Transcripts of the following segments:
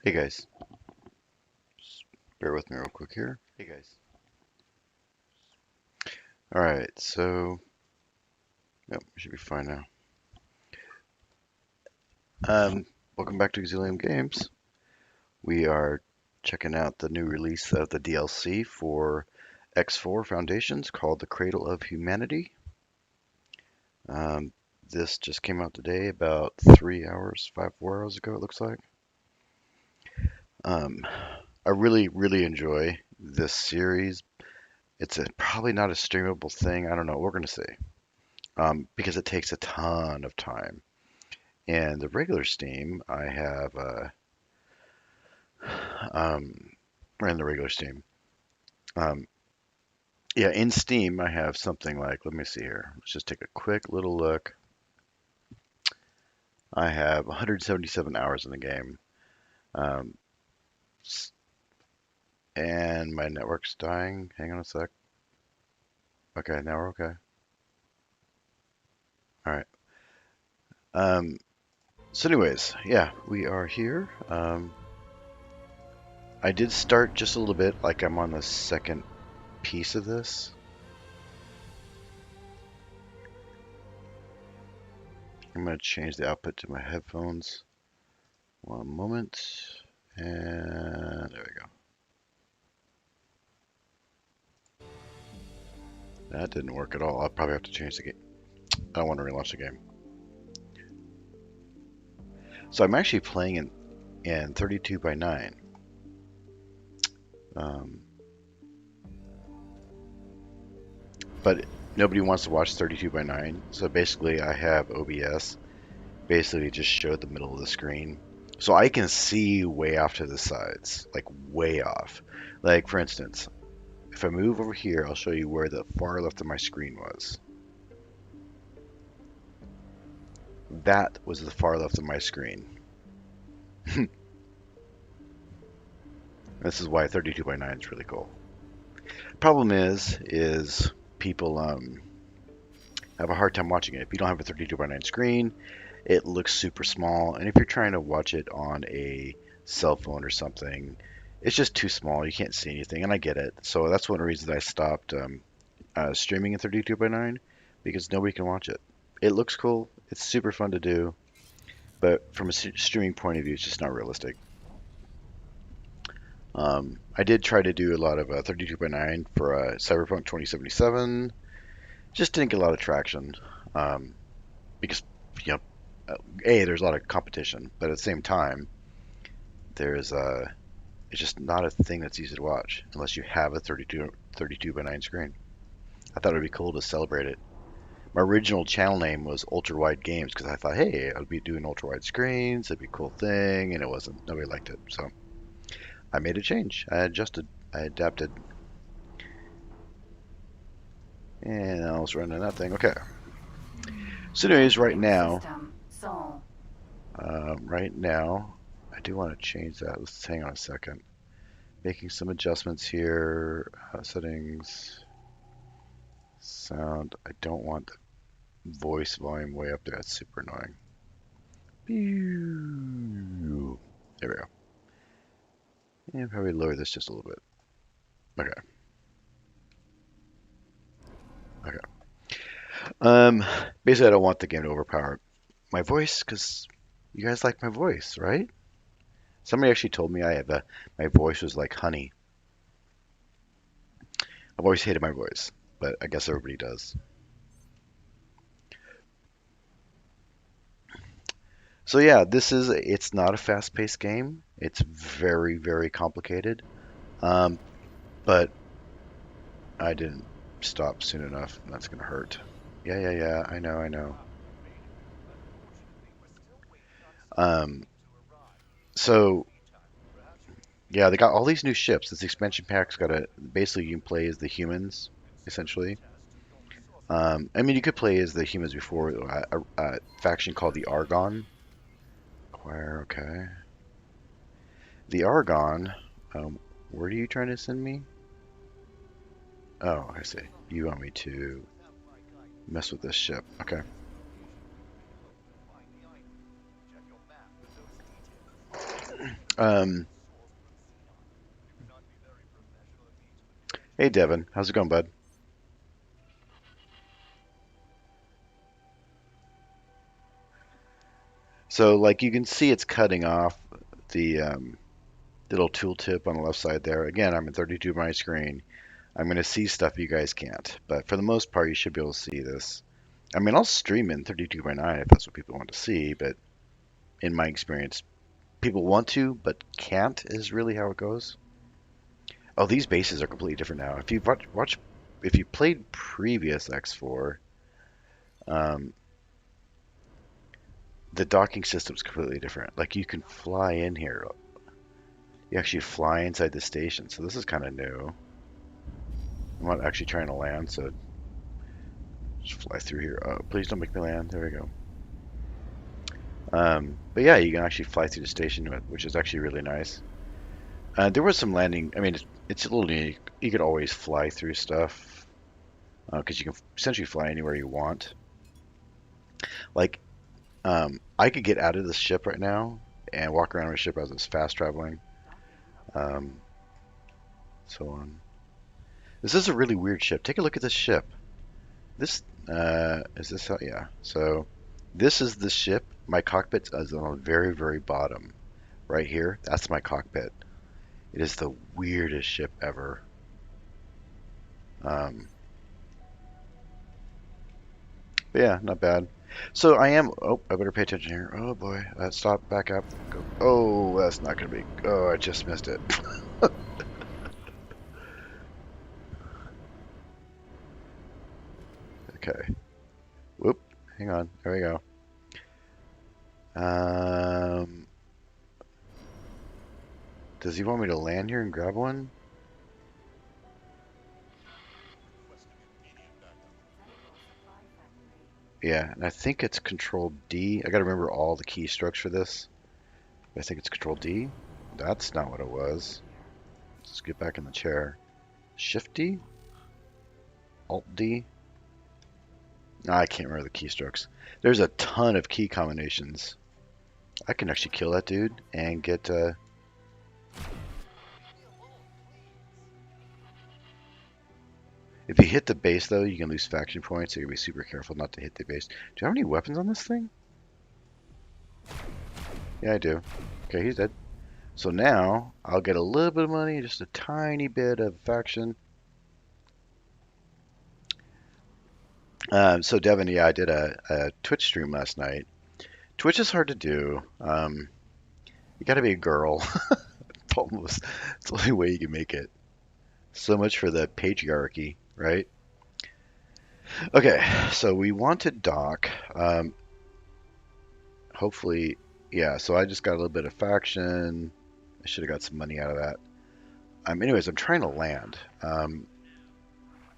Hey guys, just bear with me real quick here. Hey guys. All right, so yep, we should be fine now. Welcome back to Exilium Games. We are checking out the new release of the DLC for X4 Foundations called the Cradle of Humanity. Um, this just came out today, about 4 hours ago. It looks like. Um, I really enjoy this series. It's probably not a streamable thing. I don't know. We're gonna see. Because it takes a ton of time. And the regular Steam, I have, um, or in the regular Steam, um, yeah, in Steam, I have something like, let me see here. Let's just take a quick little look. I have 177 hours in the game, um, and my network's dying. Hang on a sec. Okay, now we're okay. All right. Um, so, anyways, yeah, we are here. I did start just a little bit, like I'm on the second piece of this. I'm going to change the output to my headphones. One moment. And there we go. That didn't work at all. I'll probably have to change the game. I don't want to relaunch the game. So I'm actually playing in 32 by 9. Um, but nobody wants to watch 32 by 9. So basically I have OBS basically just showed the middle of the screen. So I can see way off to the sides, like way off. Like for instance, if I move over here, I'll show you where the far left of my screen was. That was the far left of my screen. This is why 32 by 9 is really cool. Problem is people have a hard time watching it. If you don't have a 32 by 9 screen, it looks super small. And if you're trying to watch it on a cell phone or something, it's just too small. You can't see anything, and I get it. So that's one of the reasons I stopped streaming in 32 by 9 because nobody can watch it. It looks cool. It's super fun to do, but from a streaming point of view, it's just not realistic. I did try to do a lot of 32 by 9 for Cyberpunk 2077. Just didn't get a lot of traction um, because, you know, there's a lot of competition, but at the same time, there's it's just not a thing that's easy to watch unless you have a 32 by 9 screen. I thought it would be cool to celebrate it. My original channel name was Ultra Wide Games because I thought, hey, I'd be doing ultra wide screens, it'd be a cool thing, and it wasn't. Nobody liked it, so I made a change. I adjusted, I adapted, and I was running that thing. Okay. So, anyways, right now, I do want to change that. Let's hang on a second. Making some adjustments here. Settings, sound. I don't want the voice volume way up there. That's super annoying. Pew. There we go. And probably lower this just a little bit. Okay. Okay. Um, Basically, I don't want the game to overpower my voice because you guys like my voice, right? Somebody actually told me my voice was like honey. I've always hated my voice, but I guess everybody does. So yeah, it's not a fast-paced game. It's very complicated. Um, but I didn't stop soon enough, and that's gonna hurt. Yeah. I know. Um, so yeah, they got all these new ships. This expansion pack's got a basically you can play as the humans, essentially. I mean, you could play as the humans before a faction called the Argon. Where okay, the Argon. Where are you trying to send me? Oh, I see. You want me to mess with this ship? Okay. Um, hey Devin, how's it going, bud? So like you can see it's cutting off the little tooltip on the left side there. Again, I'm in 32 by my screen. I'm going to see stuff you guys can't, but for the most part, you should be able to see this. I mean, I'll stream in 32 by 9 if that's what people want to see, but in my experience, people want to but can't is really how it goes. Oh, these bases are completely different now. If you've if you played previous X4, um, the docking system's completely different. Like you can fly in here. You actually fly inside the station, so this is kind of new. I'm not actually trying to land, so just fly through here. Oh, please don't make me land. There we go. But yeah, you can actually fly through the station, which is actually really nice. There was some landing. I mean, it's a little unique. You could always fly through stuff because you can essentially fly anywhere you want. Like, I could get out of this ship right now and walk around my ship as it's fast traveling. Um, so on. This is a really weird ship. Take a look at this ship. This is this how? Yeah. So this is the ship. My cockpit is on the very, very bottom, right here. That's my cockpit. It is the weirdest ship ever. Um, but yeah, not bad. So I am. Oh, I better pay attention here. Oh boy, stop, back up. Go. Oh, that's not gonna be. Oh, I just missed it. Okay. Whoop. Hang on. There we go. Um, does he want me to land here and grab one? Yeah, and I think it's Control D. I gotta remember all the keystrokes for this. I think it's Control D. That's not what it was. Let's get back in the chair. Shift D? Alt D? No, I can't remember the keystrokes. There's a ton of key combinations. I can actually kill that dude and get. If you hit the base, though, you can lose faction points, so you gotta be super careful not to hit the base. Do you have any weapons on this thing? Yeah, I do. Okay, he's dead. So now I'll get a little bit of money, just a tiny bit of faction. So Devin, yeah, I did a Twitch stream last night. Twitch is hard to do. You got to be a girl. Almost, it's the only way you can make it. So much for the patriarchy, right? Okay, so we want to dock. Hopefully, yeah. So I just got a little bit of faction. I should have got some money out of that. Anyways, I'm trying to land,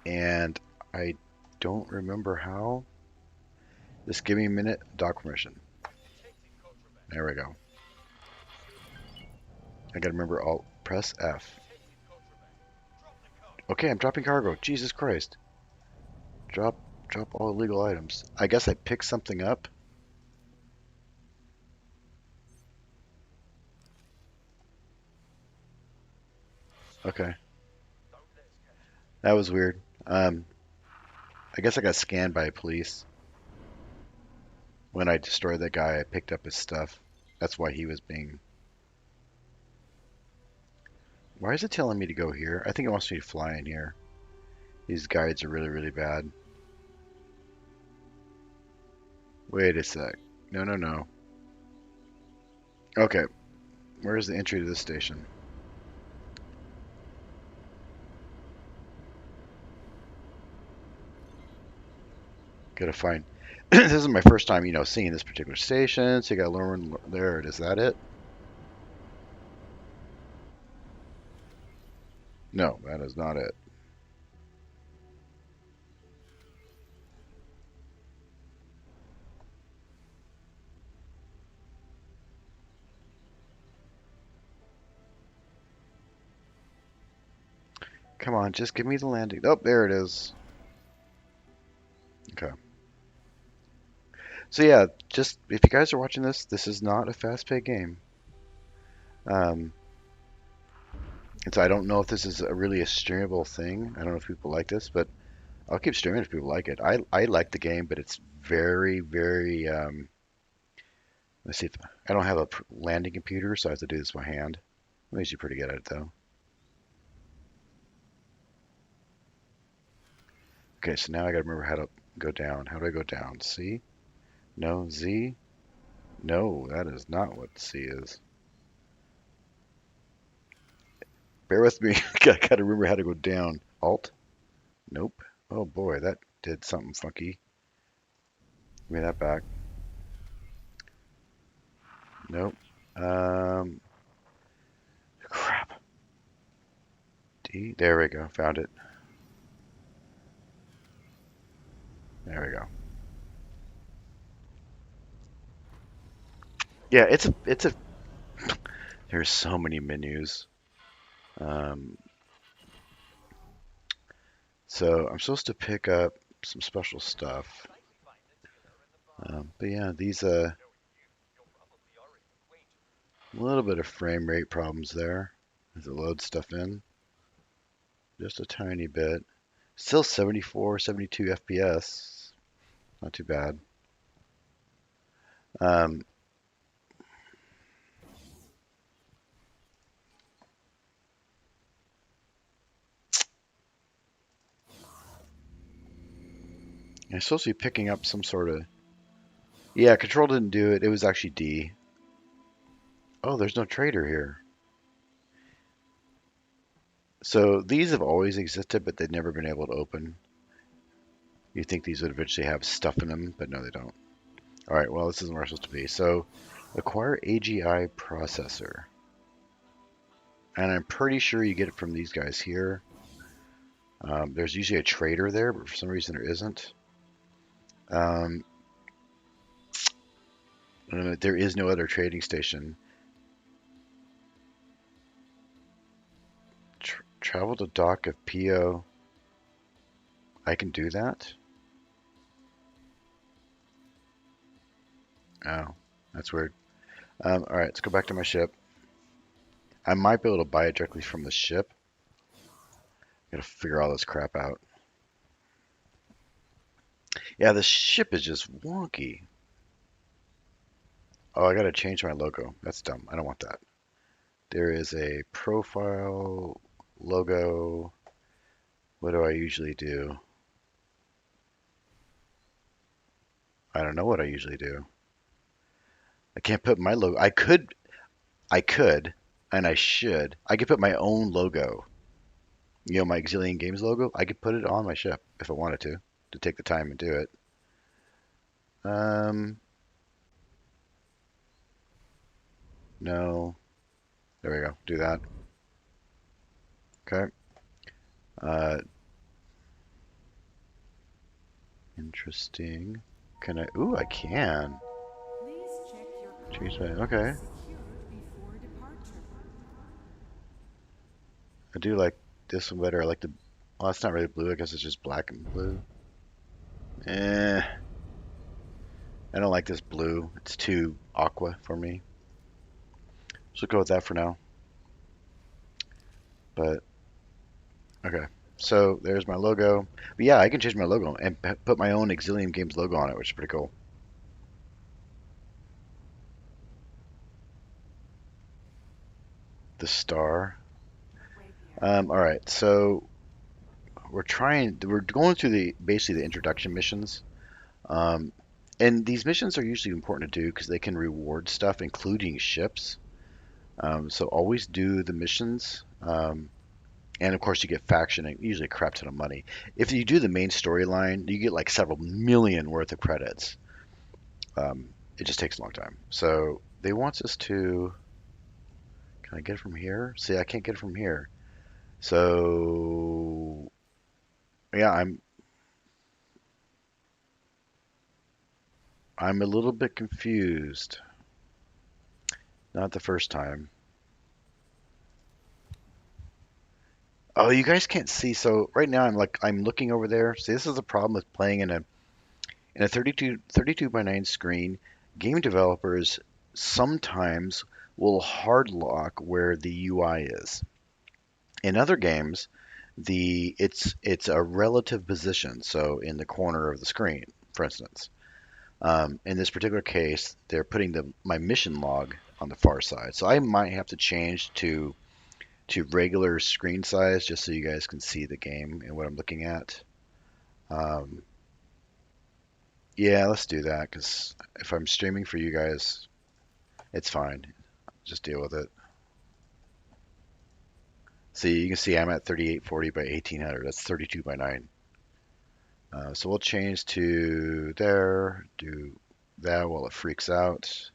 and I don't remember how. Just give me a minute. Dock permission. There we go. I gotta remember Alt. Press F. Okay, I'm dropping cargo. Jesus Christ. Drop, drop all illegal items. I guess I picked something up. Okay, that was weird. I guess I got scanned by police. When I destroyed that guy, I picked up his stuff. That's why he was being... Why is it telling me to go here? I think it wants me to fly in here. These guides are really, really bad. Wait a sec. No, no, no. Okay, where's the entry to this station? Gotta find... This is my first time, seeing this particular station, so you gotta learn... There it is. Is that it? No, that is not it. Come on, just give me the landing. Oh, there it is. Okay. So yeah, just if you guys are watching this, this is not a fast-paced game. Um, and so I don't know if this is really a streamable thing. I don't know if people like this, but I'll keep streaming if people like it. I like the game, but it's very, very. Let's see. If, I don't have a landing computer, so I have to do this by hand. I'm usually pretty good at it though. Okay, so now I gotta remember how to go down. How do I go down? C? No, Z? No, that is not what C is. Bear with me. I gotta remember how to go down. Alt? Nope. Oh boy, that did something funky. Give me that back. Nope. Um, crap. D. There we go. Found it. There we go. Yeah, it's a. There's so many menus. Um, so I'm supposed to pick up some special stuff. But yeah, these a little bit of frame rate problems there as it loads stuff in. Just a tiny bit. Still 74, 72 FPS. Not too bad. Um, I'm supposed to be picking up some sort of. Yeah, control didn't do it. It was actually D. Oh, there's no trader here. So these have always existed, but they've never been able to open. You'd think these would eventually have stuff in them, but no, they don't. All right, well, this isn't where I'm supposed to be. So acquire AGI processor. And I'm pretty sure you get it from these guys here. There's usually a trader there, but for some reason there isn't. Um, there is no other trading station. Travel to dock of PO. I can do that? Oh, that's weird. All right, let's go back to my ship. I might be able to buy it directly from the ship. Gotta figure all this crap out. Yeah, the ship is just wonky. Oh, I gotta change my logo. That's dumb. I don't want that. There is a profile logo. What do I usually do? I don't know what I usually do. I can't put my logo. I could, and I should. I could put my own logo. You know, my Exilian Games logo. I could put it on my ship if I wanted to take the time and do it. Um, no. There we go. Do that. Okay. Uh, interesting. Can I? Ooh, I can. Change my. Okay. I do like this one better. I like the. Well, it's not really blue. I guess it's just black and blue. Eh. I don't like this blue. It's too aqua for me. So go with that for now. But okay. So there's my logo. But yeah, I can change my logo and put my own Exilium Games logo on it, which is pretty cool. The star. All right. So we're going through basically the introduction missions. Um, and these missions are usually important to do because they can reward stuff, including ships. So always do the missions. And of course, you get faction and usually a crap ton of money. If you do the main storyline, you get like several million worth of credits. It just takes a long time. So they want us to. Can I get it from here? See, I can't get it from here. So yeah, I'm a little bit confused. Not the first time. Oh, you guys can't see. So right now I'm looking over there. See, this is the problem with playing in a 32 by 9 screen. Game developers sometimes will hard lock where the UI is. In other games, it's a relative position, so in the corner of the screen, for instance. In this particular case, they're putting my mission log on the far side, so I might have to change to regular screen size just so you guys can see the game and what I'm looking at. Um, yeah, let's do that because if I'm streaming for you guys, it's fine. Just deal with it. See, you can see I'm at 3840 by 1800. That's 32 by 9. So we'll change to there, do that while it freaks out.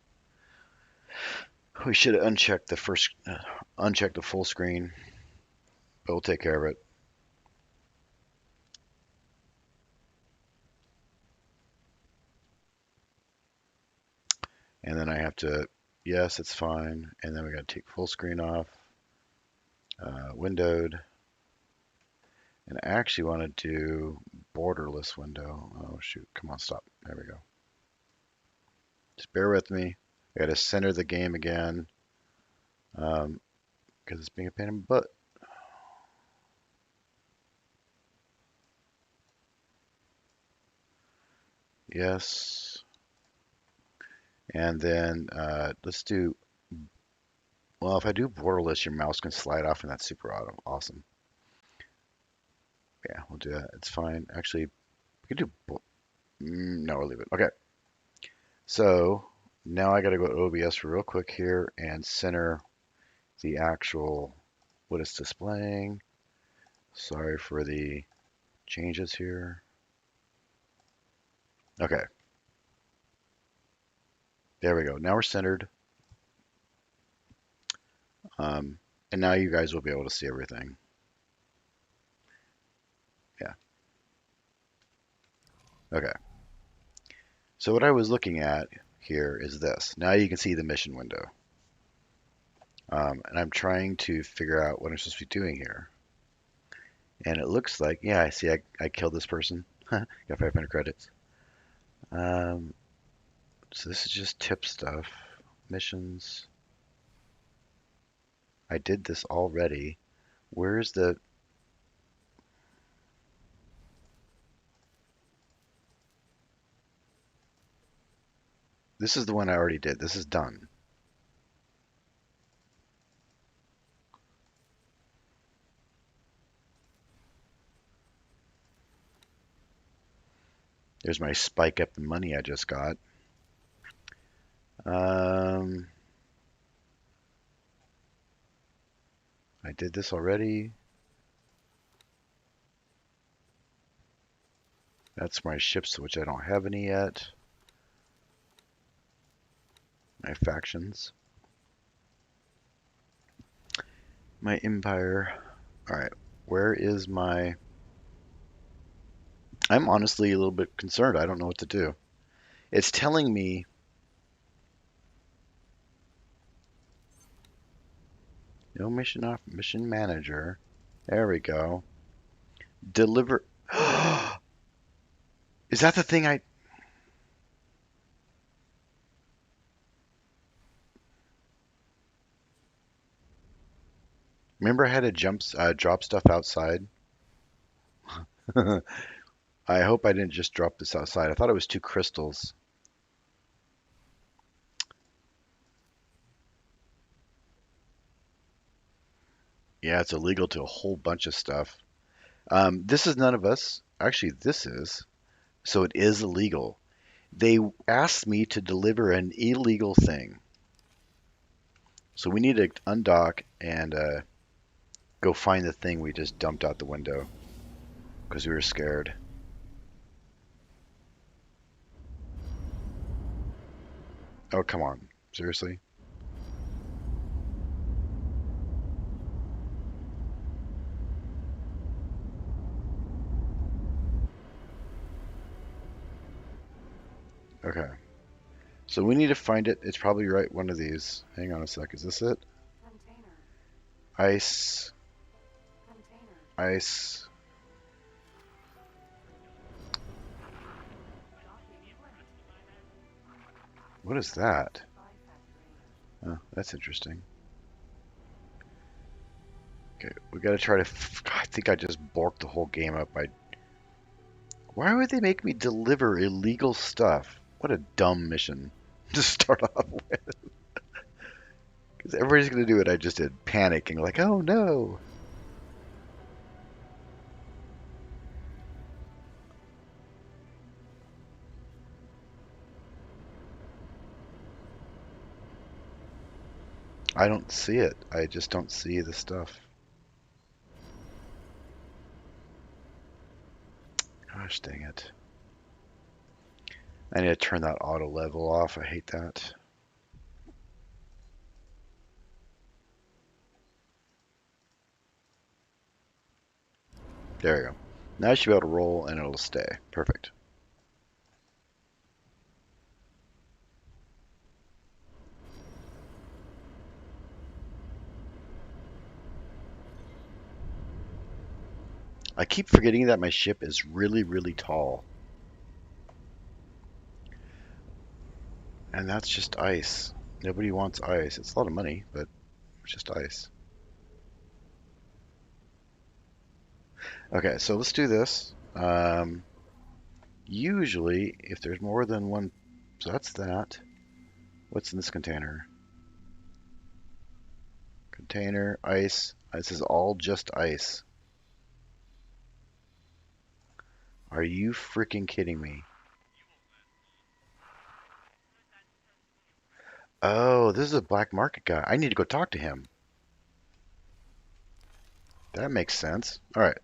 We should uncheck the first, uncheck the full screen, but we'll take care of it. And then I have to, yes, it's fine. And then we got to take full screen off, windowed. And I actually want to do borderless window. Oh shoot, come on, stop. There we go. Just bear with me. I got to center the game again because it's being a pain in the butt. Yes. And then let's do, well, if I do borderless, your mouse can slide off and that's super awesome. Yeah, we'll do that. It's fine. Actually, we could do, no, we'll leave it. Okay. So now I got to go to OBS real quick here and center the actual, what it's displaying. Sorry for the changes here. Okay. There we go. Now we're centered. And now you guys will be able to see everything. Yeah. Okay. So what I was looking at here is this. Now you can see the mission window. And I'm trying to figure out what I'm supposed to be doing here. And it looks like, yeah, I see I killed this person. Got 500 credits. So this is just tip stuff. Missions. I did this already. Where's the... This is the one I already did. This is done. There's my spike up the money I just got. I did this already. That's my ships, which I don't have any yet. My factions. My empire. All right, where is my... I'm honestly a little bit concerned. I don't know what to do. It's telling me no mission off, mission manager. There we go. Deliver. Is that the thing I... Remember I had to drop stuff outside? I hope I didn't just drop this outside. I thought it was 2 crystals. Yeah, it's illegal to a whole bunch of stuff. This is none of us. Actually, this is. So it is illegal. They asked me to deliver an illegal thing. So we need to undock and go find the thing we just dumped out the window because we were scared. Oh, come on. Seriously? Okay. So we need to find it. It's probably right one of these. Hang on a sec. Is this it? Ice. Ice. What is that? Oh, that's interesting. Okay, we gotta try to. I think I just borked the whole game up by. Why would they make me deliver illegal stuff? What a dumb mission to start off with. Because everybody's gonna do it. I just did, panicking like, oh no. I don't see it. I just don't see the stuff. Gosh dang it. I need to turn that auto level off. I hate that. There we go. Now I should be able to roll and it'll stay. Perfect. I keep forgetting that my ship is really, really tall. And that's just ice. Nobody wants ice. It's a lot of money, but it's just ice. Okay, so let's do this. Usually, if there's more than one, so that's that. What's in this container? Container, ice. This is all just ice. Are you freaking kidding me? Oh, this is a black market guy. I need to go talk to him. That makes sense. All right,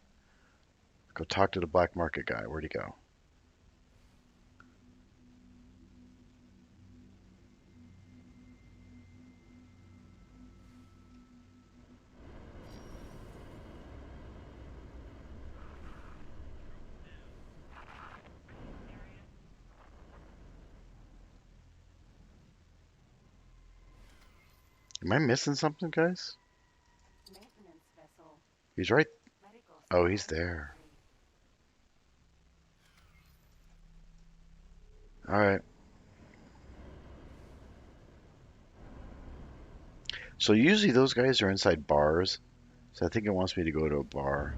go talk to the black market guy. Where'd he go? Am I missing something, guys? He's right. Oh, he's there. All right. So usually those guys are inside bars. So I think it wants me to go to a bar.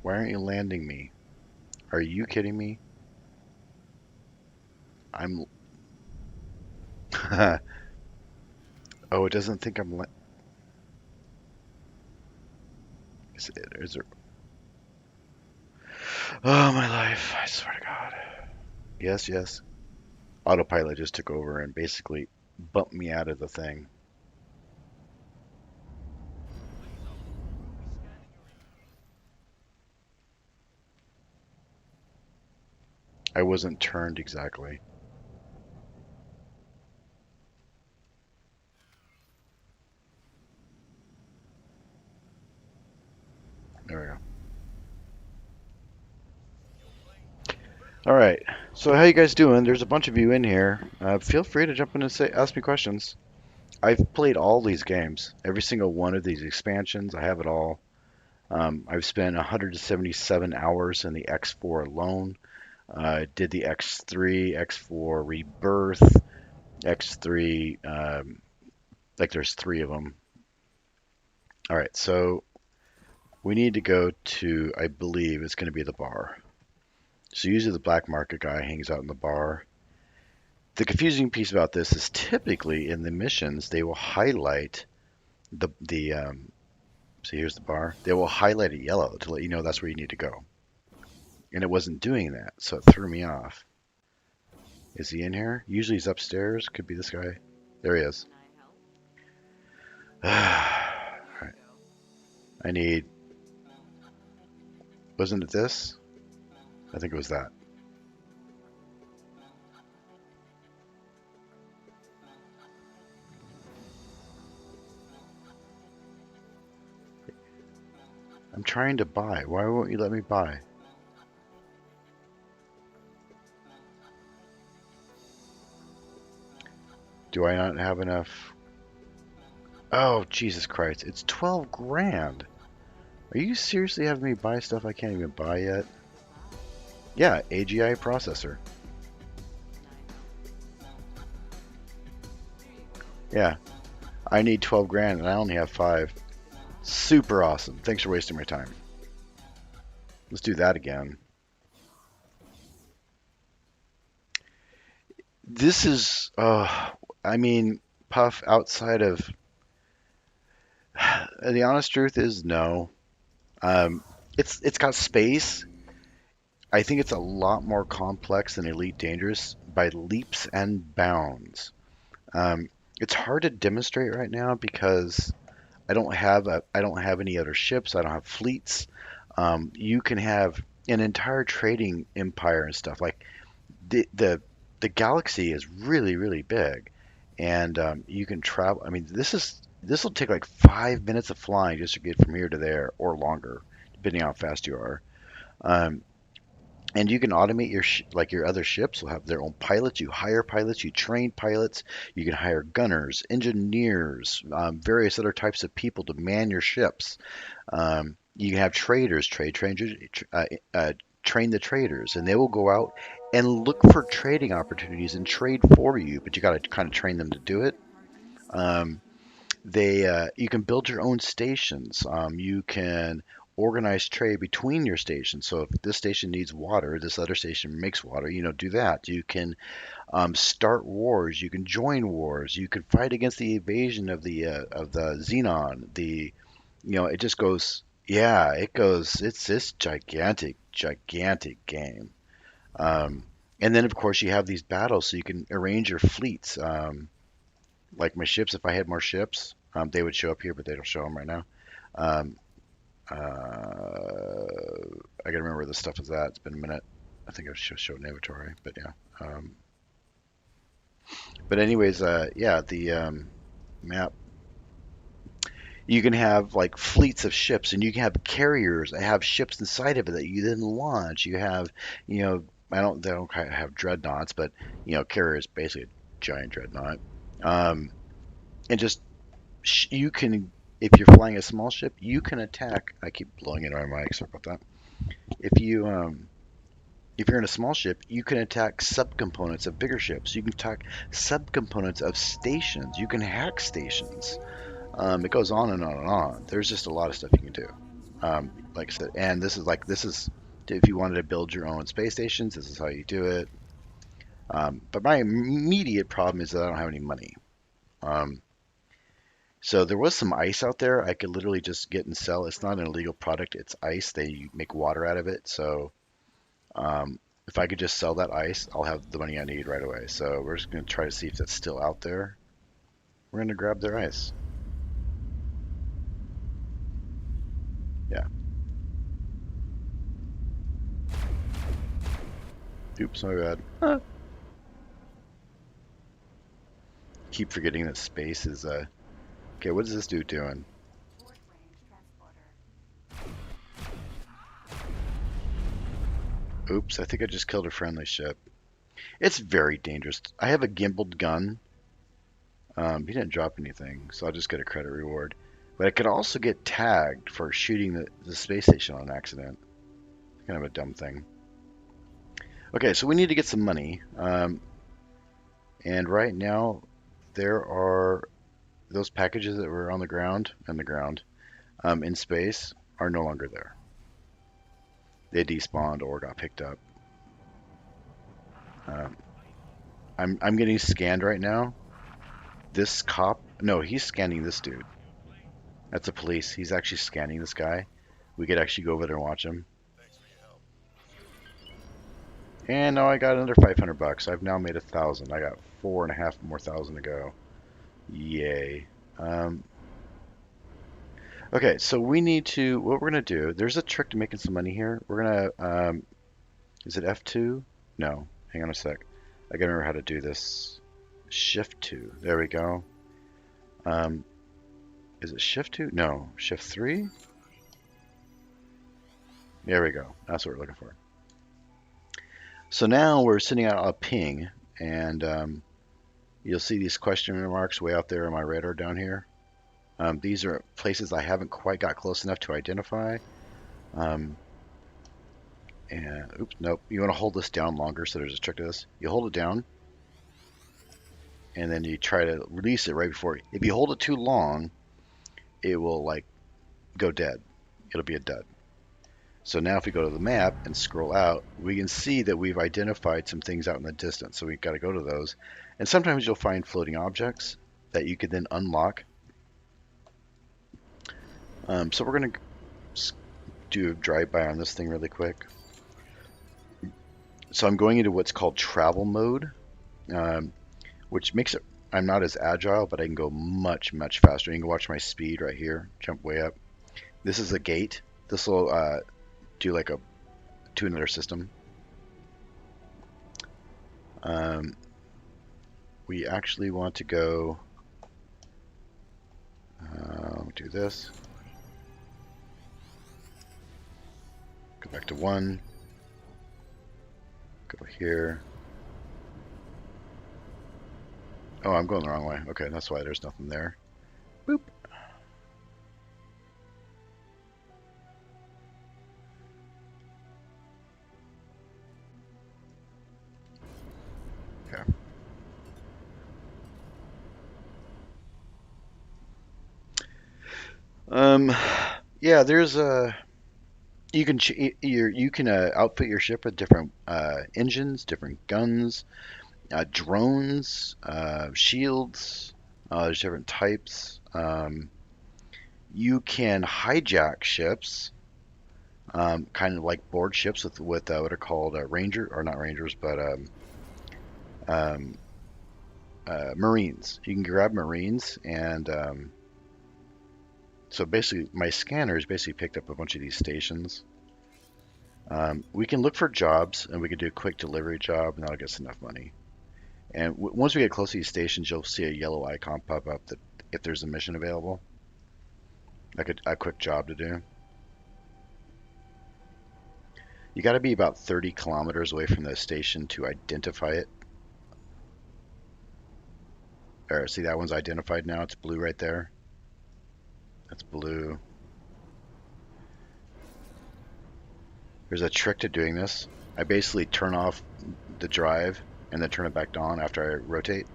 Why aren't you landing me? Are you kidding me? I'm. Oh, it doesn't think I'm. Is there? Oh, my life. I swear to God. Yes, yes. Autopilot just took over and basically bumped me out of the thing. I wasn't turned exactly. There we go. All right. So how you guys doing? There's a bunch of you in here. Feel free to jump in and ask me questions. I've played all these games, every single one of these expansions. I have it all. I've spent 177 hours in the X4 alone. Did the X3, X4 Rebirth, X3. Like there's three of them. All right, so we need to go to, I believe it's going to be the bar. So usually the black market guy hangs out in the bar. The confusing piece about this is typically in the missions they will highlight the. So here's the bar. They will highlight it yellow to let you know that's where you need to go. And it wasn't doing that, so it threw me off. Is he in here? Usually he's upstairs. Could be this guy. There he is. All right. I need. Wasn't it this? I think it was that. I'm trying to buy. Why won't you let me buy? Do I not have enough? Oh, Jesus Christ. It's 12 grand. Are you seriously having me buy stuff I can't even buy yet? Yeah, AGI processor. Yeah, I need 12 grand and I only have 5. Super awesome. Thanks for wasting my time. Let's do that again. This is, I mean, Puff, outside of, the honest truth is no. Um, it's got space. I think it's a lot more complex than Elite Dangerous by leaps and bounds. Um, it's hard to demonstrate right now because I don't have any other ships. I don't have fleets. You can have an entire trading empire and stuff. Like the the the galaxy is really big, and you can travel. I mean, this will take like 5 minutes of flying just to get from here to there, or longer, depending on how fast you are. Um, and you can automate like your other ships will have their own pilots. You hire pilots, you train pilots. You can hire gunners, engineers, various other types of people to man your ships. You can have traders, train the traders, and they will go out and look for trading opportunities and trade for you. But you got to kind of train them to do it. Um, you can build your own stations. You can organize trade between your stations. So if this station needs water, this other station makes water. Do that. You can start wars. You can join wars. You can fight against the invasion of the Xenon. It just goes. Yeah, it goes. It's this gigantic game. Um, and then of course you have these battles, so you can arrange your fleets. Like my ships, if I had more ships, they would show up here, but they don't show them right now. Um, I gotta remember where this stuff is at. It's been a minute. I think I should show an inventory, but yeah. But anyways, yeah, the map. You can have like fleets of ships, and you can have carriers that have ships inside of it that you then launch. You have, you know, they don't have dreadnoughts, but carrier is basically a giant dreadnought. Um, and just you can, if you're flying a small ship, you can attack. I keep blowing it on my mic. Sorry about that. If you're in a small ship, you can attack subcomponents of bigger ships. You can attack subcomponents of stations. You can hack stations. It goes on and on and on. There's just a lot of stuff you can do. Like I said, and this is if you wanted to build your own space stations, this is how you do it. But my immediate problem is that I don't have any money. Um, so there was some ice out there I could literally just get and sell. It's not an illegal product. It's ice. They make water out of it. So if I could just sell that ice, I'll have the money I need right away. So we're just going to try to see if that's still out there. We're going to grab their ice. Yeah. Oops, my bad. Huh. Keep forgetting that space is okay, what is this dude doing? Oops, I think I just killed a friendly ship. It's very dangerous. I have a gimbaled gun. He didn't drop anything, so I'll just get a credit reward. But I could also get tagged for shooting the space station on accident. Kind of a dumb thing. Okay, so we need to get some money. And right now, there are those packages that were on the ground, in space, are no longer there. They despawned or got picked up. Um, I'm getting scanned right now. This cop, no, he's scanning this dude. That's a police. He's actually scanning this guy. We could actually go over there and watch him. And now I got another 500 bucks. I've now made 1,000. I got 4.5 more thousand to go. Yay. Okay, so we need to, what we're gonna do, there's a trick to making some money here. We're gonna, is it F2? No, hang on a sec. I gotta remember how to do this. Shift 2, there we go. Is it Shift 2? No, Shift 3? There we go. That's what we're looking for. So now we're sending out a ping, and you'll see these question marks way out there on my radar down here. These are places I haven't quite got close enough to identify. Um, and oops, nope. You want to hold this down longer, so there's a trick to this. You hold it down, and then you try to release it right before. If you hold it too long, it will like go dead. It'll be a dud. So now if we go to the map and scroll out, we can see that we've identified some things out in the distance. So we've got to go to those. And sometimes you'll find floating objects that you can then unlock. So we're going to do a drive-by on this thing really quick. So I'm going into what's called travel mode, which makes it, I'm not as agile, but I can go much, much faster. You can watch my speed right here, jump way up. This is a gate. This will do like a to another system. We actually want to go do this. Go back to 1. Go here. Oh, I'm going the wrong way. Okay, that's why there's nothing there. Boop. Okay. Yeah, there's a you can outfit your ship with different engines, different guns, drones, shields. There's different types. You can hijack ships, kind of like board ships with what are called ranger or not rangers, but um, marines. You can grab marines, and so basically, my scanners basically picked up a bunch of these stations. We can look for jobs, and we can do a quick delivery job, and that'll get us enough money. And once we get close to these stations, you'll see a yellow icon pop up that if there's a mission available, like a quick job to do. You got to be about 30 kilometers away from the station to identify it. Or see, that one's identified now. It's blue right there. That's blue. There's a trick to doing this. I basically turn off the drive and then turn it back on after I rotate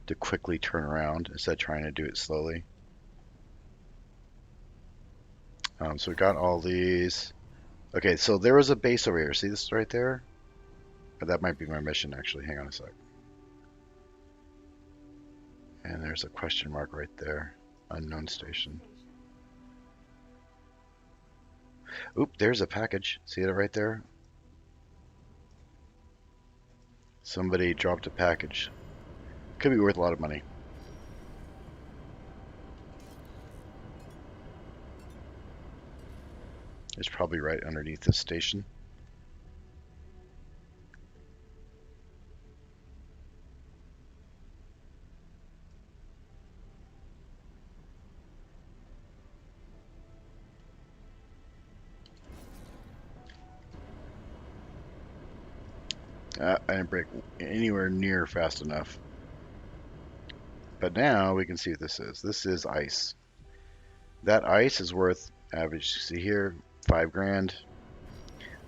to quickly turn around instead of trying to do it slowly. So we got all these. Okay, so there was a base over here. See this right there? That might be my mission, actually. Hang on a sec. And there's a question mark right there. Unknown station. Oop, there's a package. See that right there? Somebody dropped a package. Could be worth a lot of money. It's probably right underneath this station. I didn't break anywhere near fast enough. But now we can see what this is. This is ice. That ice is worth, average, see here, 5 grand.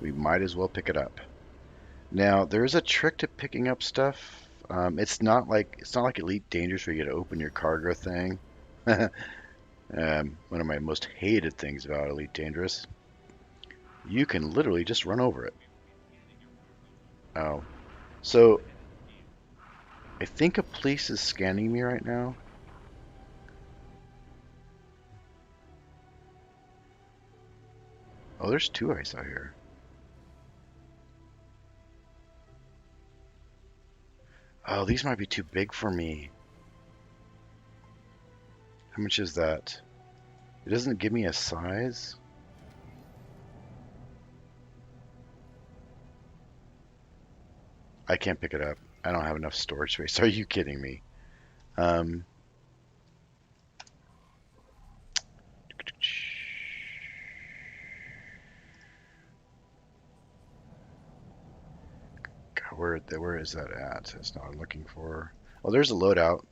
We might as well pick it up. Now there's a trick to picking up stuff. It's not like Elite Dangerous where you get to open your cargo thing. One of my most hated things about Elite Dangerous. You can literally just run over it. Oh, so I think a police is scanning me right now. Oh, there's 2 ice out here. Oh, these might be too big for me. How much is that? It doesn't give me a size. I can't pick it up. I don't have enough storage space. Are you kidding me? Um, where is that at? That's not what I'm looking for. Oh, there's a loadout.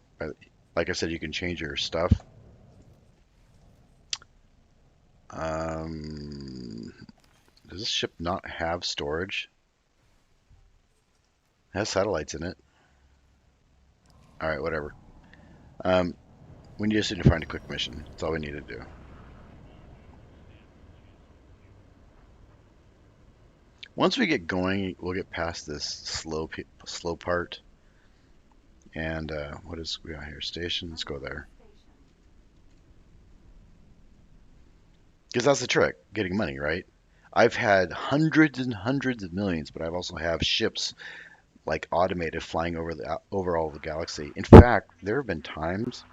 Like I said, you can change your stuff. Um, does this ship not have storage? It has satellites in it. All right, whatever. Um, we just need to find a quick mission. That's all we need to do. Once we get going, we'll get past this slow part. And what is we got here? Station. Let's go there. Because that's the trick, getting money, right? I've had hundreds and hundreds of millions, but I've also have ships like automated flying over all the galaxy. In fact, there have been times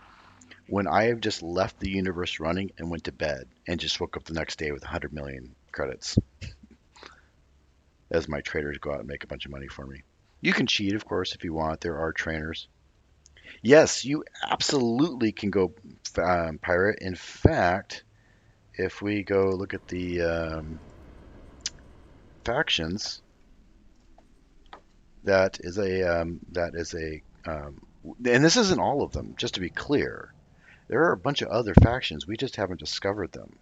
when I have just left the universe running and went to bed and just woke up the next day with 100 million credits as my traders go out and make a bunch of money for me. You can cheat, of course, if you want. There are trainers. Yes, you absolutely can go pirate. In fact, if we go look at the factions, and this isn't all of them. Just to be clear, there are a bunch of other factions. We just haven't discovered them.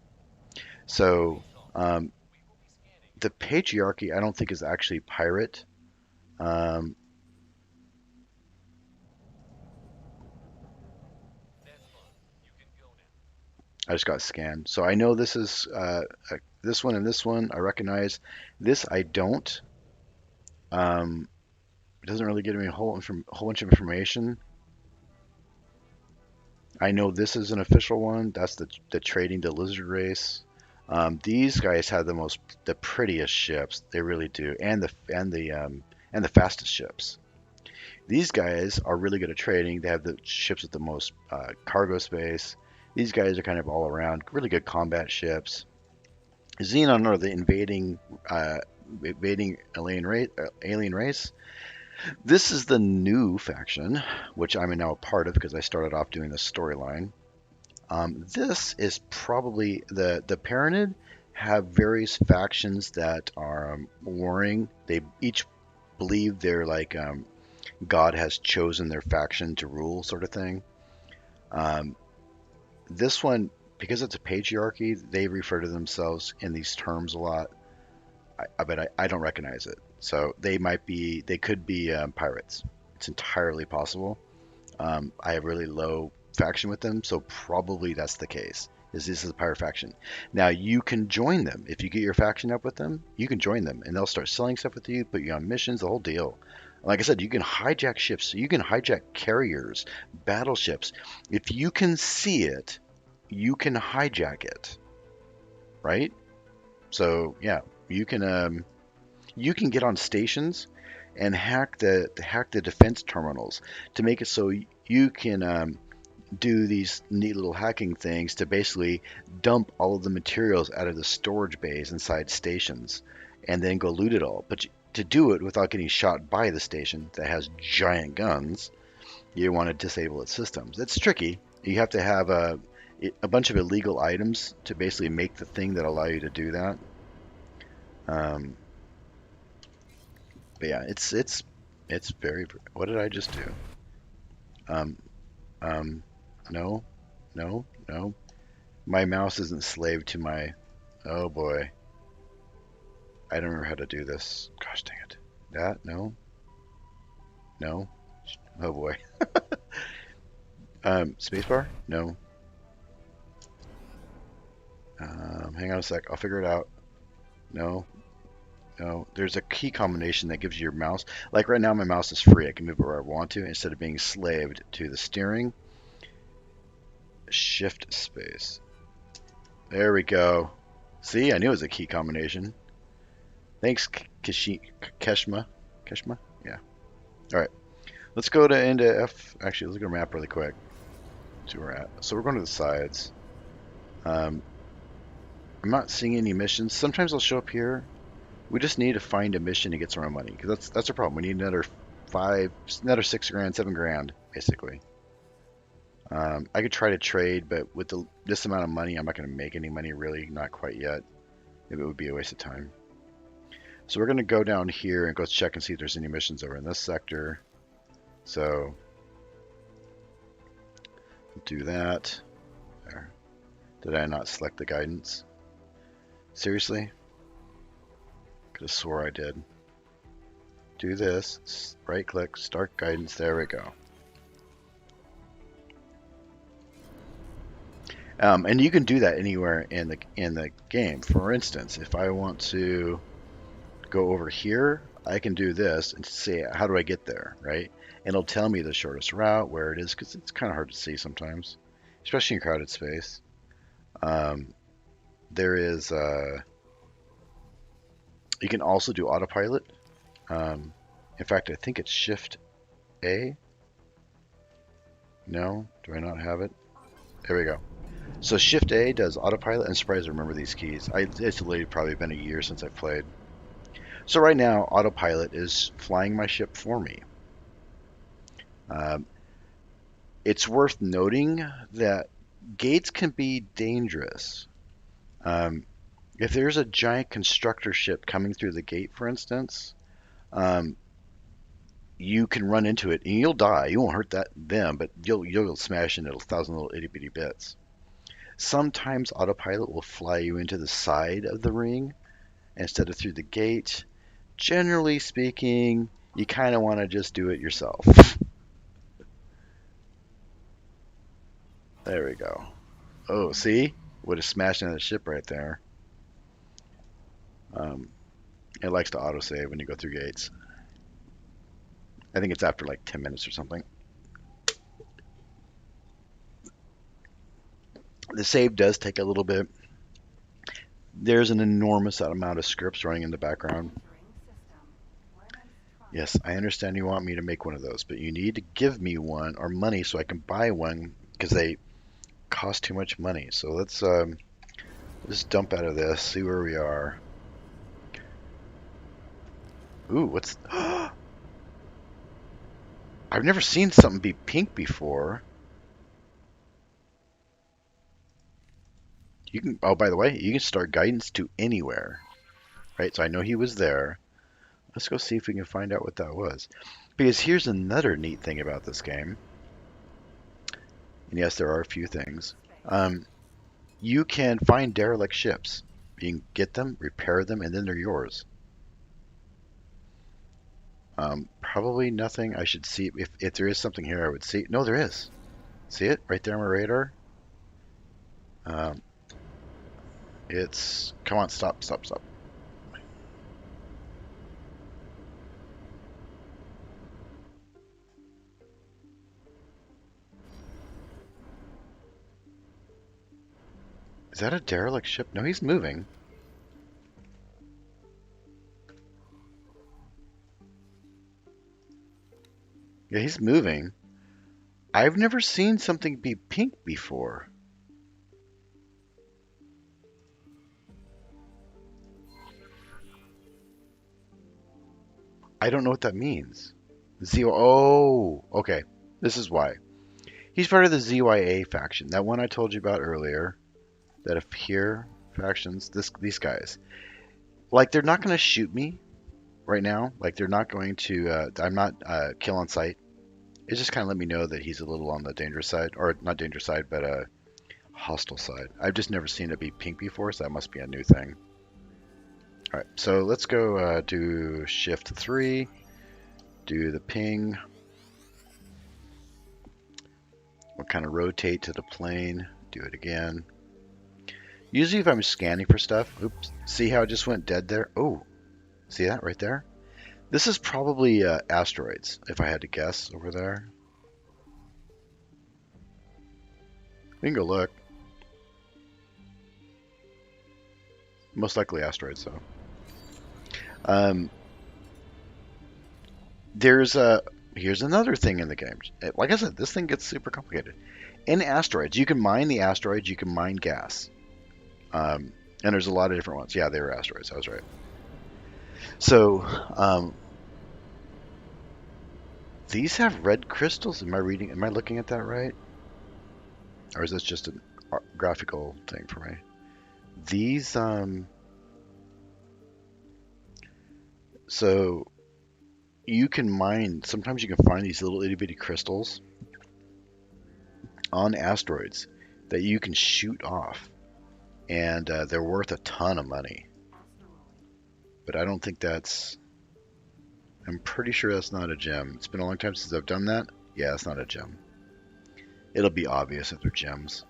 So um, the patriarchy, I don't think is actually pirate. Um, I just got scanned, so I know this is this one and this one. I recognize this. I don't. It doesn't really give me a whole bunch of information. I know this is an official one. That's the trading the lizard race. These guys have the prettiest ships. They really do, and the fastest ships. These guys are really good at trading. They have the ships with the most cargo space. These guys are kind of all around really good combat ships. Xenon are the invading alien race. This is the new faction, which I'm now a part of because I started off doing the storyline. This is probably the Paranid have various factions that are warring. They each believe they're like God has chosen their faction to rule, sort of thing. Um, this one, because it's a patriarchy, they refer to themselves in these terms a lot. But I don't recognize it. So they could be pirates. It's entirely possible. I have really low faction with them, so probably that's the case. This is a pirate faction. Now you can join them if you get your faction up with them. You can join them, and they'll start selling stuff with you, put you on missions, the whole deal. Like I said, you can hijack ships, you can hijack carriers, battleships. If you can see it, you can hijack it, right? So yeah, you can get on stations and hack the defense terminals to make it so you can do these neat little hacking things to basically dump all of the materials out of the storage bays inside stations and then go loot it all. But to do it without getting shot by the station that has giant guns, you want to disable its systems. It's tricky. You have to have a bunch of illegal items to basically make the thing that allow you to do that. Um, but yeah, it's very. What did I just do? Um, um, no, no, no. My mouse isn't slave to my. Oh boy, I don't remember how to do this. Gosh dang it. That no, no. Oh boy. Spacebar? No. Hang on a sec. I'll figure it out. No, no. There's a key combination that gives you your mouse. Like right now, my mouse is free. I can move it where I want to instead of being slaved to the steering. Shift space. There we go. See, I knew it was a key combination. Thanks, Keshma. Keshma? Yeah. All right. Let's go into F. Actually, let's look at our map really quick. See where we're at. So we're going to the sides. Um, I'm not seeing any missions. Sometimes they'll show up here. We just need to find a mission to get some more money because that's our problem. We need another 6 grand, 7 grand, basically. I could try to trade, but with this amount of money, I'm not going to make any money really. Not quite yet. It would be a waste of time. So we're going to go down here and go check and see if there's any missions over in this sector. So do that. There. Did I not select the guidance? Seriously? Could have swore I did. Do this. Right click, start guidance. There we go. And you can do that anywhere in the game. For instance, if I want to go over here, I can do this and say, how do I get there, right? And it'll tell me the shortest route, where it is, because it's kind of hard to see sometimes, especially in crowded space. There is, you can also do autopilot. In fact, I think it's Shift A. No, do I not have it? There we go. So Shift A does autopilot. I'm surprised I remember these keys. It's literally probably been a year since I've played. So right now, autopilot is flying my ship for me. It's worth noting that gates can be dangerous. If there's a giant constructor ship coming through the gate, for instance, you can run into it and you'll die. You won't hurt them, but you'll smash into 1,000 little itty bitty bits. Sometimes autopilot will fly you into the side of the ring instead of through the gate. Generally speaking, you kind of want to just do it yourself. There we go. Oh, see? Would have smashed into the ship right there. It likes to autosave when you go through gates. I think it's after like 10 minutes or something. The save does take a little bit. There's an enormous amount of scripts running in the background. Yes, I understand you want me to make one of those, but you need to give me one or money so I can buy one because they cost too much money. So let's dump out of this, see where we are. Ooh, what's... I've never seen something be pink before. You can, oh, by the way, you can start guidance to anywhere. Right, so I know he was there. Let's go see if we can find out what that was. Because here's another neat thing about this game. And yes, there are a few things. You can find derelict ships. You can get them, repair them, and then they're yours. Probably nothing I should see. If there is something here I would see. No, there is. See it? Right there on my radar. It's... Come on, stop, stop, stop. Is that a derelict ship? No, he's moving. Yeah, he's moving. I've never seen something be pink before. I don't know what that means. Oh, okay. This is why. He's part of the ZYA faction. That one I told you about earlier. That appear factions. These guys. Like, they're not going to shoot me right now. Like, they're not going to... I'm not kill on sight. It's just kind of let me know that he's a little on the dangerous side. Or, not dangerous side, but hostile side. I've just never seen it be pink before, so that must be a new thing. Alright, so let's go do Shift 3. Do the ping. We'll kind of rotate to the plane. Do it again. Usually if I'm scanning for stuff, oops, see how it just went dead there? Oh, see that right there? This is probably asteroids, if I had to guess over there. We can go look. Most likely asteroids, though. Here's another thing in the game. Like I said, this thing gets super complicated. In asteroids, you can mine the asteroids, you can mine gas. And there's a lot of different ones. Yeah, they were asteroids. I was right. So, these have red crystals. Am I looking at that right? Or is this just a graphical thing for me? These, So you can mine, sometimes you can find these little itty bitty crystals on asteroids that you can shoot off, and they're worth a ton of money. But I don't think that's, I'm pretty sure that's not a gem. It's been a long time since I've done that. Yeah, it's not a gem. It'll be obvious if they're gems.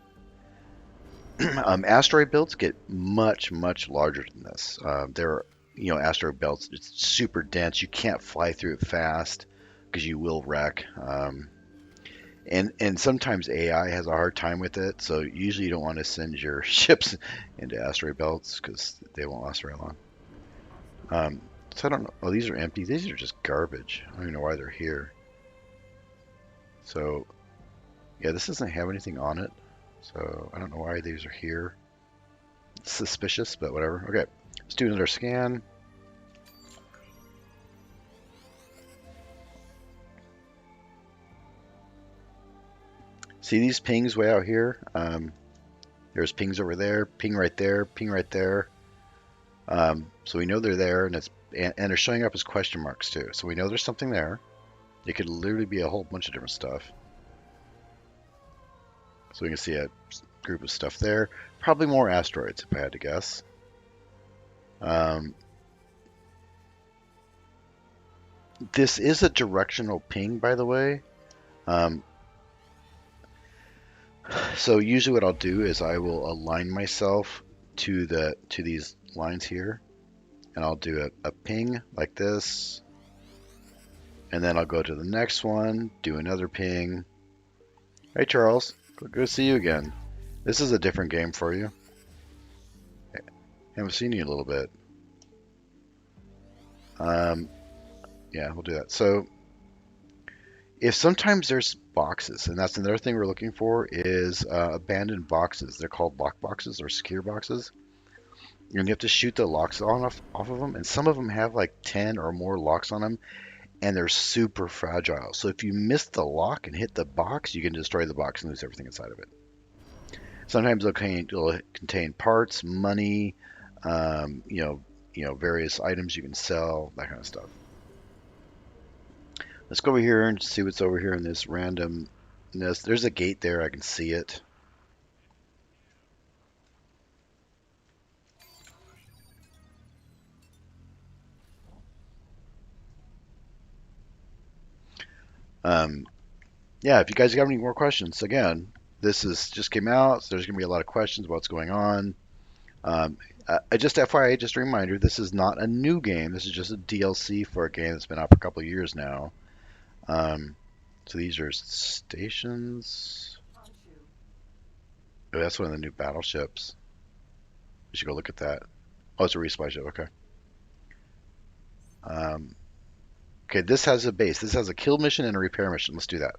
Asteroid belts get much, much larger than this. They're, asteroid belts, it's super dense. You can't fly through it fast because you will wreck. And sometimes AI has a hard time with it, so usually you don't want to send your ships into asteroid belts because they won't last very long. So I don't know. Oh, these are empty. These are just garbage. I don't even know why they're here. So yeah, this doesn't have anything on it, so I don't know why these are here. It's suspicious, but whatever. Okay, let's do another scan. See these pings way out here? There's pings over there, ping right there, ping right there. So we know they're there, and they're showing up as question marks too. So we know there's something there. It could literally be a whole bunch of different stuff. So we can see a group of stuff there. Probably more asteroids, if I had to guess. This is a directional ping, by the way. So usually what I'll do is I will align myself to these lines here, and I'll do a ping like this, and then I'll go to the next one, do another ping. Hey Charles, good to see you again. This is a different game for you. I haven't seen you in a little bit. Yeah, we'll do that. So if sometimes there's boxes, and that's another thing we're looking for is abandoned boxes. They're called lock boxes or secure boxes. And you have to shoot the locks off of them, and some of them have like 10 or more locks on them, and they're super fragile. So if you miss the lock and hit the box, you can destroy the box and lose everything inside of it. Sometimes it'll contain parts, money, various items you can sell, that kind of stuff. Let's go over here and see what's over here in this randomness. There's a gate there, I can see it. Yeah, if you guys have any more questions, again, this is just came out, so there's going to be a lot of questions about what's going on. Just FYI, just a reminder, this is not a new game. This is just a DLC for a game that's been out for a couple of years now. So these are stations. Oh, that's one of the new battleships. We should go look at that. Oh, it's a resupply ship. Okay. Okay, this has a base. This has a kill mission and a repair mission. Let's do that.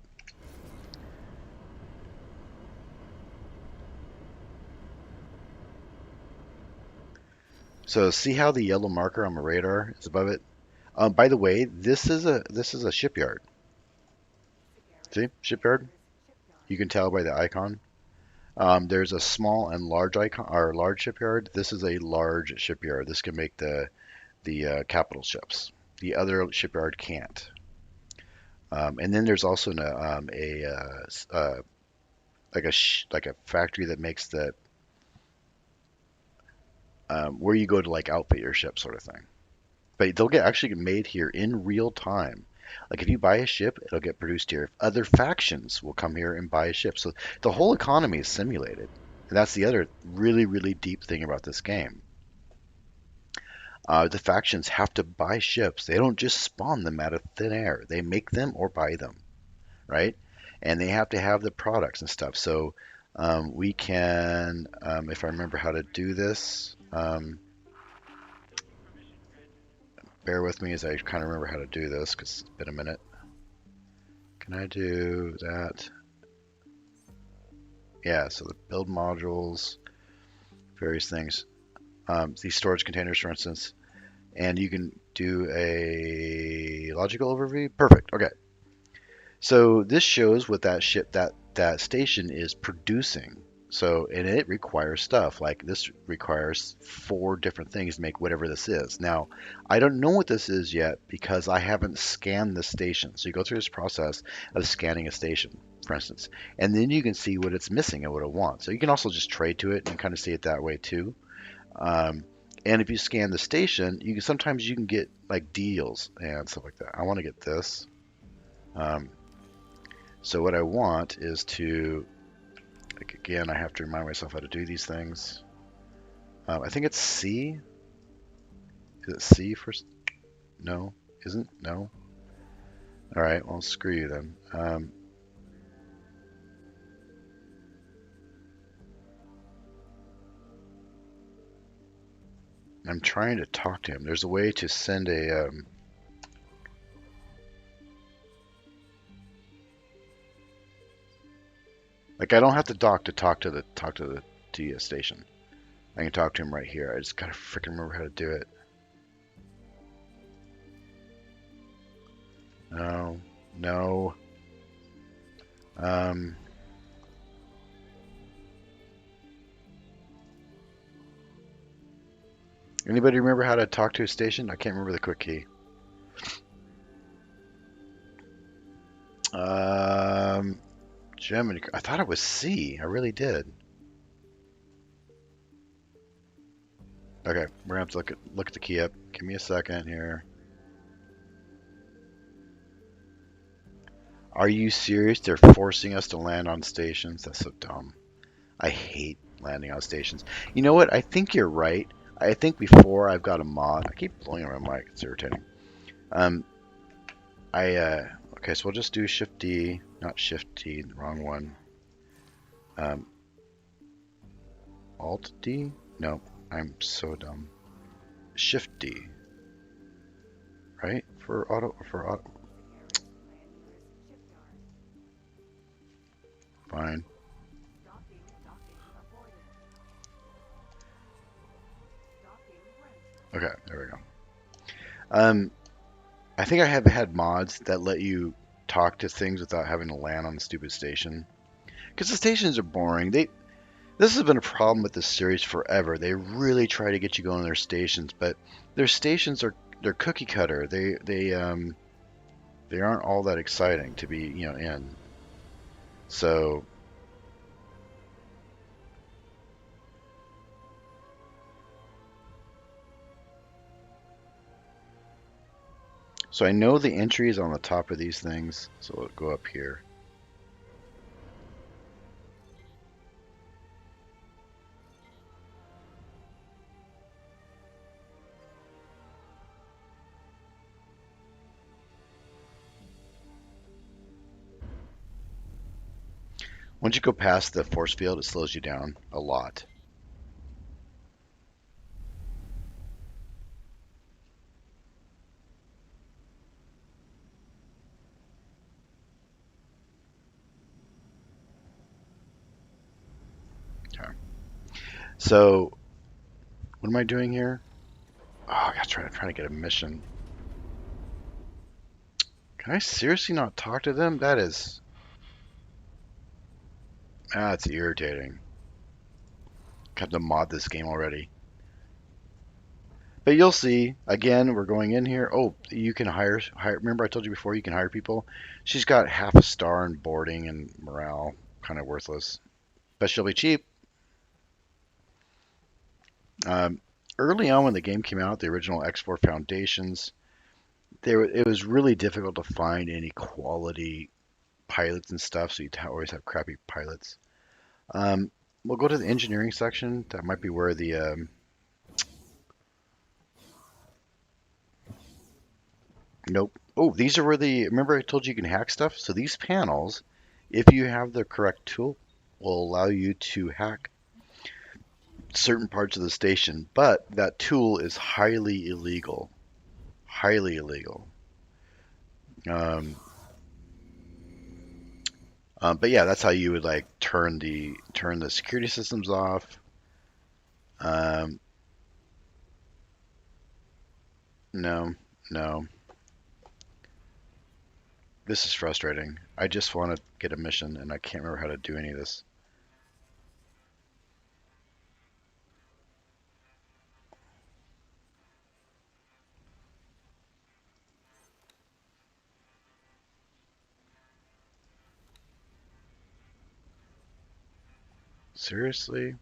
So see how the yellow marker on my radar is above it? By the way, this is a shipyard. See, shipyard. You can tell by the icon. There's a small and large icon or large shipyard. This is a large shipyard. This can make the capital ships. The other shipyard can't. And then there's also like a factory that makes the where you go to like outfit your ship sort of thing. But they'll get actually made here in real time. Like if you buy a ship, it'll get produced here. Other factions will come here and buy a ship. So the whole economy is simulated. And that's the other really, really deep thing about this game. The factions have to buy ships. They don't just spawn them out of thin air. They make them or buy them, right? And they have to have the products and stuff. So we can, if I remember how to do this, bear with me as I kind of remember how to do this because it's been a minute. Can I do that? Yeah, so the build modules, various things. These storage containers, for instance, and you can do a logical overview. Perfect. Okay. So this shows what that ship, that station is producing. So, and it requires stuff like this requires 4 different things to make whatever this is. Now, I don't know what this is yet because I haven't scanned the station. So you go through this process of scanning a station, for instance, and then you can see what it's missing and what it wants. So you can also just trade to it and kind of see it that way too. Um, and if you scan the station, you can sometimes you can get like deals and stuff like that. I want to get this. Um, so what I want is to, like again, I have to remind myself how to do these things. I think it's C. Is it C first? No, isn't? No. All right, well, screw you then. I'm trying to talk to him. There's a way to send a. Like I don't have to dock to talk to the station. I can talk to him right here. I just gotta freaking remember how to do it. No, no. Um, Anybody remember how to talk to a station? I can't remember the quick key. Um, Gemini. I thought it was C. I really did. Okay, we're gonna have to look at the key up. Give me a second here. Are you serious? They're forcing us to land on stations. That's so dumb. I hate landing on stations. You know what? I think you're right. I think before I've got a mod. I keep blowing on my mic. It's irritating. Um, okay, so we'll just do Shift D, not Shift T, the wrong one. Um, Alt D? No, I'm so dumb. Shift D, right? For auto. Fine. Okay, there we go. Um, I think I have had mods that let you talk to things without having to land on the stupid station. Because the stations are boring. This has been a problem with this series forever. They really try to get you going to their stations, but their stations are they're cookie cutter. They aren't all that exciting to be in. So I know the entry is on the top of these things. So we'll go up here. Once you go past the force field, it slows you down a lot. Okay. So what am I doing here? Oh, I gotta try to get a mission. Can I seriously not talk to them? That's irritating. Got to mod this game already. But you'll see. Again, we're going in here. Oh, you can hire. Remember, I told you before you can hire people. She's got half a star in boarding and morale. Kind of worthless, but she'll be cheap. Um, Early on when the game came out, the original X4 Foundations, it was really difficult to find any quality pilots and stuff. So you'd always have crappy pilots. Um, we'll go to the engineering section. That might be where the nope. Oh, these are where remember I told you you can hack stuff? So these panels, if you have the correct tool, will allow you to hack certain parts of the station, but that tool is highly illegal. Highly illegal. Um, but yeah, that's how you would like turn the security systems off. Um, no, no. This is frustrating. I just want to get a mission and I can't remember how to do any of this. Seriously?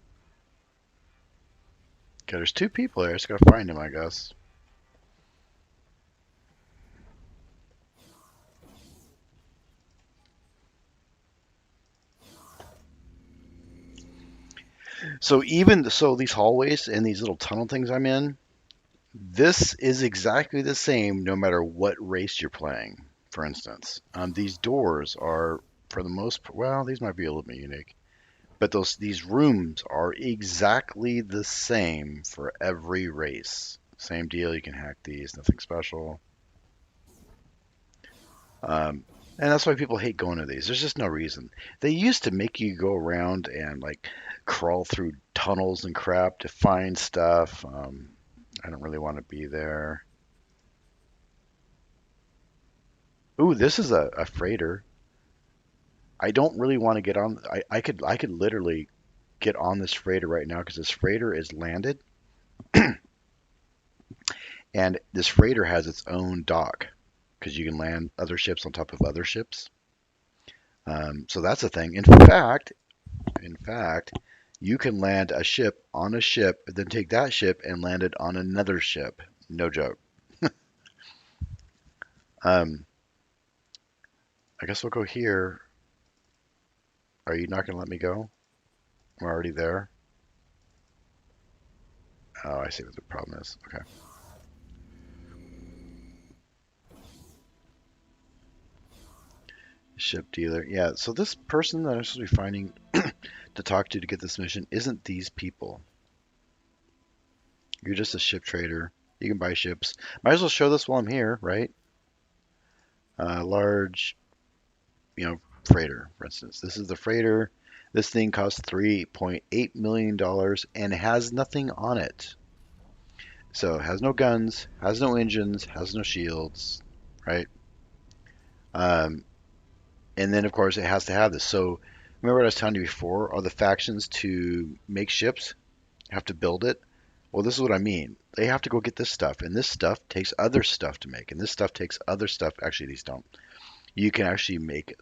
Okay, there's two people there. I just gotta find him, I guess. So even so, these hallways and these little tunnel things I'm in, this is exactly the same no matter what race you're playing. For instance, these doors are for the most well, these might be a little bit unique, but these rooms are exactly the same for every race. Same deal. You can hack these. Nothing special. And that's why people hate going to these. There's just no reason. They used to make you go around and like crawl through tunnels and crap to find stuff. I don't really want to be there. Ooh, this is a freighter. I don't really want to get on. I could literally get on this freighter right now because this freighter is landed, and this freighter has its own dock because you can land other ships on top of other ships. So that's a thing. In fact, you can land a ship on a ship, then take that ship and land it on another ship. No joke. Um, I guess we'll go here. Are you not going to let me go? I'm already there. Oh, I see what the problem is. Okay. Ship dealer. Yeah, so this person that I'm supposed to be finding to talk to get this mission isn't these people. You're just a ship trader. You can buy ships. Might as well show this while I'm here, right? Large, freighter, for instance. This is the freighter. This thing costs $3.8 million and has nothing on it. So it has no guns, has no engines, has no shields, right? Um, and then, of course, it has to have this. So remember what I was telling you before? Are the factions to make ships have to build it? Well, this is what I mean. They have to go get this stuff, and this stuff takes other stuff to make, and this stuff takes other stuff. Actually, these don't. You can actually make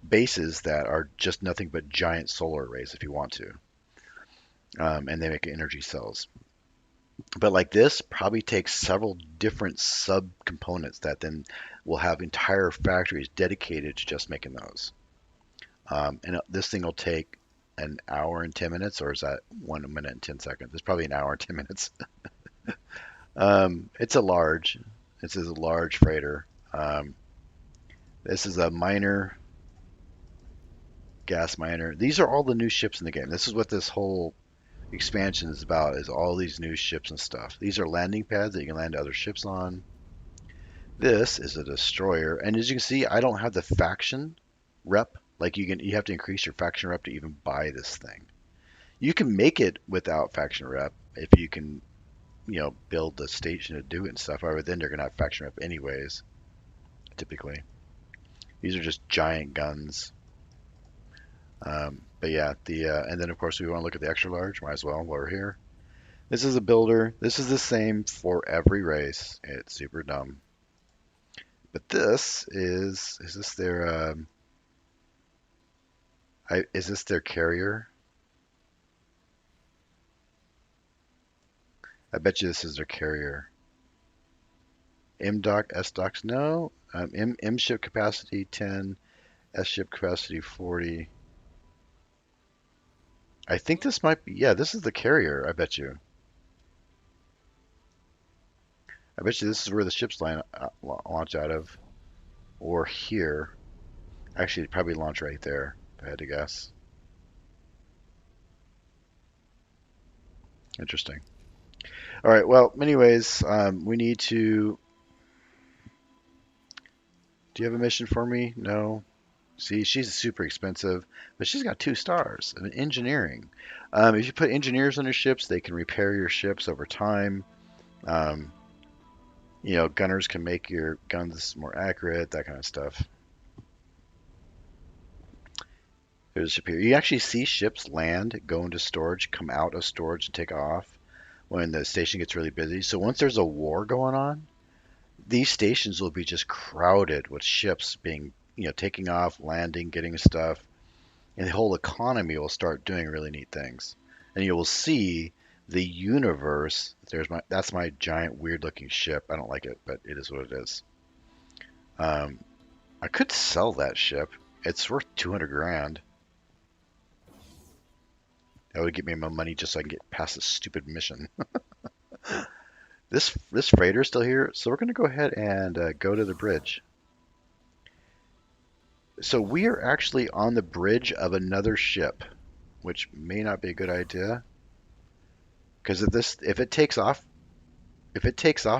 bases that are just nothing but giant solar arrays if you want to, and they make energy cells. But like this, probably takes several different sub components that then will have entire factories dedicated to just making those. And this thing will take an hour and 10 minutes, or is that 1 minute and 10 seconds? It's probably an hour and 10 minutes. It's a large, this is a large freighter. Um, this is a miner, gas miner. These are all the new ships in the game. This is what this whole expansion is about, is all these new ships and stuff. These are landing pads that you can land other ships on. This is a destroyer, and as you can see, I don't have the faction rep. Like you have to increase your faction rep to even buy this thing. You can make it without faction rep if you can, build the station to do it and stuff. However, then they're gonna have faction rep anyways, typically. These are just giant guns. But yeah, and then of course we want to look at the extra large. Might as well while we're here. This is a builder. This is the same for every race. It's super dumb. But this is this their is this their carrier? I bet you this is their carrier. M dock, S docks, no. M ship capacity 10, S ship capacity 40. I think this might be, yeah, this is the carrier. I bet you. I bet you this is where the ships launch out of, or here. Actually, it'd probably launch right there, if I had to guess. Interesting. All right. Well, anyways, we need to. Do you have a mission for me? No. See, she's super expensive, but she's got 2 stars in engineering. If you put engineers on your ships, they can repair your ships over time. Um, gunners can make your guns more accurate, that kind of stuff. There's a ship here. You actually see ships land, go into storage, come out of storage, and take off when the station gets really busy. So once there's a war going on, these stations will be just crowded with ships being, taking off, landing, getting stuff. and the whole economy will start doing really neat things. And you will see the universe. That's my giant weird looking ship. I don't like it, but it is what it is. Um, I could sell that ship. It's worth 200 grand. That would get me my money just so I can get past this stupid mission. This freighter is still here, so we're going to go ahead and go to the bridge. So we are actually on the bridge of another ship, which may not be a good idea. Because if it takes off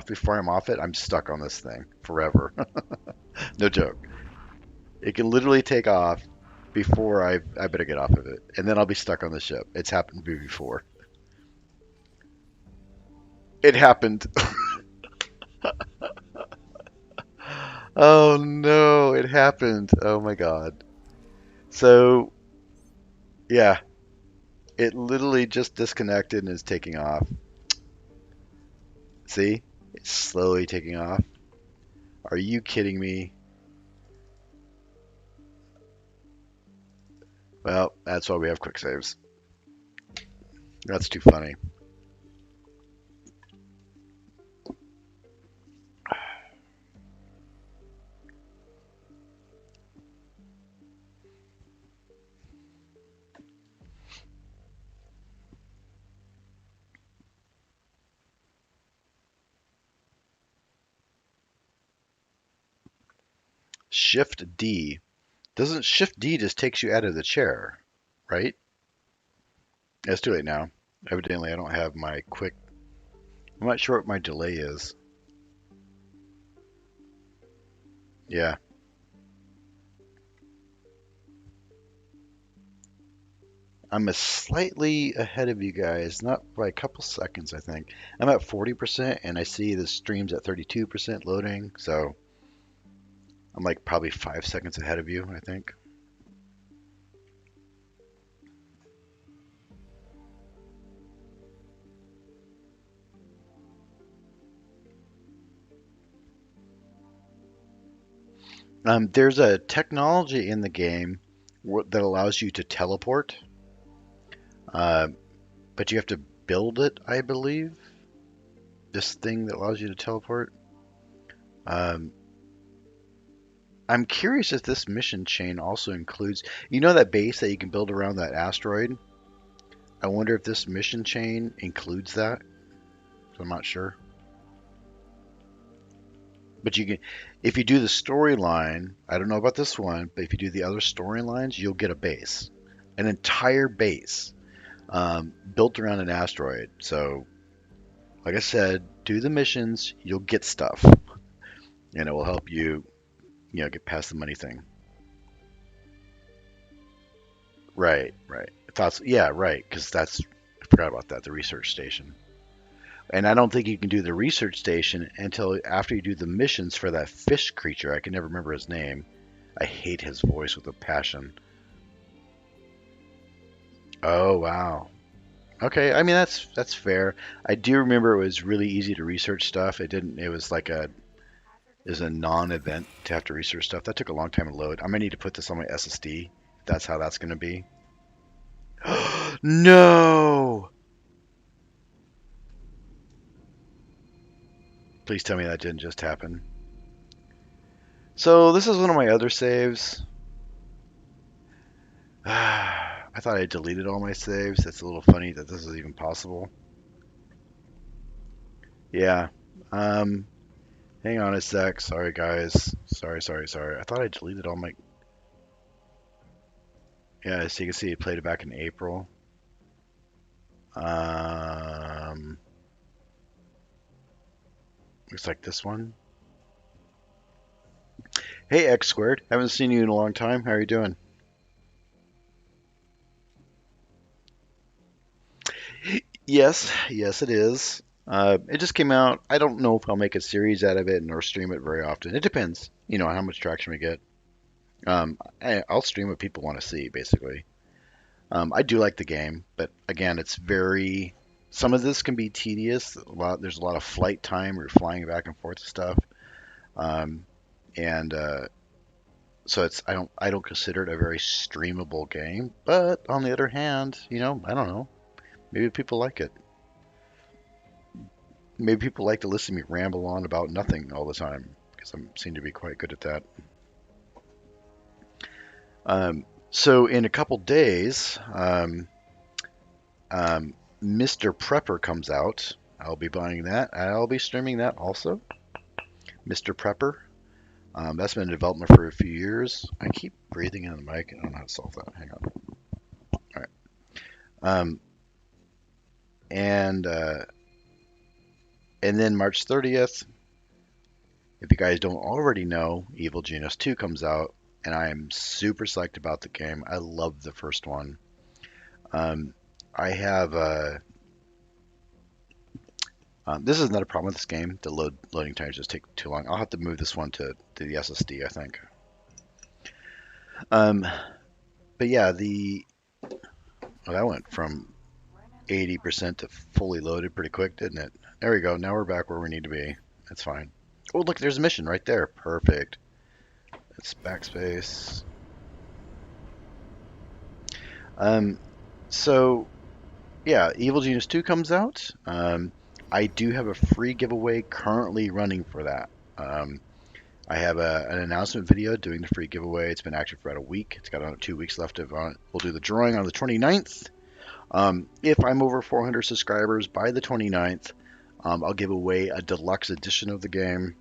before I'm off it, I'm stuck on this thing forever. No joke. It can literally take off before I better get off of it, and then I'll be stuck on the ship. It's happened to me before. It happened. Oh no, it happened. Oh my God. So yeah, it literally just disconnected and is taking off. See? It's slowly taking off. Are you kidding me? Well, that's why we have quick saves. That's too funny. Shift D. Doesn't Shift D just takes you out of the chair, right? It's too late now. Evidently, I don't have my quick. I'm not sure what my delay is. Yeah, I'm a slightly ahead of you guys, not by a couple seconds, I think. I'm at 40%, and I see the stream's at 32% loading, so I'm like probably 5 seconds ahead of you, I think. There's a technology in the game that allows you to teleport, uh, but you have to build it, I believe. This thing that allows you to teleport. Um, I'm curious if this mission chain also includes, that base that you can build around that asteroid? I wonder if this mission chain includes that. I'm not sure. But you can, if you do the storyline, I don't know about this one, but if you do the other storylines, you'll get a base, an entire base built around an asteroid. So, like I said, do the missions, you'll get stuff, and it will help you, get past the money thing. Right, right. Thoughts? Yeah, right. Because I forgot about that. The research station. And I don't think you can do the research station until after you do the missions for that fish creature. I can never remember his name. I hate his voice with a passion. Oh wow. Okay, I mean that's fair. I do remember it was really easy to research stuff. It didn't. It was like a is a non-event to have to research stuff. That took a long time to load. I'm gonna need to put this on my SSD. That's how that's gonna be. No! Please tell me that didn't just happen. So this is one of my other saves. I thought I deleted all my saves. That's a little funny that this is even possible. Yeah. Um, Hang on a sec. Sorry, guys. Sorry, sorry, sorry. I thought I deleted all my. Yeah, so you can see it played it back in April. Um, Looks like this one. Hey, X squared. Haven't seen you in a long time. How are you doing? Yes, yes, it is. It just came out. I don't know if I'll make a series out of it or stream it very often. It depends, how much traction we get. I'll stream what people want to see, basically. I do like the game, but again, it's very. Some of this can be tedious. There's a lot of flight time. We're flying back and forth and stuff. Um, and So I don't consider it a very streamable game. But on the other hand, I don't know. Maybe people like it. Maybe people like to listen to me ramble on about nothing all the time because I seem to be quite good at that. So in a couple days, Mr. Prepper comes out. I'll be buying that. I'll be streaming that also. Mr. Prepper. That's been in development for a few years. I keep breathing in the mic. I don't know how to solve that. Hang on. All right. Um, and uh, and then March 30th, if you guys don't already know, Evil Genius 2 comes out, and I am super psyched about the game. I love the first one. Um, I have this is not a problem with this game. The loading times just take too long. I'll have to move this one to the SSD, I think. Um, but yeah, that went from 80% to fully loaded pretty quick, didn't it? There we go. Now we're back where we need to be. That's fine. Oh, look, there's a mission right there. Perfect. It's backspace. Um, so yeah, Evil Genius 2 comes out. I do have a free giveaway currently running for that. I have an announcement video doing the free giveaway. It's been active for about a week. It's got another 2 weeks left of on. We'll do the drawing on the 29th. If I'm over 400 subscribers by the 29th, I'll give away a deluxe edition of the game.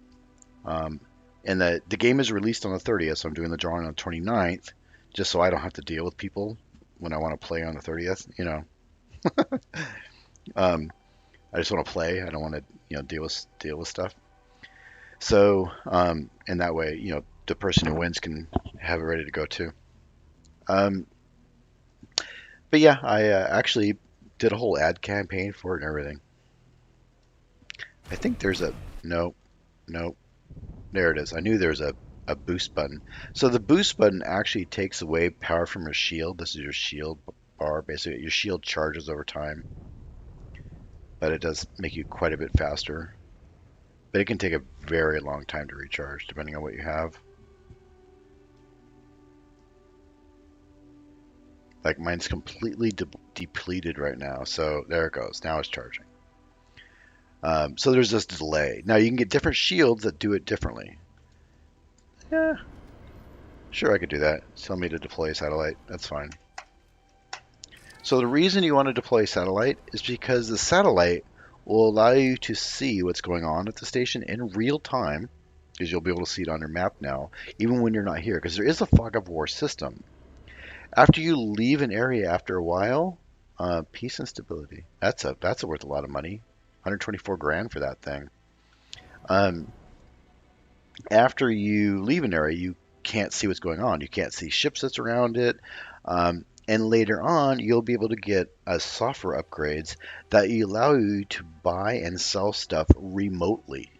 And the game is released on the 30th, so I'm doing the drawing on the 29th, just so I don't have to deal with people when I want to play on the 30th. Um, I just want to play. I don't want to, deal with stuff. So, and that way, the person who wins can have it ready to go too. Um, but yeah, I actually did a whole ad campaign for it and everything. I think there's a no, no, there it is. I knew there was a boost button. So the boost button actually takes away power from your shield. This is your shield bar. Basically, your shield charges over time, but it does make you quite a bit faster. But it can take a very long time to recharge, depending on what you have. Like mine's completely depleted right now. So there it goes. Now it's charging. So there's this delay. Now you can get different shields that do it differently. Yeah, sure I could do that. Tell me to deploy a satellite. That's fine. So the reason you want to deploy satellite is because the satellite will allow you to see what's going on at the station in real time, because you'll be able to see it on your map now, even when you're not here, because there is a fog of war system. After you leave an area after a while, peace and stability. That's worth a lot of money. 124 grand for that thing. Um, After you leave an area, you can't see what's going on. You can't see ships that's around it. And later on, you'll be able to get software upgrades that allow you to buy and sell stuff remotely.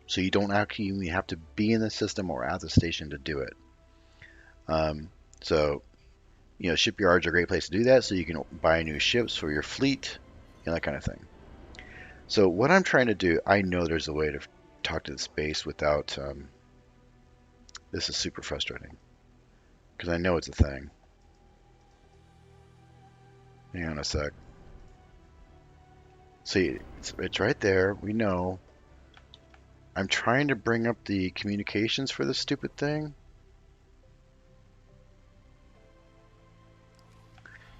So you don't actually even have to be in the system or at the station to do it. Um, so, shipyards are a great place to do that. So you can buy new ships for your fleet, that kind of thing. So what I'm trying to do, I know there's a way to talk to the space without. This is super frustrating because I know it's a thing. Hang on a sec. See, it's right there. We know. I'm trying to bring up the communications for this stupid thing.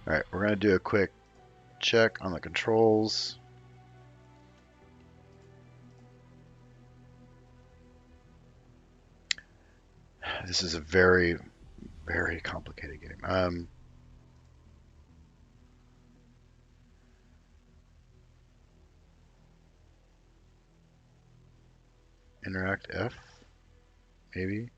All right, we're going to do a quick check on the controls. This is a very, very complicated game. Interact F, maybe.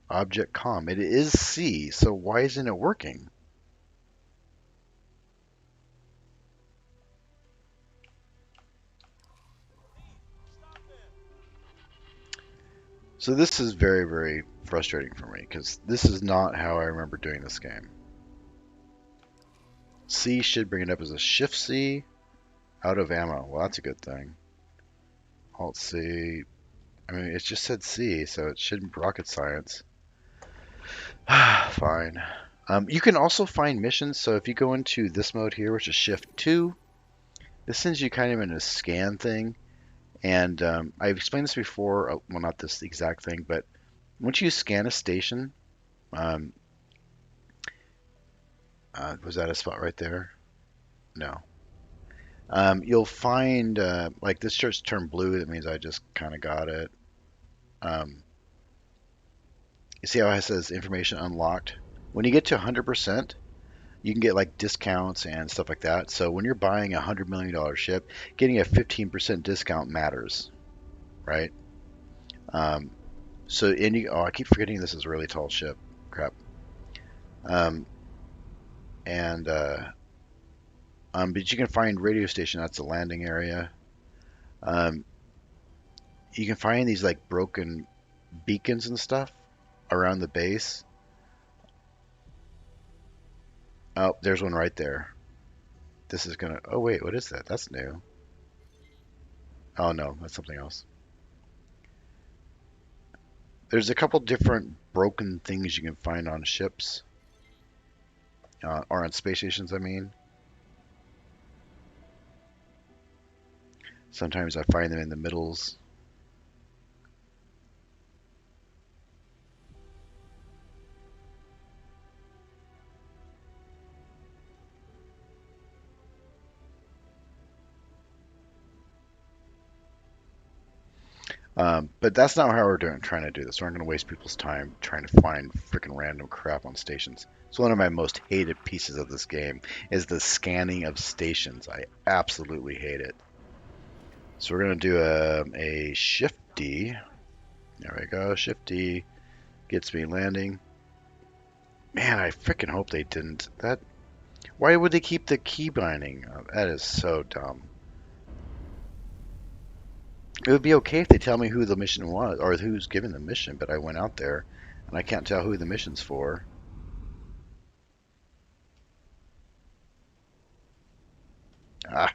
Object com. It is C, so why isn't it working? So this is very, very frustrating for me because this is not how I remember doing this game. C should bring it up as a Shift C, out of ammo. Well, that's a good thing. Alt C, I mean, it just said C, so it shouldn't be rocket science. Fine. You can also find missions. So if you go into this mode here, which is Shift 2, this sends you kind of in a scan thing. And I've explained this before. Well, not this exact thing, but once you scan a station, um, was that a spot right there? No. You'll find like this shirt's turned blue. That means I just kind of got it. Um, you see how it says information unlocked? When you get to 100%, you can get like discounts and stuff like that. So when you're buying a $100 million ship, getting a 15% discount matters, right? Um, so oh, I keep forgetting this is a really tall ship. Crap. Um, and but you can find radio station. That's the landing area. Um, you can find these like broken beacons and stuff around the base. Oh, there's one right there. This is gonna. Oh wait, what is that? That's new. Oh no, that's something else. There's a couple different broken things you can find on ships, or on space stations, I mean. Sometimes I find them in the middles. But that's not how we're trying to do this. We're not going to waste people's time trying to find freaking random crap on stations. So one of my most hated pieces of this game is the scanning of stations. I absolutely hate it. So we're going to do a Shift D. There we go. Shift D gets me landing. Man, I freaking hope they didn't. Why would they keep the key binding? That is so dumb. It would be okay if they tell me who the mission was or who's giving the mission, but I went out there and I can't tell who the mission's for. Ah,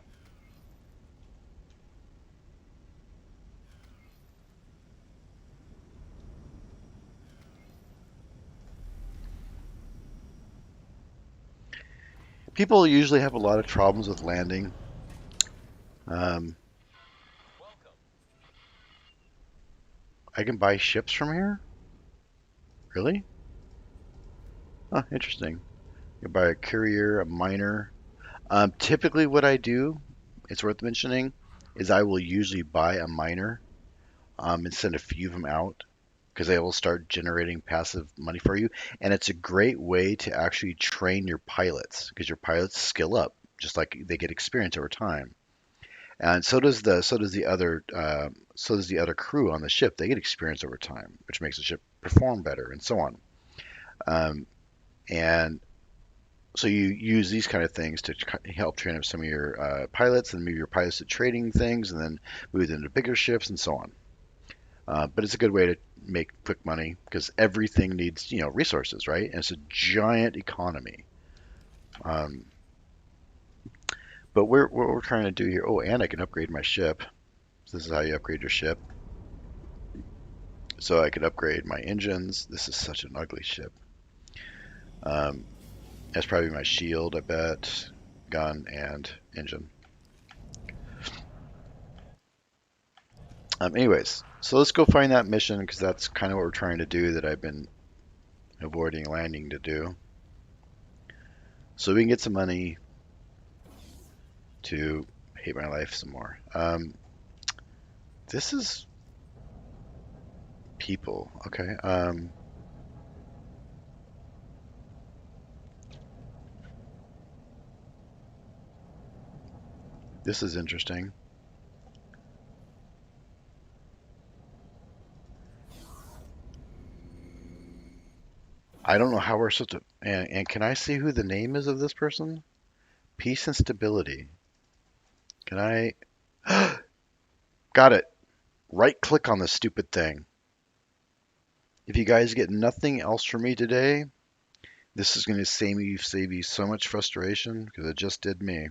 people usually have a lot of problems with landing. Um, I can buy ships from here? Really? Huh, interesting. You can buy a courier, a miner. Typically, what I do, it's worth mentioning, is I will usually buy a miner and send a few of them out because they will start generating passive money for you. And it's a great way to actually train your pilots because your pilots skill up just like they get experience over time. And so does the other crew on the ship. They get experience over time, which makes the ship perform better, and so on. Um, and so you use these kind of things to help train up some of your pilots, and move your pilots to trading things, and then move them to bigger ships, and so on. But it's a good way to make quick money because everything needs, resources, right? And it's a giant economy. Um, but what we're trying to do here. Oh, and I can upgrade my ship. So this is how you upgrade your ship. So I could upgrade my engines. This is such an ugly ship. Um, that's probably my shield, I bet, gun, and engine. Anyways, so let's go find that mission because that's kind of what we're trying to do that I've been avoiding landing to do. So we can get some money to hate my life some more. This is people. Okay. This is interesting. I don't know how we're supposed to. And can I see who the name is of this person? Peace and stability. Can I? Got it. Right click on the stupid thing. If you guys get nothing else from me today, this is going to save you so much frustration because it just did me.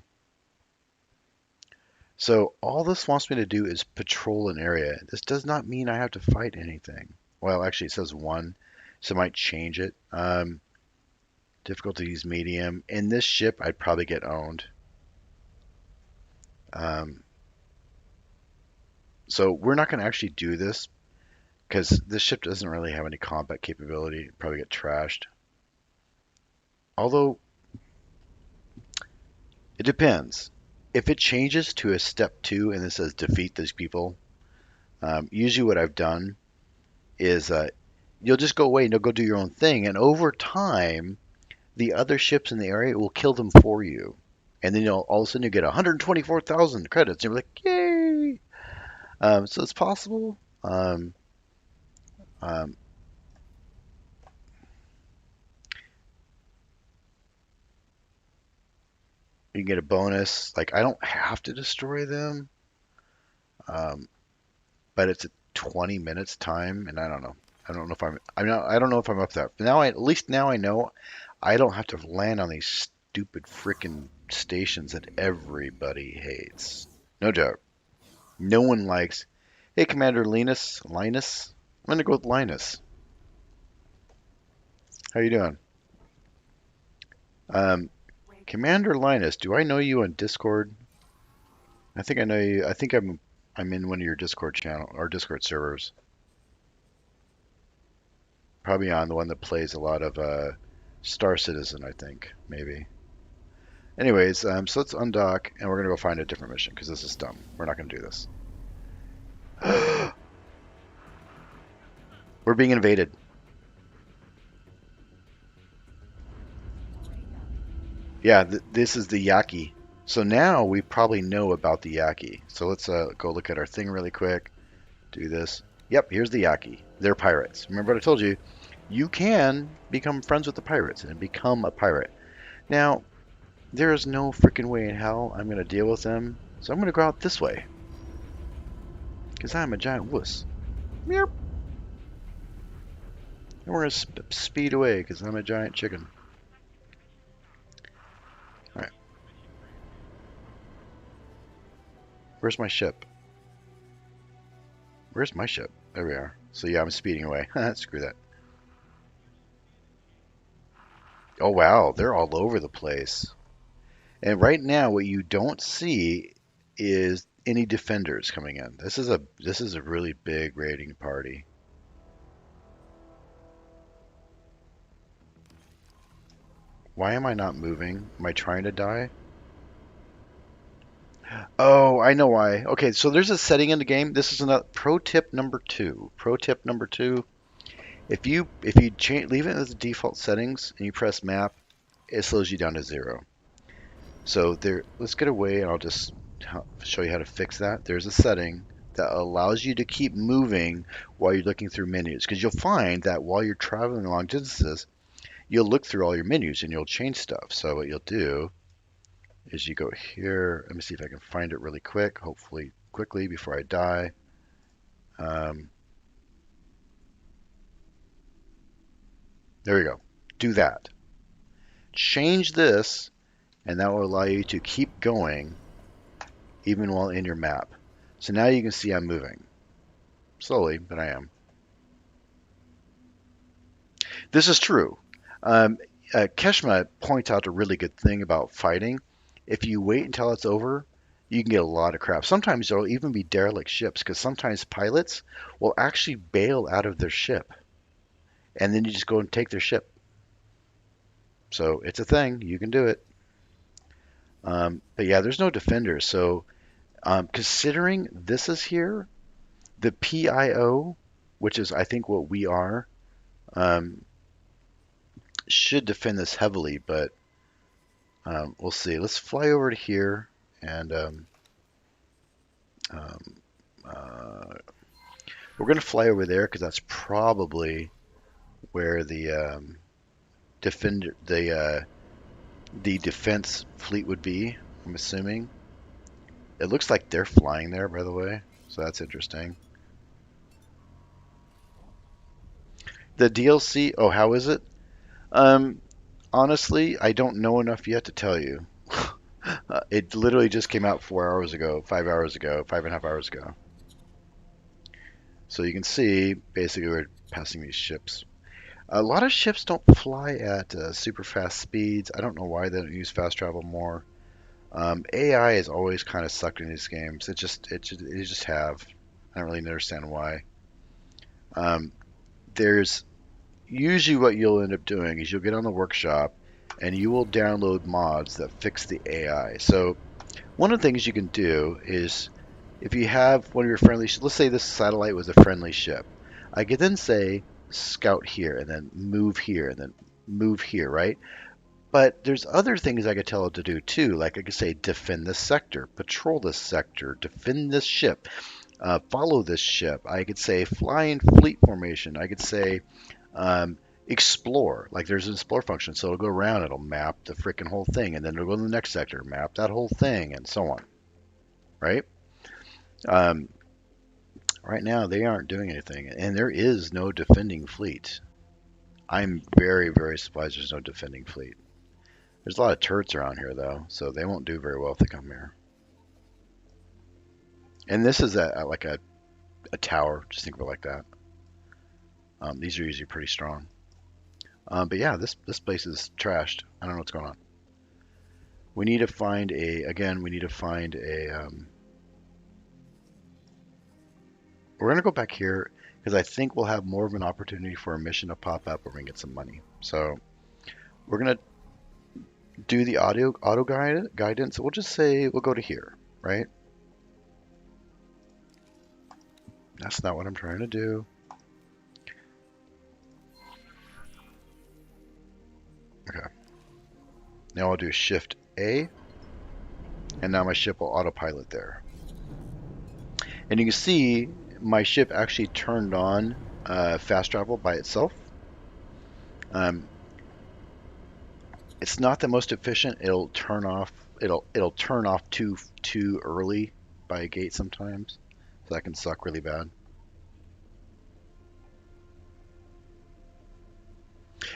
So all this wants me to do is patrol an area. This does not mean I have to fight anything. Well, actually, it says one, so I might change it. Difficulties medium. In this ship, I'd probably get owned. Um, so we're not going to actually do this because this ship doesn't really have any combat capability. It'd probably get trashed. Although it depends. If it changes to a step 2 and it says defeat these people, usually what I've done is you'll just go away and you'll go do your own thing, and over time, the other ships in the area will kill them for you, and then you'll all of a sudden you get 124,000 credits. And you're like, yay! So it's possible. Um, you can get a bonus. Like I don't have to destroy them, um, but it's at 20 minutes time, and I don't know. I don't know if I'm not. I don't know if I'm up there. Now at least now I know I don't have to land on these stupid freaking stations that everybody hates. No joke. No one likes. Hey, Commander Linus. Linus. I'm gonna go with Linus. How you doing? Um, Commander Linus. Do I know you on Discord? I think I know you. I think I'm in one of your Discord channel or Discord servers. Probably on the one that plays a lot of Star Citizen. I think maybe. Anyways, so let's undock and we're gonna go find a different mission because this is dumb. We're not gonna do this. We're being invaded. Yeah, this is the Yaki. So now we probably know about the Yaki. So let's go look at our thing really quick. Do this. Yep, here's the Yaki. They're pirates. Remember what I told you? You can become friends with the pirates and become a pirate. Now, there is no freaking way in hell I'm going to deal with them. So I'm going to go out this way. Because I'm a giant wuss. Meow. And we're going to speed away because I'm a giant chicken. Alright. Where's my ship? Where's my ship? There we are. So yeah, I'm speeding away. Screw that. Oh wow, they're all over the place. And right now, what you don't see is any defenders coming in. This is a really big raiding party. Why am I not moving? Am I trying to die? Oh, I know why. Okay, so there's a setting in the game. This is another pro tip number two. Pro tip number two. If you change leave it as the default settings and you press map, it slows you down to 0. So there, let's get away and I'll just show you how to fix that. There's a setting that allows you to keep moving while you're looking through menus. Because you'll find that while you're traveling long distances, you'll look through all your menus and you'll change stuff. So what you'll do is you go here. Let me see if I can find it really quick, hopefully quickly before I die. There we go. Do that. Change this, and that will allow you to keep going even while in your map. So now you can see I'm moving. Slowly, but I am. This is true. Keshma points out a really good thing about fighting. If you wait until it's over, you can get a lot of crap. Sometimes there'll even be derelict ships because sometimes pilots will actually bail out of their ship. And then you just go and take their ship. So it's a thing. You can do it. But yeah, there's no defenders. So considering this is here, the PIO, which is I think what we are, um, should defend this heavily, but we'll see. Let's fly over to here and um, uh, we're going to fly over there because that's probably where the defender the defense fleet would be. I'm assuming. It looks like they're flying there, by the way, so that's interesting. The DLC. Oh, how is it? Um, Honestly, I don't know enough yet to tell you. It literally just came out 4 hours ago, 5 hours ago, 5.5 hours ago. So you can see, basically, we're passing these ships. A lot of ships don't fly at super fast speeds. I don't know why they don't use fast travel more. AI is always kind of sucked in these games. It just have. I don't really understand why. Um, there's usually what you'll end up doing is you'll get on the workshop and you will download mods that fix the AI. So one of the things you can do is if you have one of your friendly, let's say this satellite was a friendly ship, I could then say scout here and then move here and then move here, right? But there's other things I could tell it to do too. Like I could say defend this sector, patrol this sector, defend this ship, follow this ship. I could say fly in fleet formation. I could say explore. Like there's an explore function, so it'll go around, it'll map the freaking whole thing, and then it'll go to the next sector, map that whole thing, and so on. Right? Um, right now they aren't doing anything, and there is no defending fleet. I'm very, very surprised there's no defending fleet. There's a lot of turrets around here though, so they won't do very well if they come here. And this is like a tower. Just think of it like that. These are usually pretty strong. But yeah, this place is trashed. I don't know what's going on. We need to find a, again, we need to find a, we're going to go back here because I think we'll have more of an opportunity for a mission to pop up where we can get some money. So we're going to do the auto guidance. We'll just say we'll go to here, right? That's not what I'm trying to do. Okay. Now I'll do Shift A, and now my ship will autopilot there. And you can see my ship actually turned on fast travel by itself. It's not the most efficient. It'll turn off. It'll turn off too early by a gate sometimes, so that can suck really bad.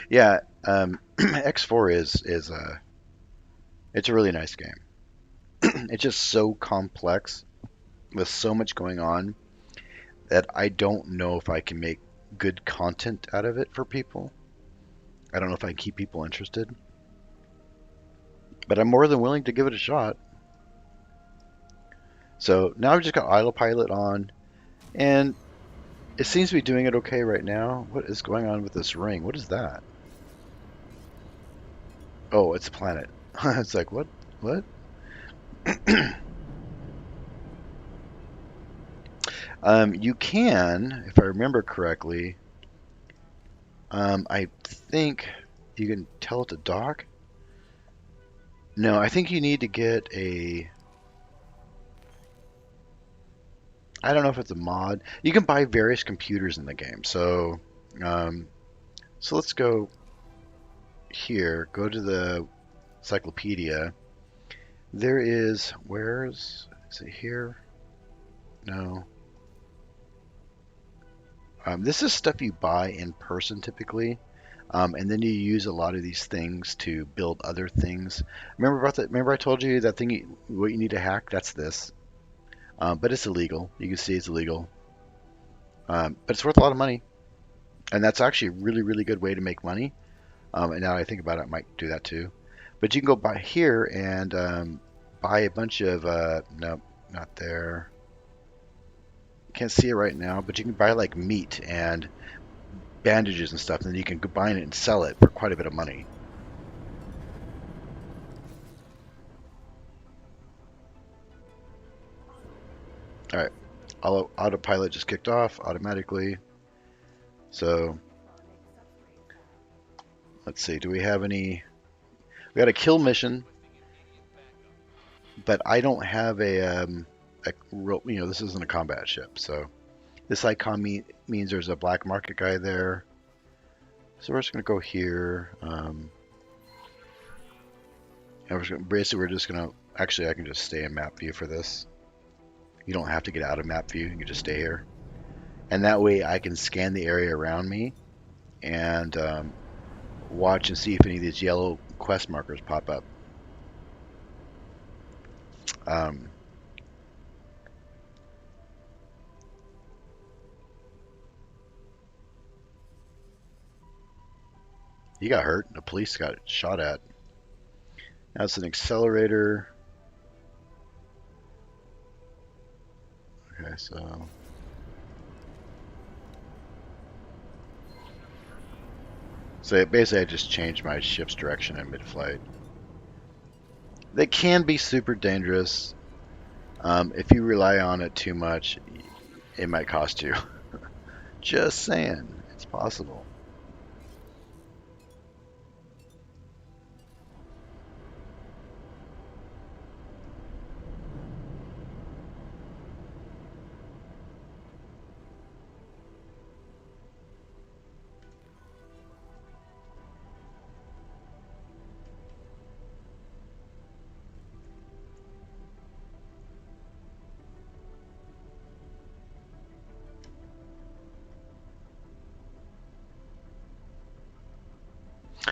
Yeah, X4 is it's a really nice game. It's just so complex with so much going on that I don't know if I can make good content out of it for people. I don't know if I can keep people interested, but I'm more than willing to give it a shot. So now I've just got autopilot on, and it seems to be doing it okay right now. What is going on with this ring? What is that? Oh, it's a planet. It's like, what? What? You can, if I remember correctly, I think you can tell it to dock. No, I think you need to get a, I don't know if it's a mod. You can buy various computers in the game. So, so let's go here. Go to the encyclopedia. There is, is it here? No. This is stuff you buy in person typically, and then you use a lot of these things to build other things. Remember about that? Remember I told you that thing, what you need to hack? That's this. But it's illegal. You can see it's illegal. But it's worth a lot of money, and that's actually a really, really good way to make money. And now I think about it, I might do that too. But you can go buy here and buy a bunch of, nope, not there. Can't see it right now, but you can buy like meat and bandages and stuff, and then you can combine it and sell it for quite a bit of money. All right, autopilot just kicked off automatically. So let's see, do we have any? We got a kill mission, but I don't have a real, this isn't a combat ship, so this icon means there's a black market guy there. So we're just gonna go here. And we're just gonna, actually I can just stay in map view for this. You don't have to get out of map view, you can just stay here. And that way I can scan the area around me and watch and see if any of these yellow quest markers pop up. Um, he got hurt. The police got shot at. That's an accelerator. Okay, so basically I just changed my ship's direction in mid-flight. They can be super dangerous. If you rely on it too much, it might cost you. Just saying, it's possible.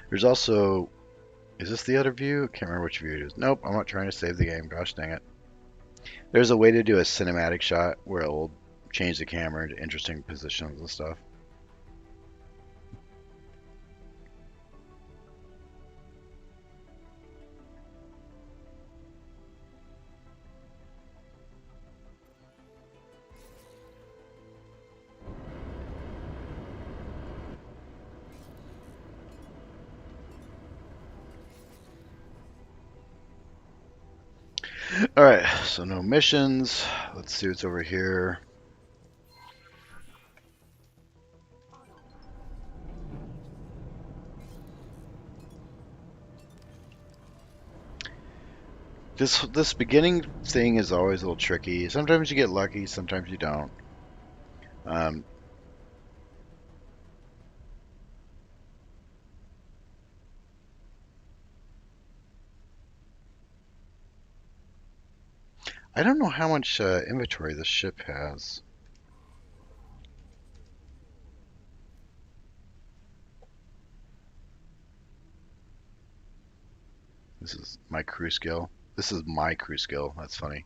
There's also, is this the other view? I can't remember which view it is. Nope, I'm not trying to save the game. Gosh dang it. There's a way to do a cinematic shot where it will change the camera to interesting positions and stuff. All right, so no missions. Let's see what's over here. This beginning thing is always a little tricky. Sometimes you get lucky, sometimes you don't. Um, I don't know how much inventory this ship has. This is my crew skill. This is my crew skill. That's funny.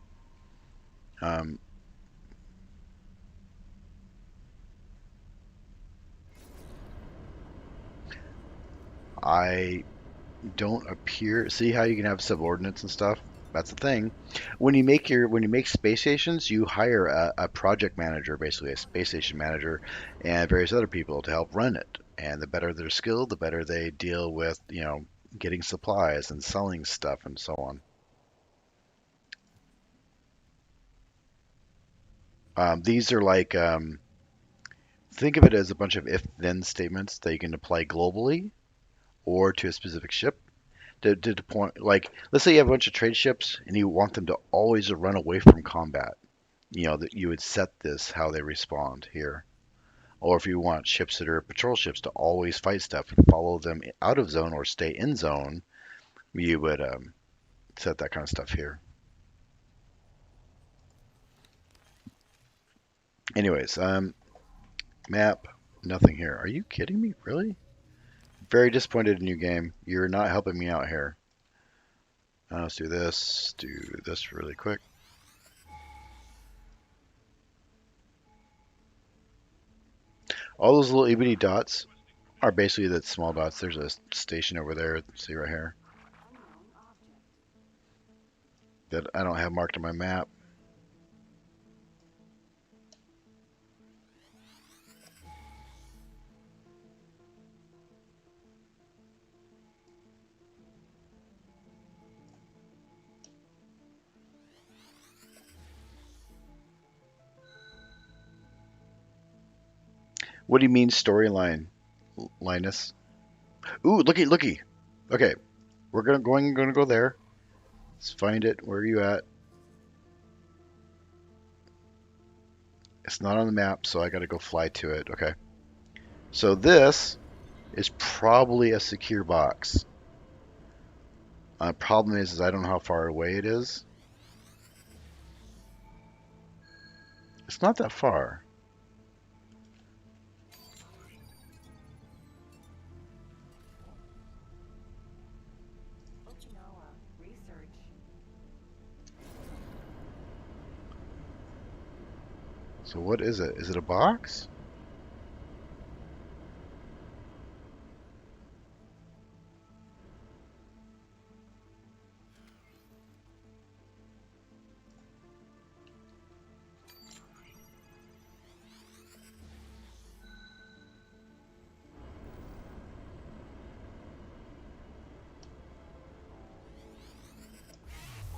Um, I don't appear. See how you can have subordinates and stuff? That's the thing. When you make space stations, you hire a project manager, basically a space station manager, and various other people to help run it. And the better their skill, the better they deal with, getting supplies and selling stuff and so on. These are like think of it as a bunch of if-then statements that you can apply globally or to a specific ship. To the point, like, let's say you have a bunch of trade ships and you want them to always run away from combat. That you would set this how they respond here. Or if you want ships that are patrol ships to always fight stuff and follow them out of zone or stay in zone, you would set that kind of stuff here. Anyways, map, nothing here. Are you kidding me? Really? Very disappointed in you, game. You're not helping me out here. Let's do this. Do this really quick. All those little itty bitty dots are basically the small dots. There's a station over there. See right here that I don't have marked on my map. What do you mean storyline, Linus? Ooh, looky. Okay, we're gonna go there. Let's find it. Where are you at? It's not on the map, so I gotta go fly to it. Okay. So this is probably a secure box. Problem is I don't know how far away it is. It's not that far. So what is it? Is it a box?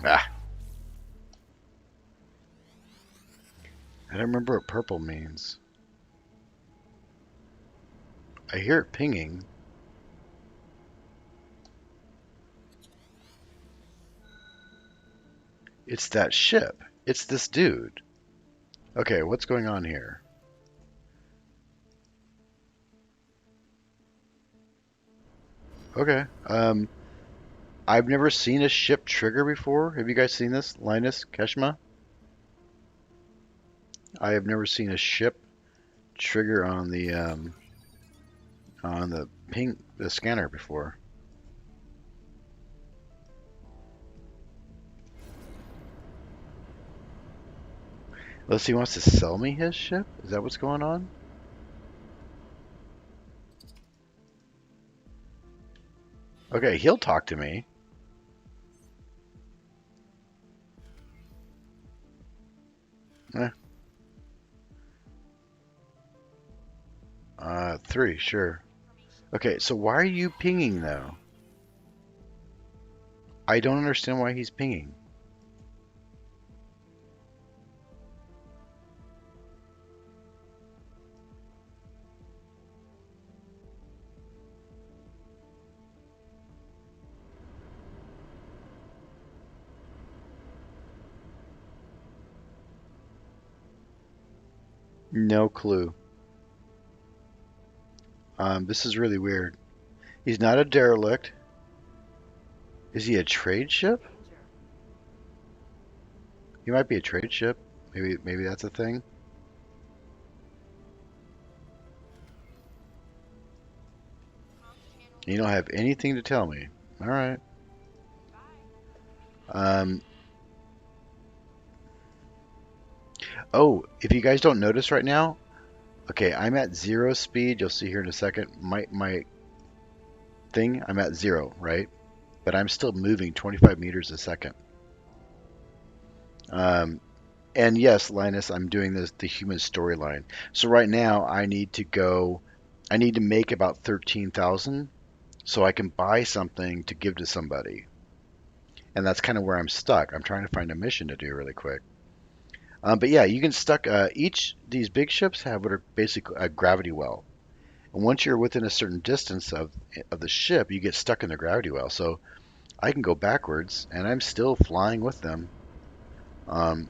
Ah, I don't remember what purple means. I hear it pinging. It's that ship. It's this dude. Okay, what's going on here? Okay. I've never seen a ship trigger before. Have you guys seen this, Linus, Keshma? I have never seen a ship trigger on the scanner before. Unless he wants to sell me his ship? Is that what's going on? Okay, he'll talk to me. Eh, 3, sure. Okay, so why are you pinging though? I don't understand why he's pinging. No clue. This is really weird. He's not a derelict. Is he a trade ship? He might be a trade ship. Maybe that's a thing. You don't have anything to tell me. All right. Um, oh, if you guys don't notice right now, okay, I'm at 0 speed. You'll see here in a second. My thing, I'm at 0, right? But I'm still moving 25 meters a second. Um, and yes, Linus, I'm doing the human storyline. So right now, I need to make about 13,000 so I can buy something to give to somebody. And that's kind of where I'm stuck. I'm trying to find a mission to do really quick. But yeah, you can stuck. Each these big ships have what are basically a gravity well, and once you're within a certain distance of the ship, you get stuck in the gravity well. So I can go backwards, and I'm still flying with them. Um,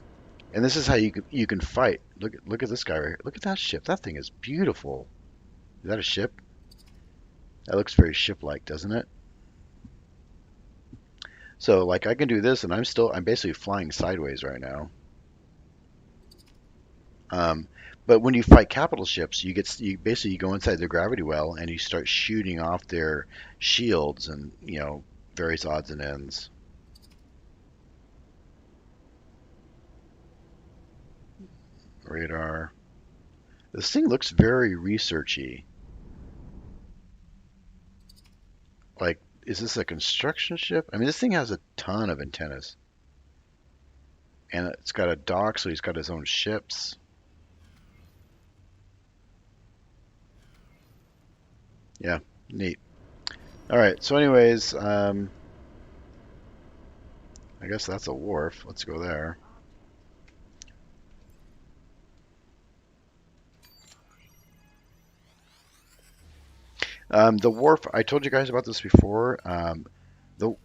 and this is how you can fight. Look at this guy right here. Look at that ship. That thing is beautiful. Is that a ship? That looks very ship-like, doesn't it? So like I can do this, and I'm basically flying sideways right now. Um, but when you fight capital ships, you basically you go inside the gravity well and you start shooting off their shields and various odds and ends. Radar. This thing looks very researchy. Like, is this a construction ship? I mean, this thing has a ton of antennas, and it's got a dock, so he's got his own ships. Yeah, neat. All right. So, anyways, I guess that's a wharf. Let's go there. The wharf, I told you guys about this before. The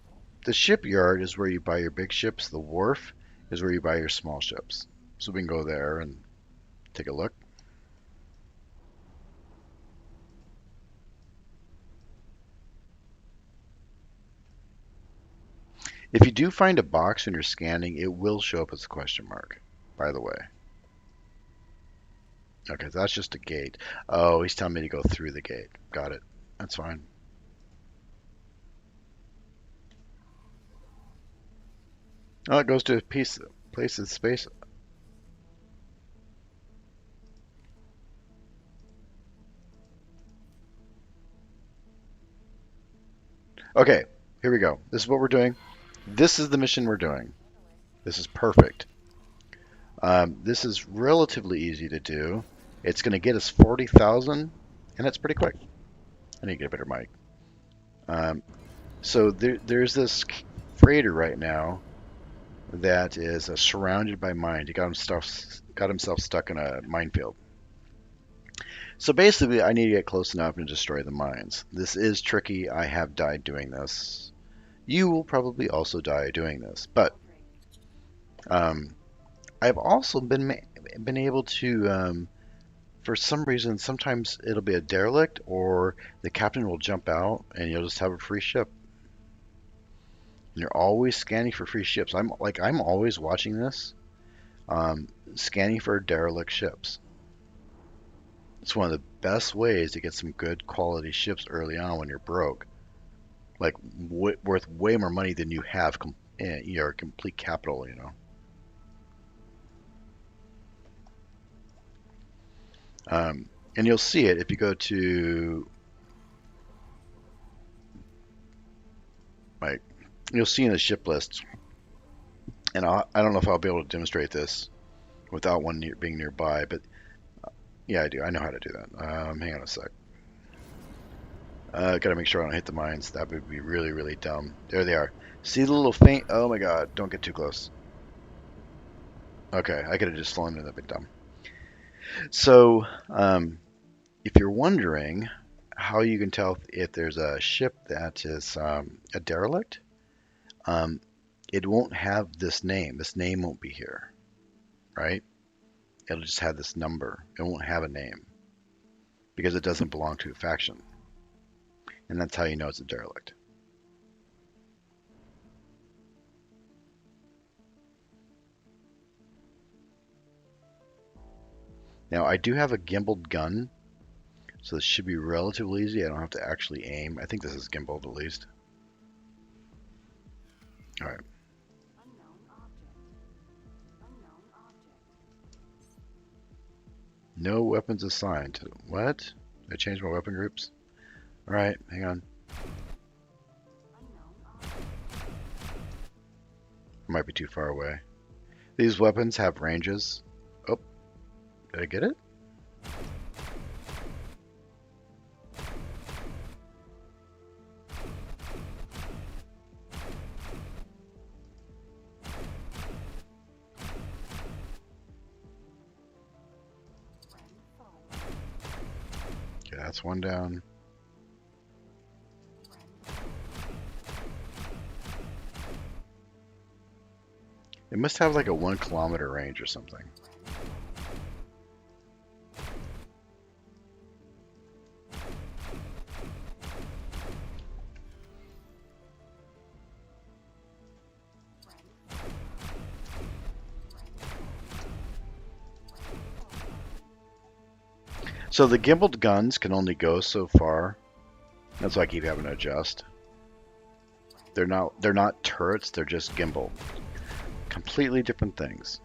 the shipyard is where you buy your big ships. The wharf is where you buy your small ships. So we can go there and take a look. If you do find a box when you're scanning, it will show up as a question mark, by the way. Okay, that's just a gate. Oh, he's telling me to go through the gate. Got it. That's fine. Oh, it goes to a place of space. Okay, here we go. This is what we're doing. This is the mission we're doing. This is perfect. This is relatively easy to do. It's going to get us 40,000, and it's pretty quick. I need to get a better mic. Um, so there's this freighter right now that is surrounded by mines. He got himself stuck in a minefield. So basically, I need to get close enough and destroy the mines. This is tricky. I have died doing this. You will probably also die doing this, but um, I've also been able to, for some reason, sometimes it'll be a derelict or the captain will jump out and you'll just have a free ship. And you're always scanning for free ships. I'm always watching this, scanning for derelict ships. It's one of the best ways to get some good quality ships early on when you're broke, like worth way more money than you have your complete capital. And you'll see it if you go to like you'll see in the ship list. And I don't know if I'll be able to demonstrate this without one being nearby, but yeah, I do. I know how to do that. Hang on a sec. Gotta make sure I don't hit the mines. That would be really, really dumb. There they are. See the little faint? Oh my god, don't get too close. Okay, I could have just flown into that, bit dumb. So, if you're wondering how you can tell if there's a ship that is a derelict, um, it won't have this name. This name won't be here, right? It'll just have this number. It won't have a name because it doesn't belong to a faction. And that's how you know it's a derelict. Now, I do have a gimbaled gun, so this should be relatively easy. I don't have to actually aim. I think this is gimbaled at least. All right. No weapons assigned. What? I changed my weapon groups? All right, hang on. Might be too far away. These weapons have ranges. Oh, did I get it? Okay, that's one down. It must have like a 1 kilometer range or something. So the gimbaled guns can only go so far. That's why I keep having to adjust. They're not turrets, they're just gimbal. Completely different things.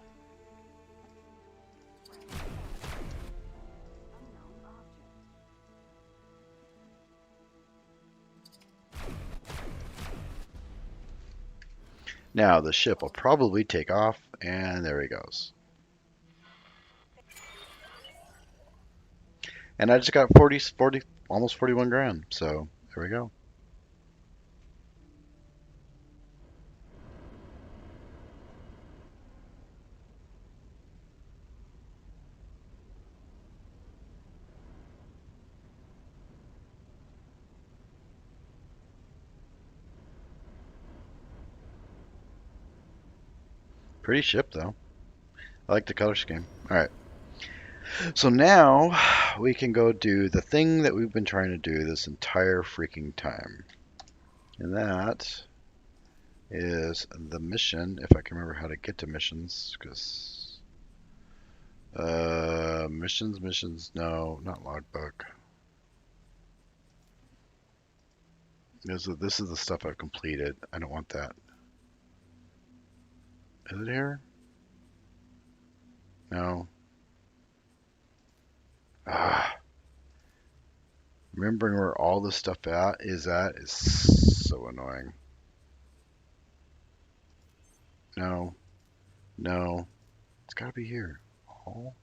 Now the ship will probably take off, and there he goes. And I just got 40, almost 41 grand. So there we go. Pretty ship though. I like the color scheme. All right. So now we can go do the thing that we've been trying to do this entire freaking time. And that is the mission, if I can remember how to get to missions, because missions, no, not logbook. This is the stuff I've completed. I don't want that. Is it here? No. Ah, Remembering where all this stuff is so annoying. No, no, it's gotta be here. Oh,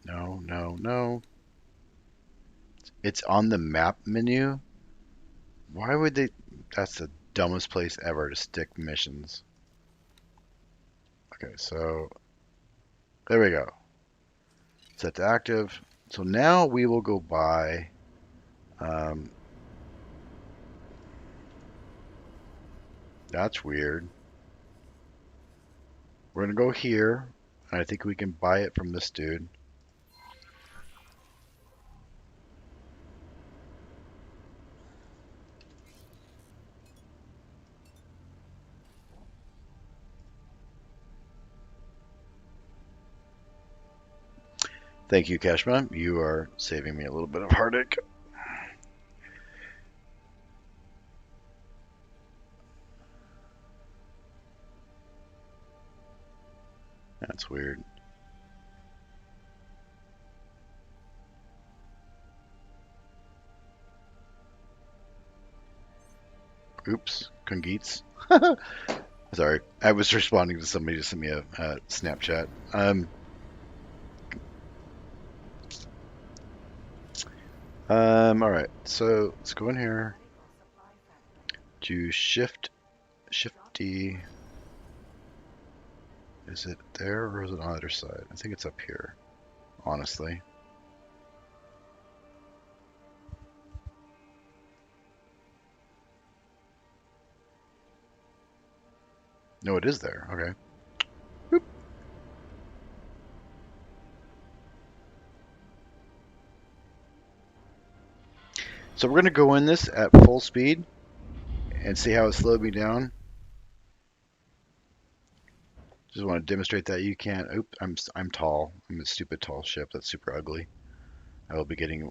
no, no, no. It's on the map menu. Why would they? That's the dumbest place ever to stick missions. Okay, so there we go. Set to active. So now we will go by. Um, that's weird. We're gonna go here. And I think we can buy it from this dude. Thank you, Cashman. You are saving me a little bit of heartache. That's weird. Oops, Kungeets. Sorry, I was responding to somebody who sent me a Snapchat. All right, so let's go in here. Do Shift D. Is it there or is it on the other side? I think it's up here, honestly. No, it is there. Okay. Boop. So we're gonna go in this at full speed and see how it slowed me down. Just want to demonstrate that you can't. Oops, I'm tall. I'm a stupid tall ship that's super ugly. I will be getting.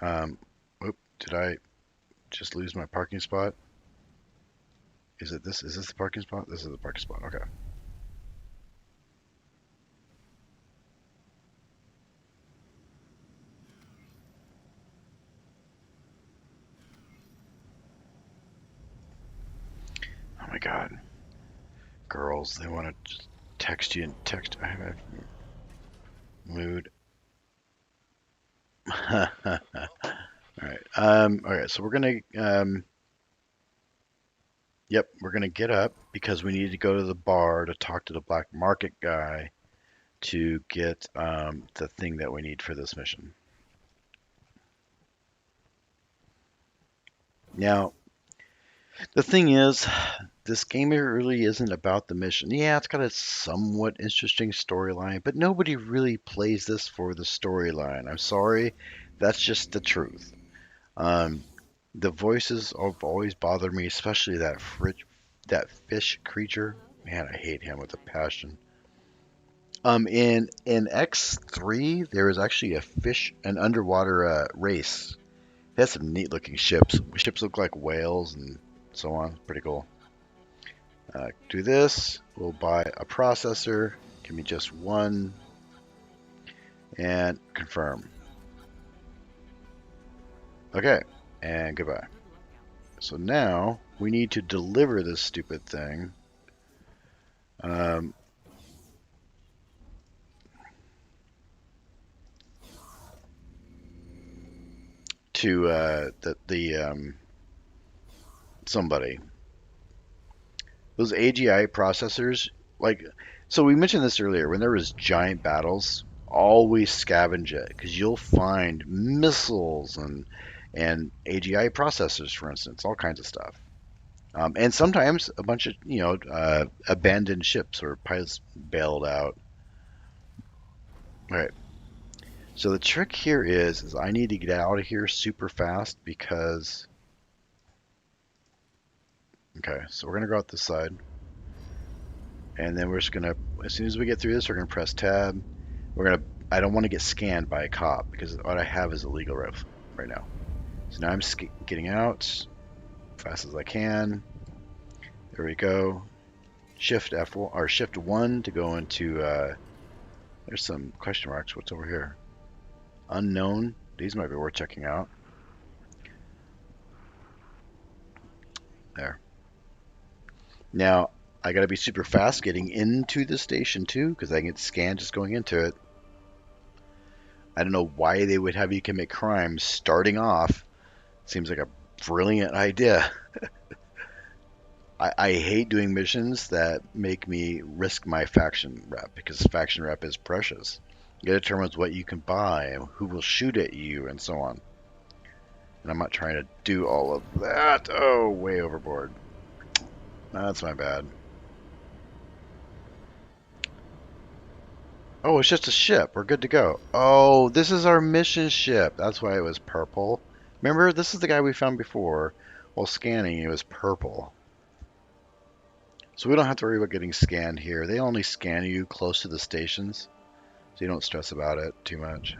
Um, Oop, did I just lose my parking spot? Is it this? Is this the parking spot? This is the parking spot. Okay. Oh my God. Girls, they want to just text you and text. I have mood. All right. Okay. So we're gonna. Yep. We're gonna get up because we need to go to the bar to talk to the black market guy to get the thing that we need for this mission. Now, the thing is, this game really isn't about the mission. Yeah, it's got a somewhat interesting storyline, but nobody really plays this for the storyline. I'm sorry, that's just the truth. Um, the voices have always bothered me, especially that fish creature. Man, I hate him with a passion. In X3, there is actually an underwater race. It has some neat looking ships. Ships look like whales and so on. Pretty cool. Do this. We'll buy a processor. Give me just one. And confirm. Okay. And goodbye. So now we need to deliver this stupid thing. Um, to somebody. Those AGI processors, like, so we mentioned this earlier. When there was giant battles, always scavenge it because you'll find missiles and AGI processors, for instance, all kinds of stuff. And sometimes a bunch of abandoned ships or pilots bailed out. All right. So the trick here is I need to get out of here super fast because. Okay, so we're gonna go out this side. And then we're just gonna, as soon as we get through this, we're gonna press tab. I don't want to get scanned by a cop because what I have is illegal right now. So now I'm getting out fast as I can. There we go. Shift F1 or Shift 1 to go into There's some question marks. What's over here? Unknown. These might be worth checking out. There. Now, I gotta be super fast getting into the station too, because I can get scanned just going into it. I don't know why they would have you commit crimes starting off. Seems like a brilliant idea. I hate doing missions that make me risk my faction rep, because faction rep is precious. It determines what you can buy and who will shoot at you and so on. And I'm not trying to do all of that. Oh, way overboard. That's my bad. Oh, it's just a ship. We're good to go. Oh, this is our mission ship. That's why it was purple. Remember, this is the guy we found before. While scanning, it was purple. So we don't have to worry about getting scanned here. They only scan you close to the stations, so you don't stress about it too much.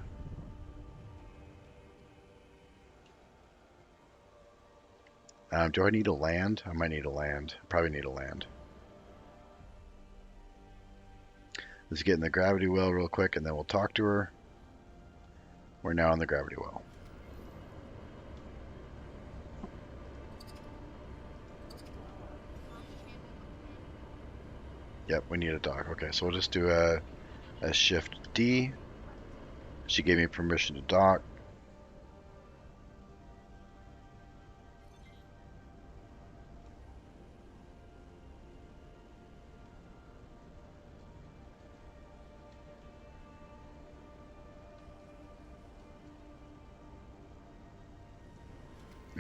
Do I need to land? I might need to land. Probably need to land. Let's get in the gravity well real quick, and then we'll talk to her. We're now in the gravity well. Yep, we need a dock. Okay, so we'll just do a shift D. She gave me permission to dock.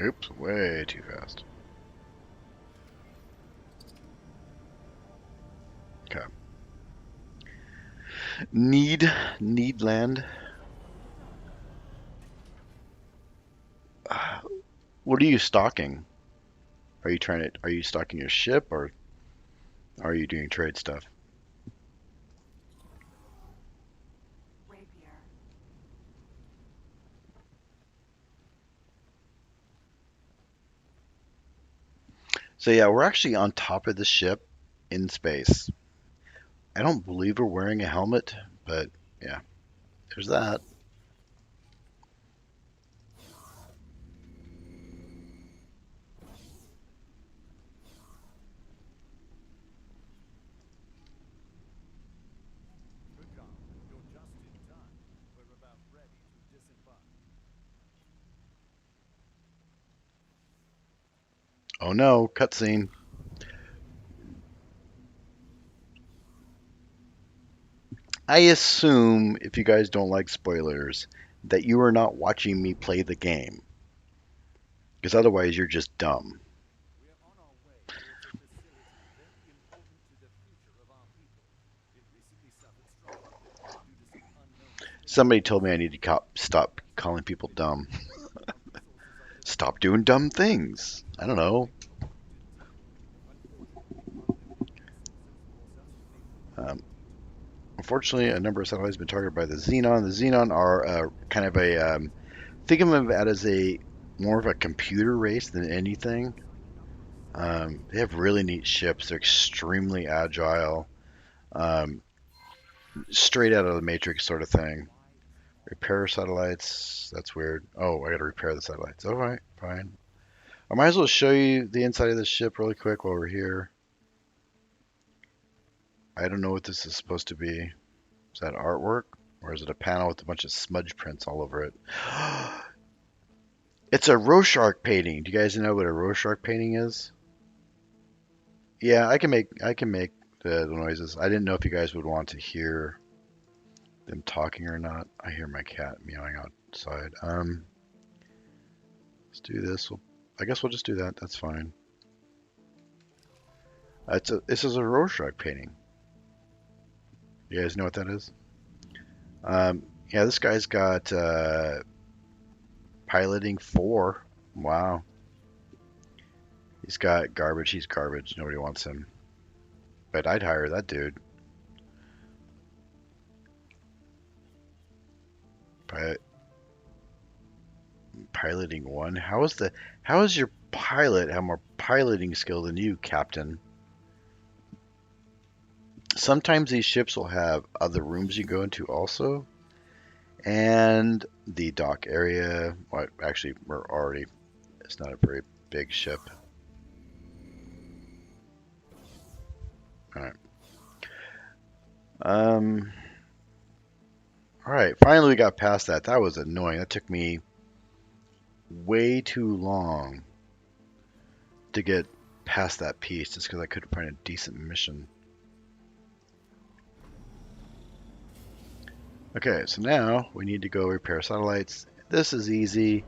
Oops, way too fast. Okay. Need land. What are you stocking? Are you stocking your ship, or are you doing trade stuff? So yeah, we're actually on top of the ship in space. I don't believe we're wearing a helmet, but yeah, there's that. Oh no, cutscene. I assume, if you guys don't like spoilers, that you are not watching me play the game, because otherwise you're just dumb. Somebody told me I need to stop calling people dumb. Stop doing dumb things. I don't know. Um, Unfortunately, a number of satellites have been targeted by the Xenon. The Xenon are kind of a think of them as a more of a computer race than anything. They have really neat ships. They're extremely agile, um, straight out of the Matrix sort of thing. Repair satellites. That's weird. Oh, I got to repair the satellites. All right, fine. I might as well show you the inside of the ship really quick while we're here. I don't know what this is supposed to be. Is that artwork? Or is it a panel with a bunch of smudge prints all over it? It's a Rorschach painting. Do you guys know what a Rorschach painting is? Yeah, I can make the noises. I didn't know if you guys would want to hear them talking or not. I hear my cat meowing outside. Let's do this. I guess we'll just do that. That's fine. This is a Rorschach painting. You guys know what that is? Yeah, this guy's got piloting 4. Wow. He's got garbage. He's garbage. Nobody wants him. But I'd hire that dude. Piloting 1. How is your pilot have more piloting skill than you, Captain? Sometimes these ships will have other rooms you go into also, and the dock area. Well, actually, it's not a very big ship. All right. Um. All right. Finally, we got past that. That was annoying. That took me way too long to get past that piece, just because I couldn't find a decent mission. Okay, so now we need to go repair satellites. This is easy.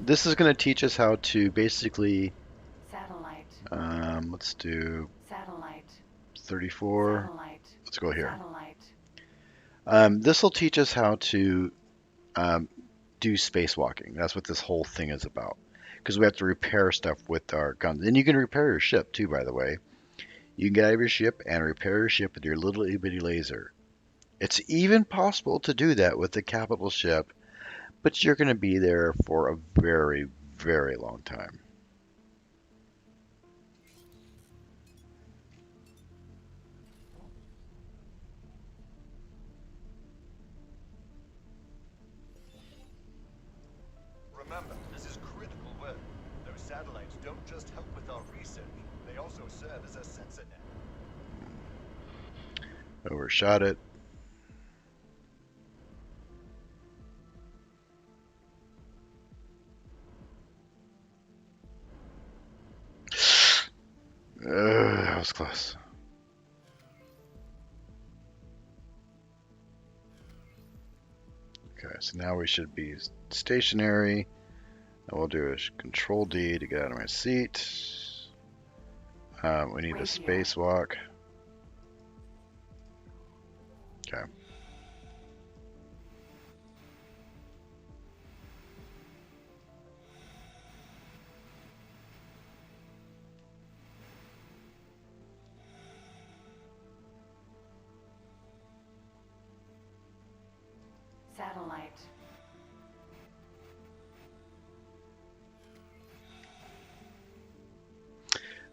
This is going to teach us how to basically. Satellite. Let's do Satellite. 34. Satellite. Let's go here. Satellite. This will teach us how to um, do spacewalking. That's what this whole thing is about. Because we have to repair stuff with our guns. And you can repair your ship too, by the way. You can get out of your ship and repair your ship with your little itty bitty laser. It's even possible to do that with the capital ship, but you're going to be there for a very, very long time. Remember, this is critical work. Those satellites don't just help with our research, they also serve as a sensor net. Overshot it. That was close. Okay, so now we should be stationary. And we'll do a Control D to get out of my seat. We need a spacewalk. Okay. Satellite.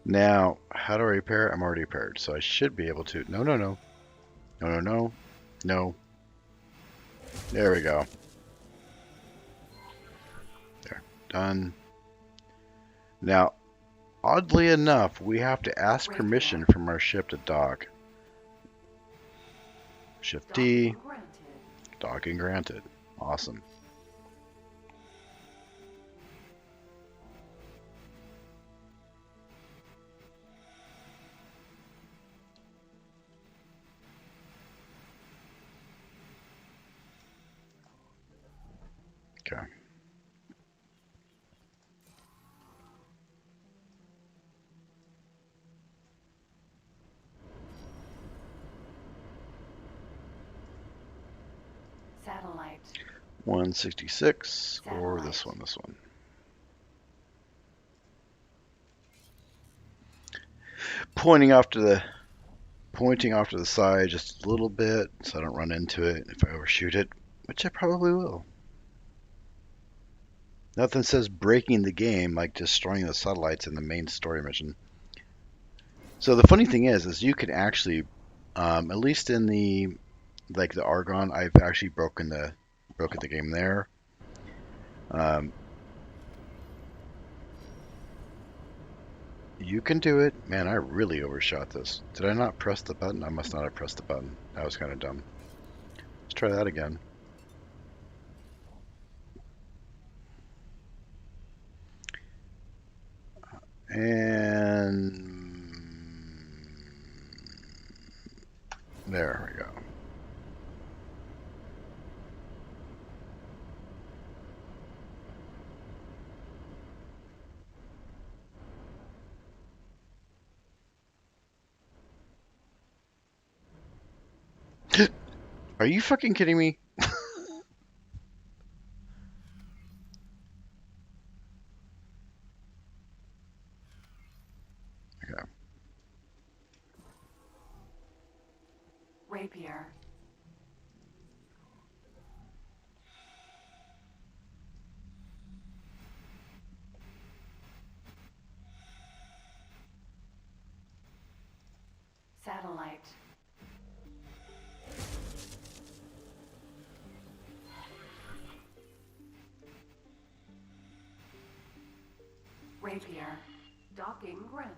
Now, how do I repair? I'm already repaired, so I should be able to. No, no, no. No, no, no. No. There we go. There. Done. Now, oddly enough, we have to ask permission from our ship to dock. Shift D. Docking granted. Awesome. Okay. Satellite. 166 or this one, Pointing off to the side just a little bit so I don't run into it if I overshoot it, which I probably will. Nothing says breaking the game like destroying the satellites in the main story mission. So the funny thing is you can actually, at least in the Argon, I've actually broken the game there. You can do it. Man, I really overshot this. Did I not press the button? I must not have pressed the button. That was kind of dumb. Let's try that again. And there we go. Are you fucking kidding me? Okay. Rapier. Satellite. Rapier. Docking granted.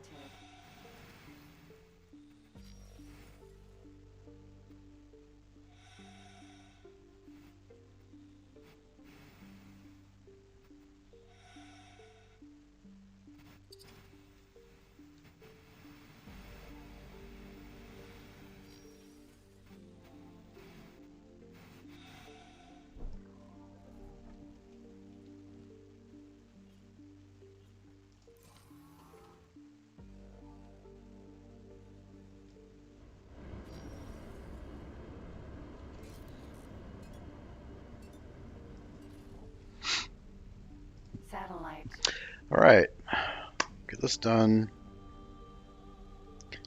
Satellite. All right, get this done.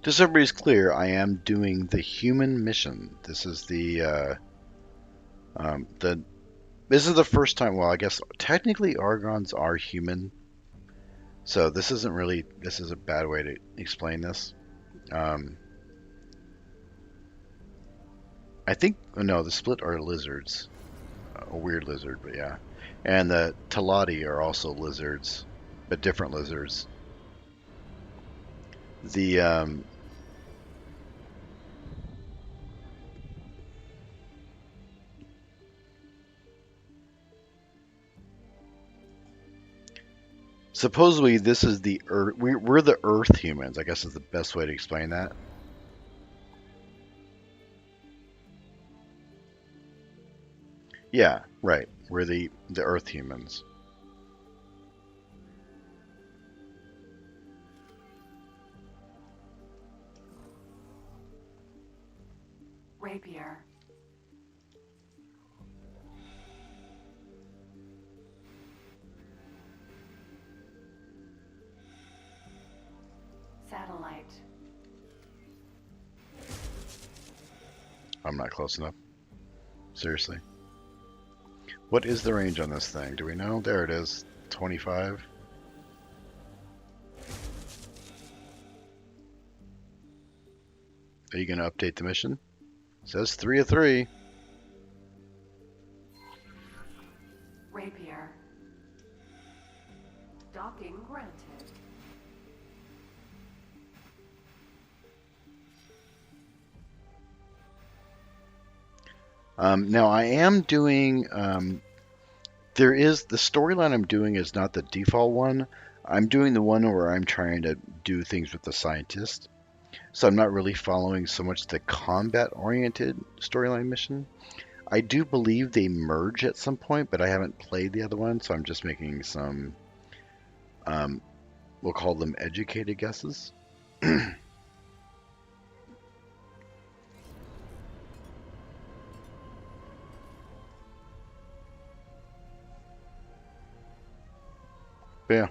Just so everybody's clear, I am doing the human mission. This is the this is the first time. Well, I guess technically Argons are human, so this isn't really. This is a bad way to explain this. Um, I think no, the split are lizards, a weird lizard, but yeah, and the Talati are also lizards, but different lizards. The supposedly this is the Earth. We're the Earth humans. I guess is the best way to explain that. Yeah, right. We're the Earth humans. Rapier. Satellite. I'm not close enough. Seriously. What is the range on this thing? Do we know? There it is. 25. Are you going to update the mission? It says 3 of 3. Rapier. Docking granted. Now I am doing. There is the storyline I'm doing is not the default one. I'm doing the one where I'm trying to do things with the scientist. So I'm not really following so much the combat-oriented storyline mission. I do believe they merge at some point, but I haven't played the other one, so I'm just making some. We'll call them educated guesses. But yeah.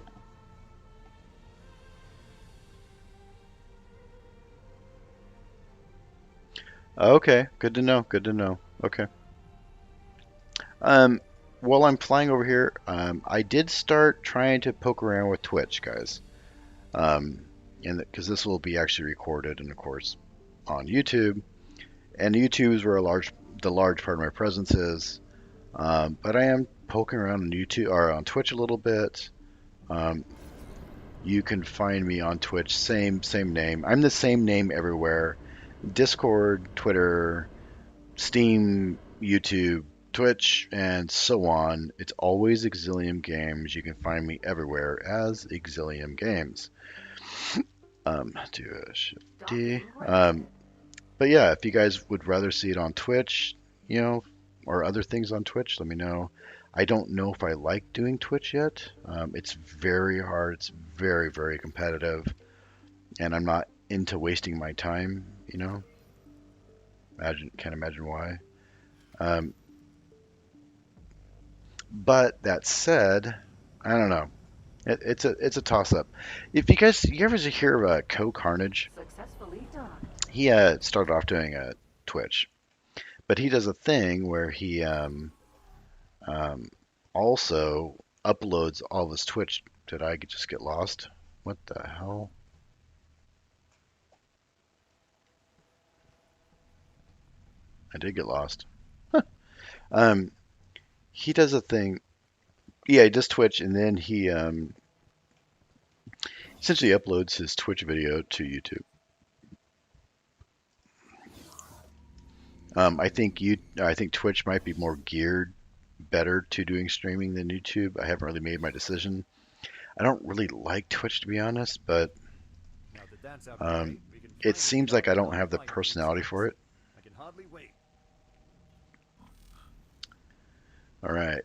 Okay, good to know. Good to know. Okay. Um, while I'm flying over here, I did start trying to poke around with Twitch, guys. And because this will be actually recorded, and of course on YouTube, and YouTube is where the large part of my presence is. But I am poking around on YouTube or on Twitch a little bit. Um, you can find me on Twitch, same name. I'm the same name everywhere. Discord, Twitter, Steam, YouTube, Twitch, and so on. It's always Exilium Games. You can find me everywhere as Exilium Games. Do a shift D. Docking granted. But yeah, if you guys would rather see it on Twitch, or other things on Twitch, let me know. I don't know if I like doing Twitch yet. It's very hard. It's very, very competitive, and I'm not into wasting my time. Can't imagine why. Um, but that said, I don't know. It's a toss up. If you ever hear of Co Carnage, Successfully done. he started off doing a Twitch, but he does a thing where he um, also uploads all of his Twitch. Did I just get lost? What the hell? I did get lost. Um, he does a thing. Yeah, he does Twitch, and then Essentially uploads his Twitch video to YouTube. I think Twitch might be more geared better to doing streaming than YouTube. I haven't really made my decision. I don't really like Twitch to be honest, but Now that that's out of the way, we can it finally seems like I start don't our have the final personality for experiments. it. I can hardly wait. All right.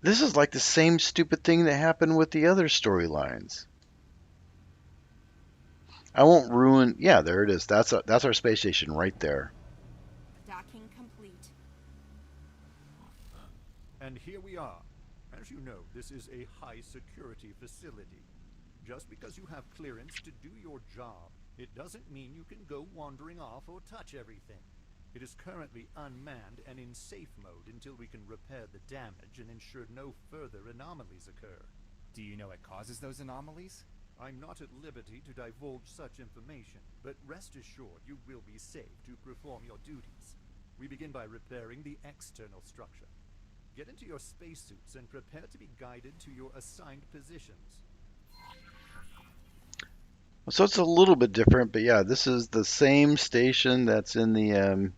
This is like the same stupid thing that happened with the other storylines. I won't ruin. Yeah, there it is. That's our space station right there. Docking complete. And here we are. As you know, this is a high security facility. Just because you have clearance to do your job, it doesn't mean you can go wandering off or touch everything. It is currently unmanned and in safe mode until we can repair the damage and ensure no further anomalies occur. Do you know what causes those anomalies? I'm not at liberty to divulge such information, but rest assured you will be safe to perform your duties. We begin by repairing the external structure. Get into your spacesuits and prepare to be guided to your assigned positions. So it's a little bit different, but yeah, this is the same station that's in the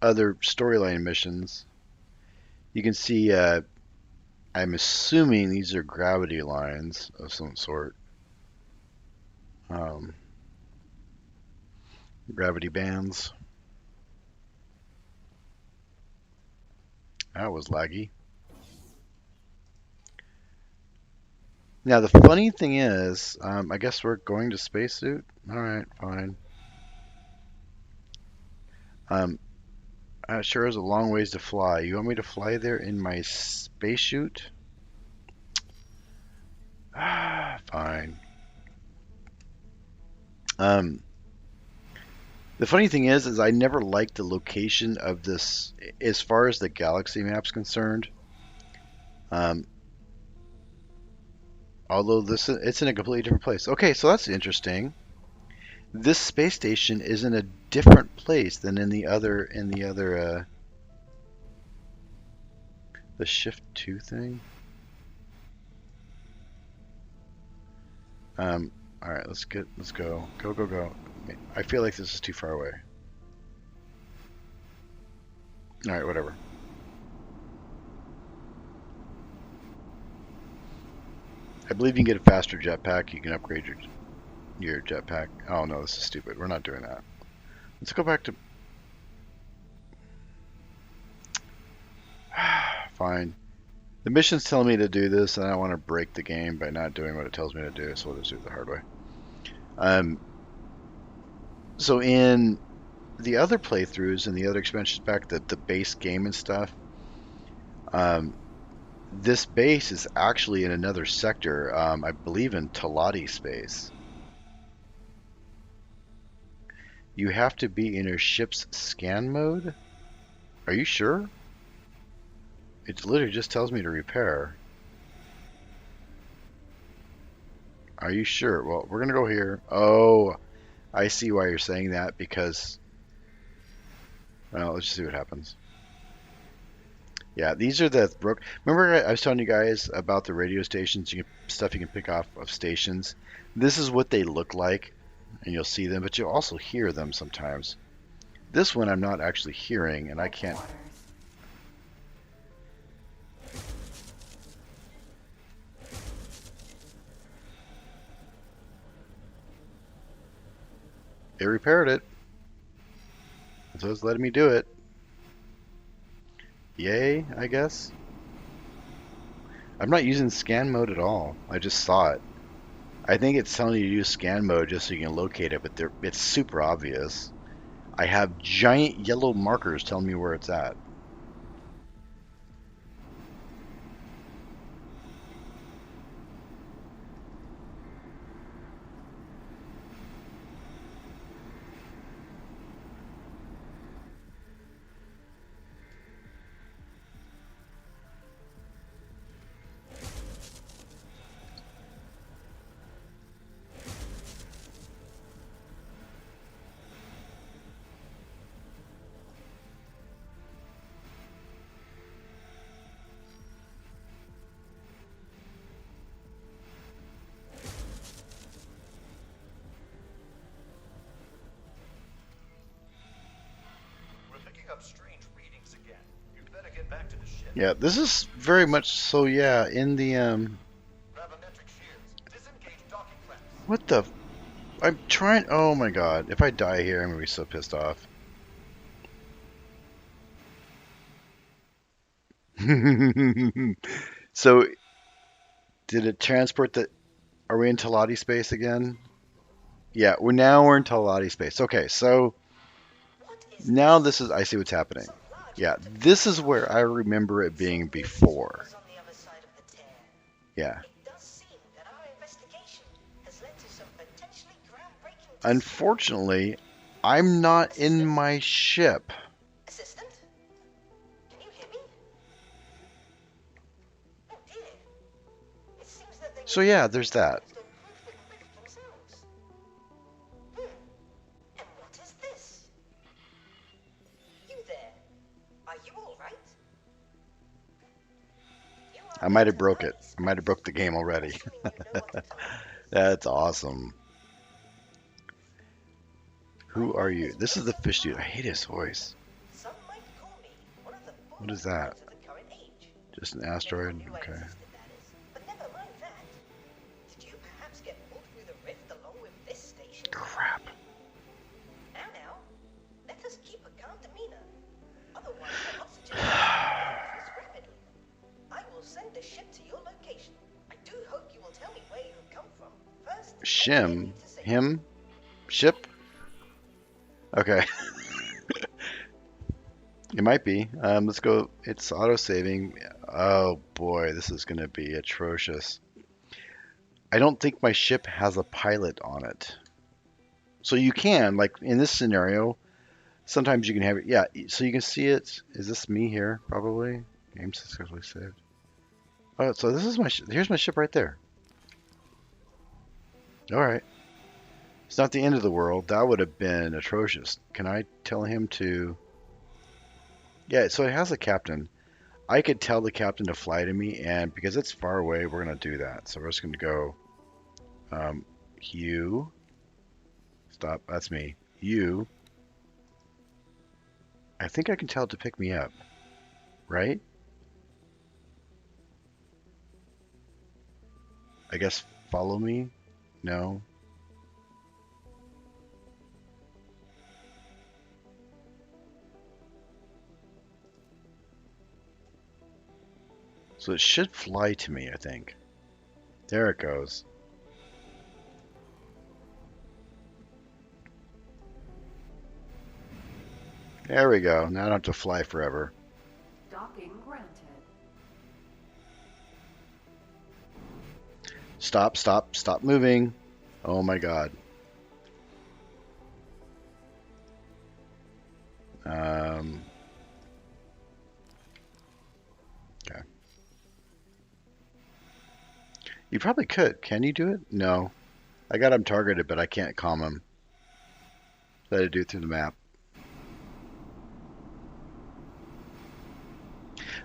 other storyline missions. You can see. I'm assuming these are gravity lines of some sort. Gravity bands. That was laggy. Now the funny thing is, I guess we're going to spacesuit. All right, fine. Sure is a long ways to fly. You want me to fly there in my spacesuit? Ah, fine. The funny thing is I never liked the location of this as far as the galaxy map's concerned. Although it's in a completely different place. Okay, so that's interesting. This space station is in a different place than in the other the shift 2 thing. All right, let's go. Go. I feel like this is too far away. All right, whatever. I believe you can get a faster jetpack. You can upgrade your jetpack. Oh no, this is stupid. We're not doing that. Let's go back to. Fine. The mission's telling me to do this, and I don't want to break the game by not doing what it tells me to do, so we'll just do it the hard way. So in the other playthroughs and the other expansions back, the base game and stuff, this base is actually in another sector, I believe in Talati space. You have to be in your ship's scan mode? Are you sure? It literally just tells me to repair. Are you sure? Well, we're gonna go here. Oh, I see why you're saying that, because... Well, let's just see what happens. Yeah, these are the... Remember I was telling you guys about the radio stations, stuff you can pick off of stations? This is what they look like, and you'll see them, but you'll also hear them sometimes. This one I'm not actually hearing, and I can't... They repaired it. So it's letting me do it. Yay, I guess. I'm not using scan mode at all. I just saw it. I think it's telling you to use scan mode just so you can locate it, but it's super obvious. I have giant yellow markers telling me where it's at. up strange readings again. You'd better get back to the ship. Yeah, this is very much so. Yeah, in the Gravimetric shears. Disengage docking clamps. what the? I'm trying. Oh my god! If I die here, I'm gonna be so pissed off. So, did it transport the? Are we in Talati space again? Yeah, we're in Talati space. Okay, so now this is. I see what's happening. Yeah, this is where I remember it being before. Yeah. Unfortunately, I'm not in my ship. Assistant? Can you hear me? Oh dear. It seems that they So yeah, there's that. themselves. And what is this? You there? Are you all right? You are I might have in broke it. Talati I might have broke the game already. assuming you know what to tell me. That's awesome. Who are you? This is the fish dude. I hate his voice. Some might call me one of the What is that? of the current age. Just an asteroid? Who I Okay. existed, that is. But never mind that. Did you perhaps get pulled through the rift along with this station? Crap. Now, let us keep a calm demeanor. Otherwise, the oxygen increases rapidly. I will send the ship to your location. I do hope you will tell me where you have come from. First, Shim? Him? Ship? Okay. It might be. Let's go. It's auto-saving. Oh boy, this is going to be atrocious. I don't think my ship has a pilot on it. So you can, like in this scenario, sometimes you can have it. Yeah, so you can see it. Is this me here? Probably. Game successfully saved. Oh, so this is my. Here's my ship right there. All right. It's not the end of the world. That would have been atrocious. Can I tell him to? Yeah, so it has a captain. I could tell the captain to fly to me, and because it's far away, we're going to do that. So we're just going to go, Hugh. Stop. That's me. You. I think I can tell it to pick me up. Right? I guess follow me? No. So it should fly to me, I think. There it goes. There we go. Now I don't have to fly forever. Docking granted. Stop, stop, stop moving. Oh my god. Okay. You probably could. Can you do it? No. I got him targeted, but I can't calm him. So I had to do it through the map.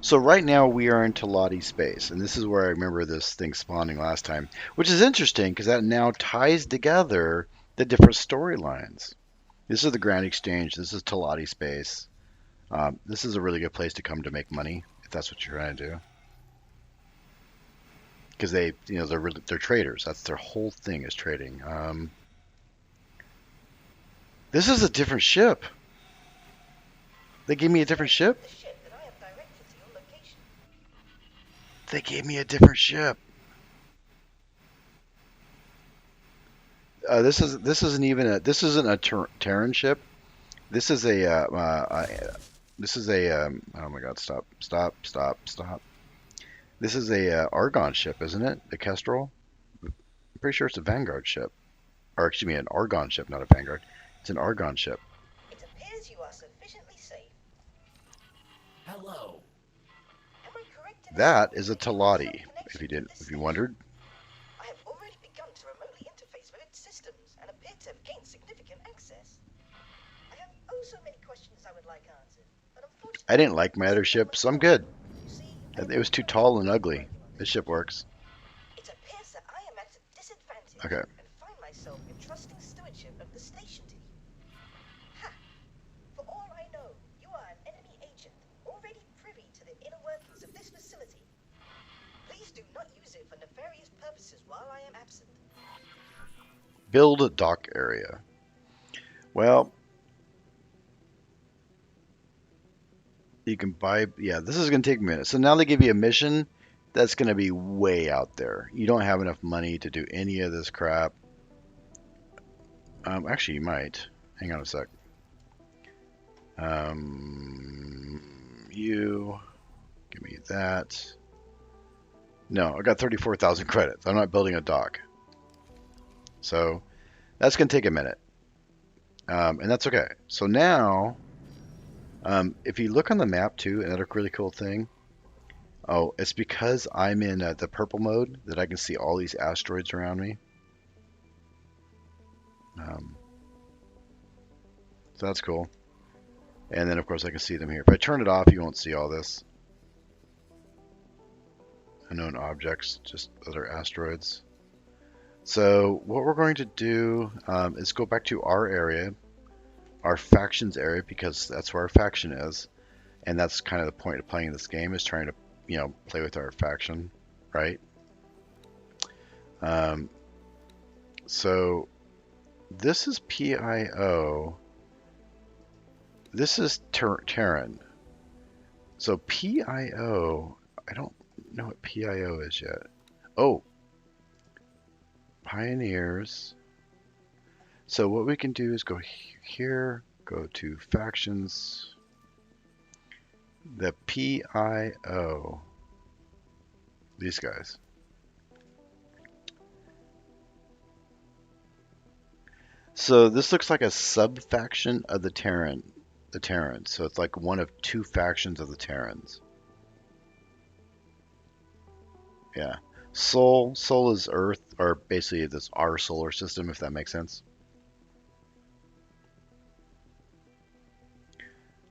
So right now we are in Talati space, and this is where I remember this thing spawning last time, which is interesting because that now ties together the different storylines. This is the Grand Exchange. This is Talati space. This is a really good place to come to make money if that's what you're trying to do. Because they're traders. That's their whole thing is trading. This is a different ship. They gave me a different ship. The ship that I have directed to your location. They gave me a different ship. This isn't a Terran ship. This is a oh my god, stop. This is a Argon ship, isn't it? A Kestrel. I'm pretty sure it's a Vanguard ship, or excuse me, an Argon ship, not a Vanguard. It's an Argon ship. It appears you are sufficiently safe. Hello. Am I correct in That assuming is a that you have Talati. some connection If you with didn't, this if you station? wondered. I have already begun to remotely interface with its systems and appear to have gained significant access. I have oh so many questions I would like answered, but unfortunately I didn't like my other ship, so I'm good. you see, It was too tall and ugly. This ship works. it appears that I am at a disadvantage Okay. and find myself entrusting stewardship of the station to you. Ha! For all I know, you are an do not use it for nefarious purposes while I am absent. Build a dock area. Well, you can buy, yeah, this is going to take a minute. So now they give you a mission that's going to be way out there. You don't have enough money to do any of this crap. Actually, you might. Hang on a sec. You give me that. No, I got 34,000 credits. I'm not building a dock. So that's going to take a minute. And that's okay. So now, if you look on the map too, another really cool thing. Oh, it's because I'm in the purple mode that I can see all these asteroids around me. So that's cool. And then, of course, I can see them here. If I turn it off, you won't see all this. Unknown objects, just other asteroids. So what we're going to do is go back to our area, our factions area, because that's where our faction is. And that's kind of the point of playing this game, is trying to, you know, play with our faction, right? So this is PIO. This is Terran. So PIO, I don't know what PIO is yet. Oh, Pioneers. So what we can do is go here, go to factions, the PIO, these guys. So this looks like a sub-faction of the Terran. So it's like one of two factions of the Terrans. Yeah. Sol is Earth, or basically this our solar system, if that makes sense.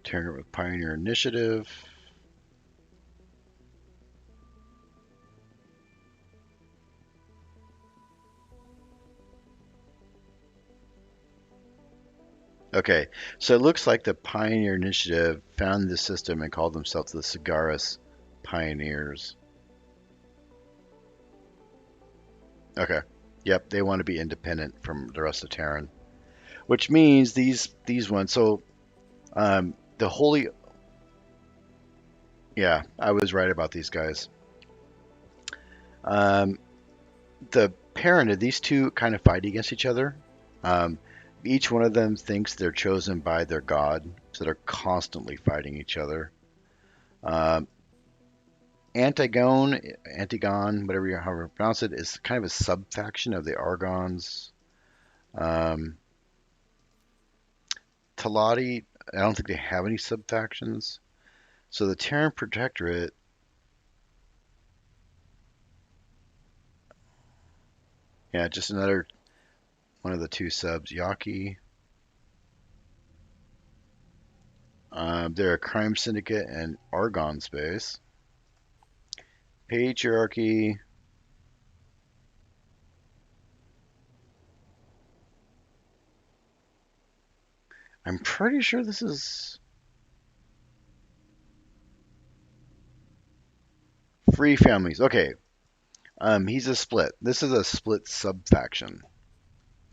Terran with Pioneer Initiative. Okay, so it looks like the Pioneer Initiative found this system and called themselves the Cigaris Pioneers. Okay, yep, they want to be independent from the rest of Terran, which means these ones. So the Holy, yeah, I was right about these guys. The parent of these two kind of fight against each other. Each one of them thinks they're chosen by their god, so they're constantly fighting each other. Antigon, whatever you however pronounce it, is kind of a sub-faction of the Argons. Talati, I don't think they have any sub-factions. So the Terran Protectorate, yeah, just another one of the two subs, Yaki. They're a crime syndicate and Argon space. Patriarchy. I'm pretty sure this is Free Families. Okay. He's a split. This is a split sub-faction,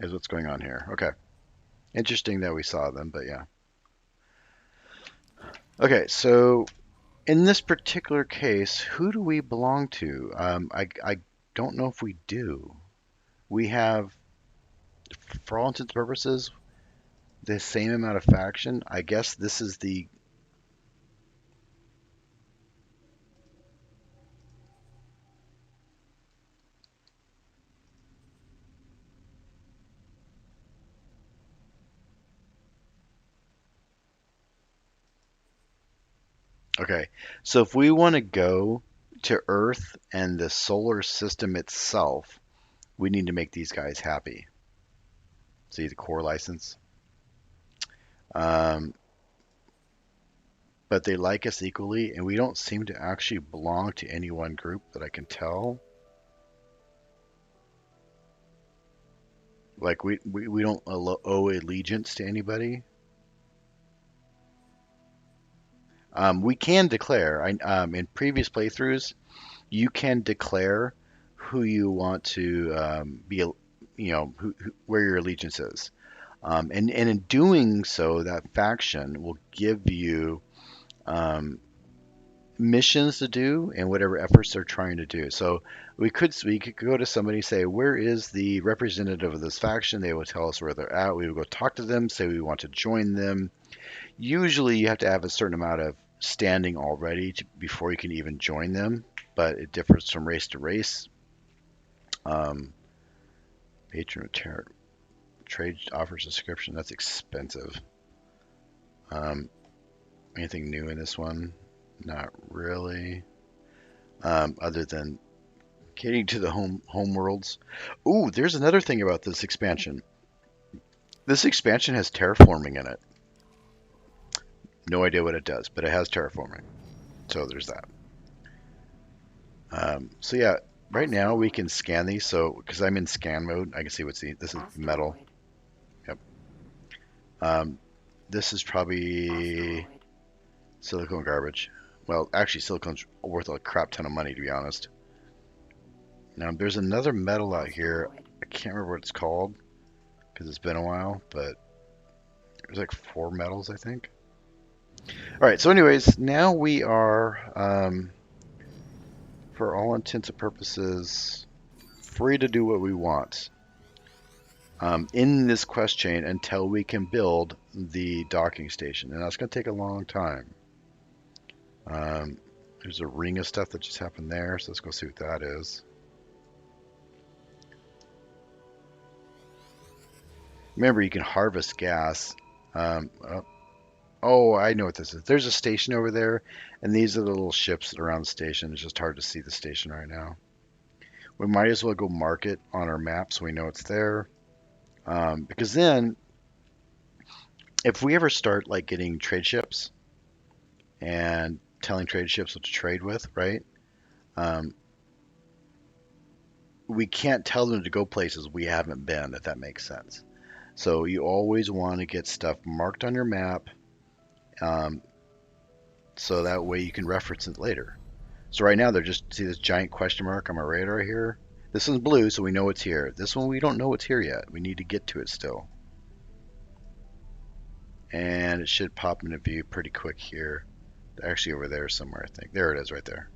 is what's going on here. Okay. Interesting that we saw them, but yeah. Okay, so in this particular case, who do we belong to? I don't know if we do. We have, for all intents and purposes, the same amount of faction. I guess this is the... Okay, so if we want to go to Earth and the solar system itself, we need to make these guys happy. See the core license? Um, but they like us equally, and we don't seem to actually belong to any one group that I can tell. Like we don't owe allegiance to anybody. We can declare. In previous playthroughs, you can declare who you want to be, where your allegiance is. And in doing so, that faction will give you um, missions to do and whatever efforts they're trying to do. So we could go to somebody and say, where is the representative of this faction? They will tell us where they're at. We would go talk to them, say we want to join them. Usually you have to have a certain amount of standing already before you can even join them, but it differs from race to race. Um, Patron of Terran trade offers description. That's expensive. Um, Anything new in this one? Not really. Other than getting to the home worlds. Ooh, there's another thing about this expansion. This expansion has terraforming in it. No idea what it does, but it has terraforming. So there's that. So yeah, right now we can scan these. So because I'm in scan mode, I can see this is metal. Asteroid. Yep. This is probably Asteroid. silicone garbage. Well, actually, silicone's worth a crap ton of money, to be honest. Now, there's another metal out here. Asteroid. I can't remember what it's called because it's been a while, but there's like 4 metals, I think. All right, so anyways, now we are, for all intents and purposes, free to do what we want in this quest chain until we can build the docking station, and that's going to take a long time. There's a ring of stuff that just happened there, so let's go see what that is. Remember, you can harvest gas. Oh, I know what this is. There's a station over there, and these are the little ships that are around the station. It's just hard to see the station right now. We might as well go mark it on our map so we know it's there. Because then, if we ever start like getting trade ships and telling trade ships what to trade with, right? Um, we can't tell them to go places we haven't been, if that makes sense. So you always want to get stuff marked on your map, um, so that way you can reference it later. So right now they're just, see this giant question mark on my radar here? This one's blue, so we know it's here. This one, we don't know it's here yet. We need to get to it still. And it should pop into view pretty quick here. Actually over there somewhere, I think. There it is right there.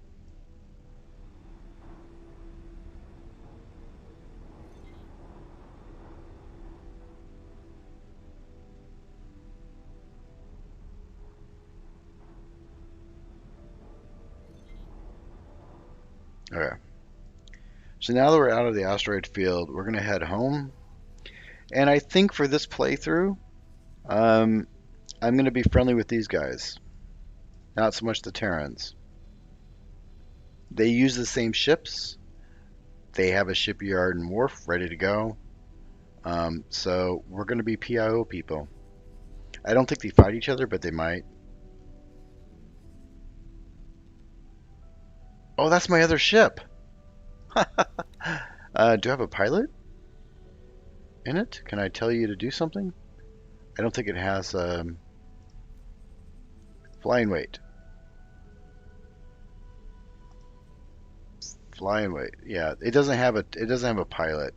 Okay. So now that we're out of the asteroid field, we're going to head home. And I think for this playthrough, um, I'm going to be friendly with these guys. Not so much the Terrans. They use the same ships. They have a shipyard and wharf ready to go. So we're going to be PIO people. I don't think they fight each other, but they might. Oh, that's my other ship. Do I have a pilot in it? Can I tell you to do something? I don't think it has flying weight. Flying weight. Yeah, it doesn't have a pilot.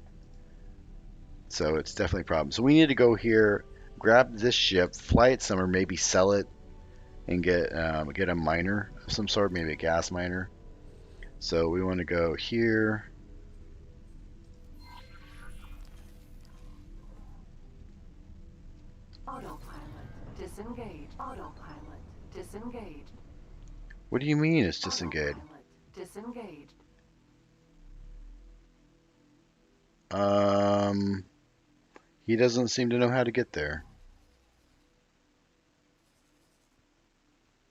So it's definitely a problem. So we need to go here, grab this ship, fly it somewhere, maybe sell it, and get a miner of some sort, maybe a gas miner. So we want to go here. Autopilot. Disengage. Autopilot. Disengaged. What do you mean it's disengaged? Autopilot. Disengaged. He doesn't seem to know how to get there.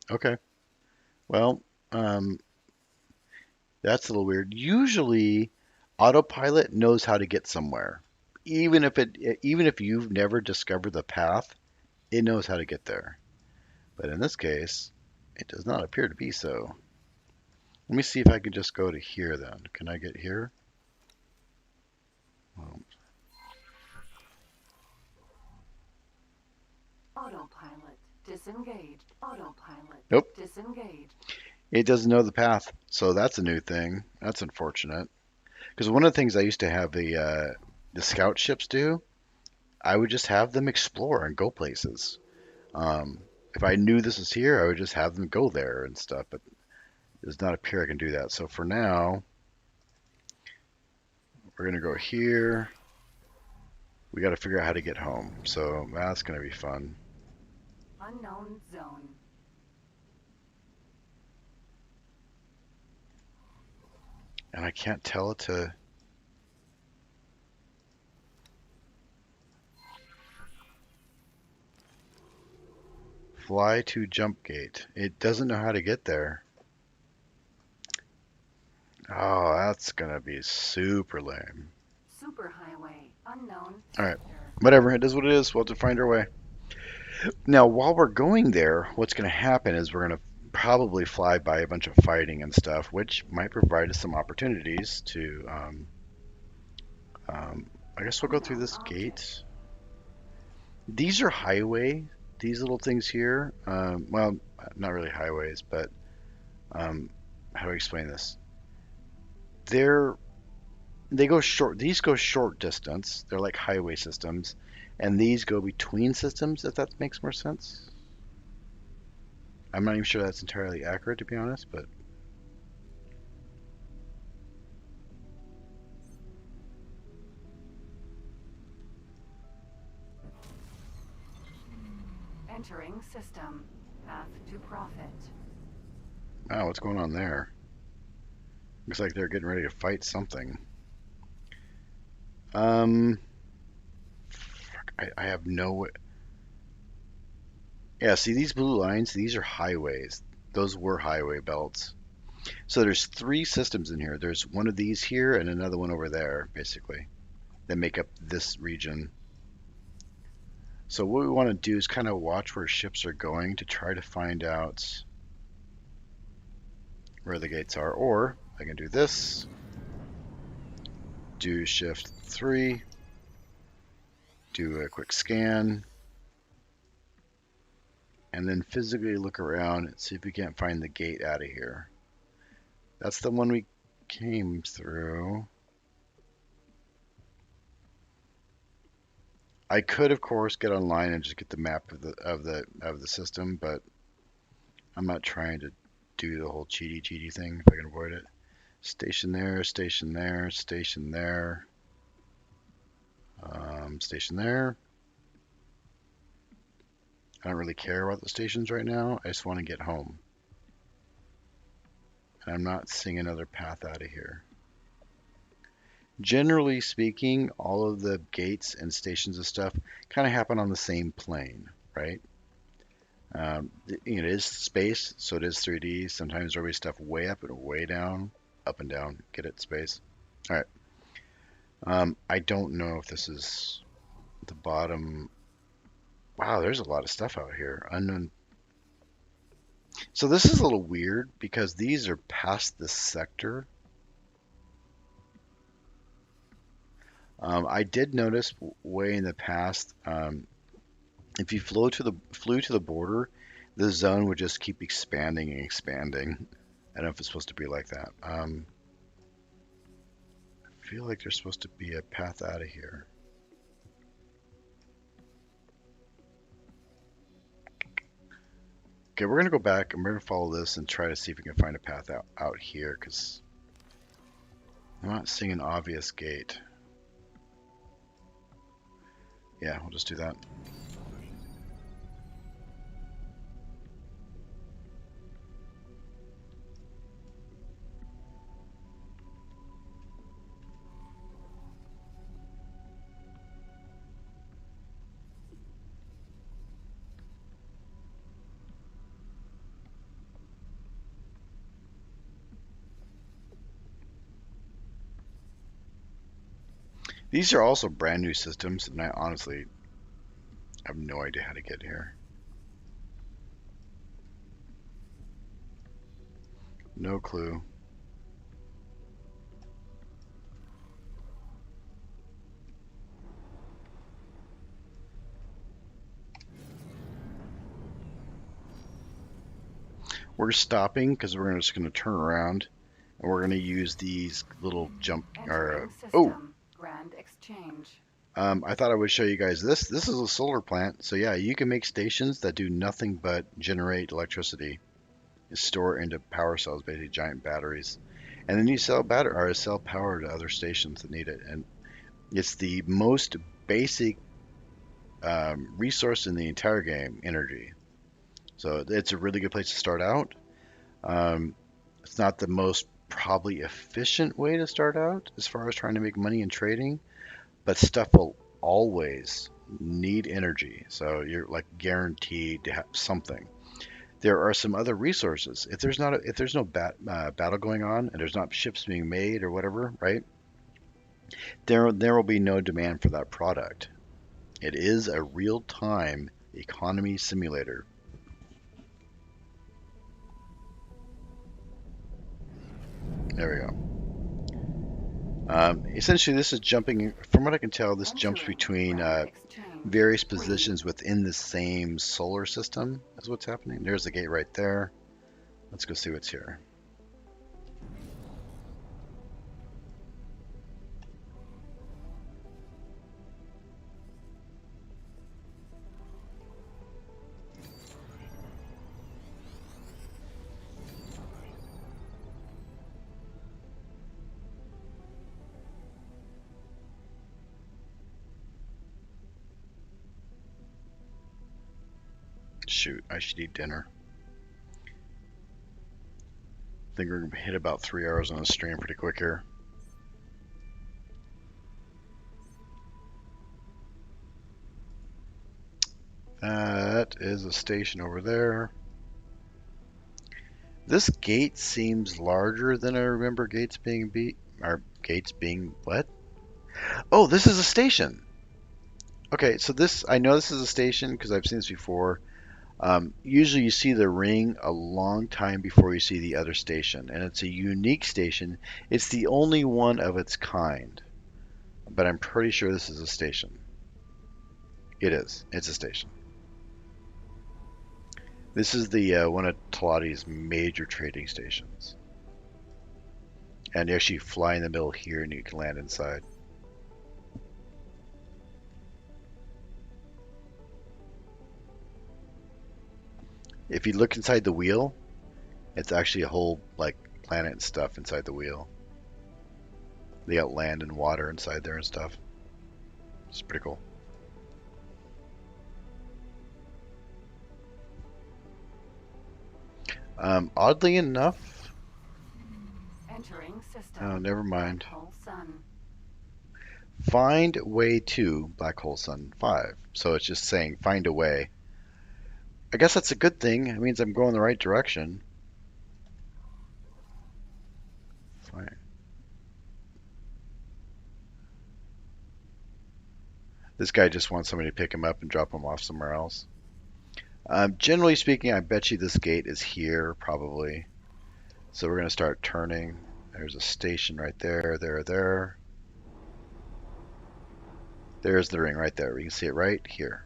Okay. Well, that's a little weird. Usually, autopilot knows how to get somewhere. Even if you've never discovered the path, it knows how to get there. But in this case, it does not appear to be so. Let me see if I can just go to here then. Can I get here? Well, Autopilot. Disengaged. Autopilot. nope. Disengaged. It doesn't know the path, so that's a new thing. That's unfortunate. Because one of the things I used to have the scout ships do, I would just have them explore and go places. Um, if I knew this was here, I would just have them go there and stuff. But it does not appear I can do that. So for now, we're gonna go here. We got to figure out how to get home. So that's gonna be fun. Unknown zone. And I can't tell it to. Fly to jump gate. It doesn't know how to get there. Oh, that's gonna be super lame. Superhighway. Unknown All right, sector. whatever. It is what it is. We'll have to find our way. Now, while we're going there, what's gonna happen is we're gonna probably fly by a bunch of fighting and stuff, which might provide us some opportunities to. I guess we'll go through Unknown this object. gate. These are highway. These little things here. Well, not really highways, but um, how do I explain this? They're They go short. These go short distance. They're like highway systems, and these go between systems. If that makes more sense. I'm not even sure that's entirely accurate, to be honest. But Entering system. Path to profit. wow, what's going on there? Looks like they're getting ready to fight something. Um, I have no. Yeah, see these blue lines. These are highways. Those were highway belts. So there's three systems in here. There's one of these here and another one over there, basically, that make up this region. So what we want to do is kind of watch where ships are going to try to find out where the gates are. Or I can do this, do shift 3, do a quick scan, and then physically look around and see if we can't find the gate out of here. That's the one we came through. I could, of course, get online and just get the map of the system, but I'm not trying to do the whole cheaty thing if I can avoid it. Station there, station there, station there, station there. I don't really care about the stations right now. I just want to get home. And I'm not seeing another path out of here. Generally speaking, all of the gates and stations and stuff kind of happen on the same plane, right? It is space, so it is 3D. Sometimes there'll be stuff way up and way down, up and down. Get it? Space. All right. I don't know if this is the bottom. Wow, there's a lot of stuff out here. Unknown. So this is a little weird because these are past this sector. I did notice way in the past, if you flew to the border, the zone would just keep expanding and expanding. I don't know if it's supposed to be like that. I feel like there's supposed to be a path out of here. Okay, we're gonna go back and we're gonna follow this and try to see if we can find a path out here because I'm not seeing an obvious gate. Yeah, we'll just do that. These are also brand new systems, and I honestly have no idea how to get here. No clue. We're stopping because we're just going to turn around and we're going to use these little jump. Entering Oh, system. Grand exchange. I thought I would show you guys this. This is a solar plant. So yeah, you can make stations that do nothing but generate electricity, store into power cells, basically giant batteries, and then you sell sell power to other stations that need it. And it's the most basic resource in the entire game, energy. So it's a really good place to start out. It's not the most probably efficient way to start out as far as trying to make money in trading, but stuff will always need energy. So you're like guaranteed to have something. There are some other resources. If there's no battle going on and there's not ships being made or whatever, right? There will be no demand for that product. It is a real-time economy simulator. There we go. Essentially, this is jumping. From what I can tell, this jumps Entering between grand exchange. various 3. positions within the same solar system. Is what's happening. There's the gate right there. Let's go see what's here. Shoot, I should eat dinner. I think we're gonna hit about 3 hours on the stream pretty quick here. That is a station over there. This gate seems larger than I remember gates being gates being what? Oh, this is a station. Okay, so I know this is a station because I've seen this before. Usually you see the ring a long time before you see the other station, and it's a unique station. It's the only one of its kind, but I'm pretty sure this is a station. It is. It's a station. This is the one of Talati's major trading stations. And you actually fly in the middle here and you can land inside. If you look inside the wheel, it's actually a whole like planet and stuff inside the wheel. They got land and water inside there and stuff. It's pretty cool. Oddly enough, Entering system. oh, never mind. Black hole sun. Find way to Black Hole Sun 5. So it's just saying find a way. I guess that's a good thing. It means I'm going the right direction. Fine. This guy just wants somebody to pick him up and drop him off somewhere else. Generally speaking, I bet you this gate is here, probably. So we're going to start turning. There's a station right there, there. There's the ring right there. We can see it right here.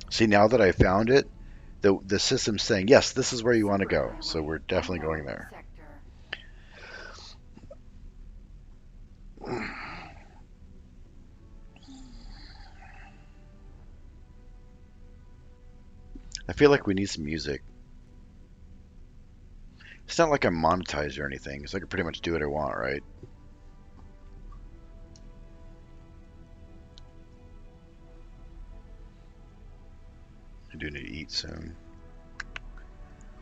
See, now that I found it, the system's saying, yes, this is where you want to go. So we're definitely going there. I feel like we need some music. It's not like I'm monetized or anything, so I can pretty much do what I want, right? I do need to eat soon.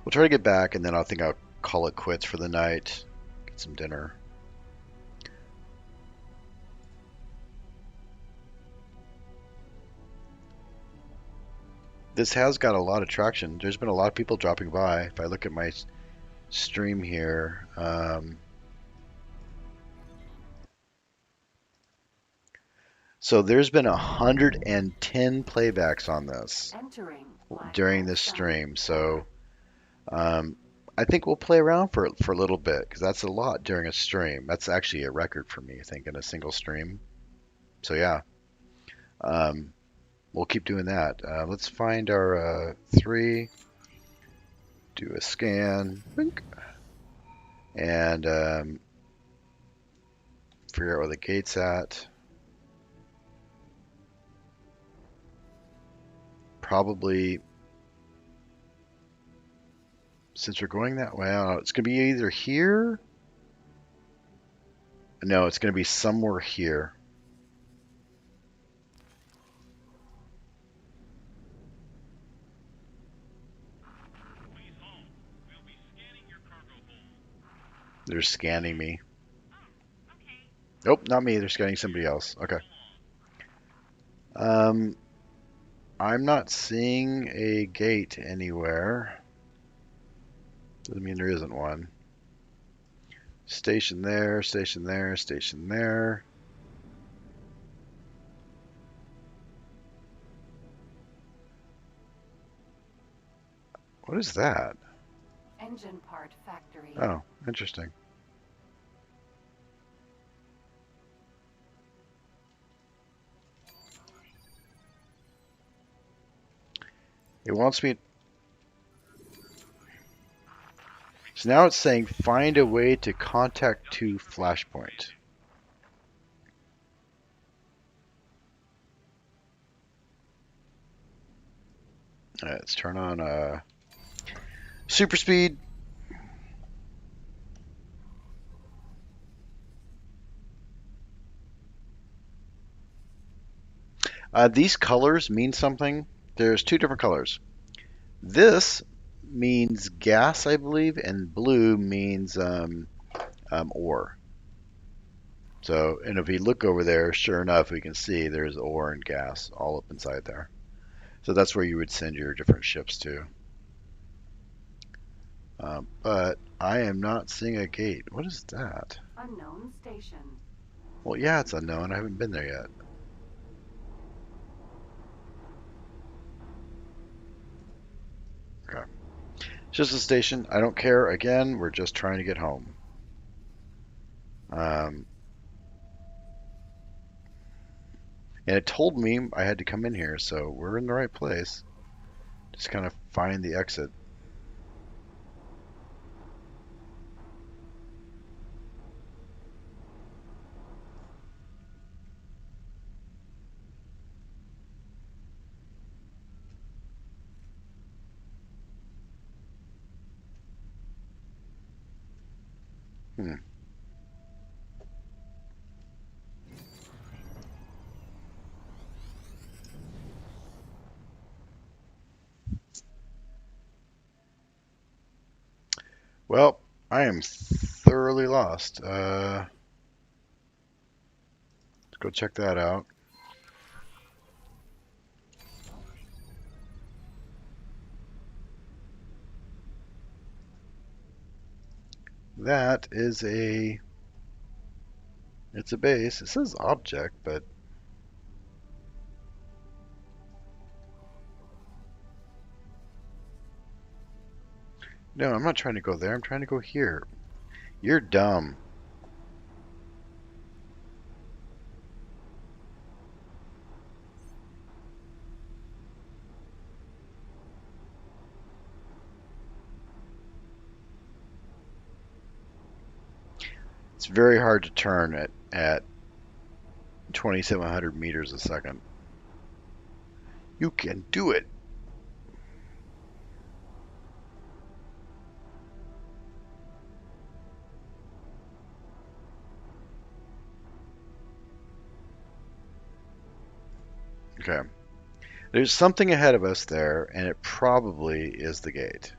We'll try to get back, and then I think I'll call it quits for the night. Get some dinner. This has got a lot of traction. There's been a lot of people dropping by. If I look at my stream here, so there's been 110 playbacks on this during this stream. So Um, I think we'll play around for a little bit because that's a lot during a stream. That's actually a record for me, I think, in a single stream. So yeah, um, we'll keep doing that. Let's find our three, do a scan, wink, and figure out where the gate's at. Probably, since we're going that way, I don't know, it's gonna be either here. No, it's gonna be somewhere here. They're scanning me. Nope, not me. They're scanning somebody else. Okay. Um, I'm not seeing a gate anywhere. Doesn't mean there isn't one. Station there, station there, station there. What is that? Engine part factory. Oh, interesting. It wants me. So now it's saying find a way to contact to flashpoint. Let's turn on super speed. These colors mean something. There's two different colors. This means gas, I believe, and blue means ore. So, and if we look over there, sure enough, we can see there's ore and gas all up inside there. So that's where you would send your different ships to. But I am not seeing a gate. What is that? Unknown station. Well, yeah, it's unknown. I haven't been there yet. Okay. It's just a station. I don't care. Again, we're just trying to get home. Um, and it told me I had to come in here, so we're in the right place. Just kind of find the exit. Hmm. Well, I am thoroughly lost. Let's go check that out. That is a, it's a base. It says object, but no, I'm not trying to go there. I'm trying to go here. You're dumb. It's very hard to turn at 2,700 meters a second. You can do it. Okay. There's something ahead of us there, and it probably is the gate.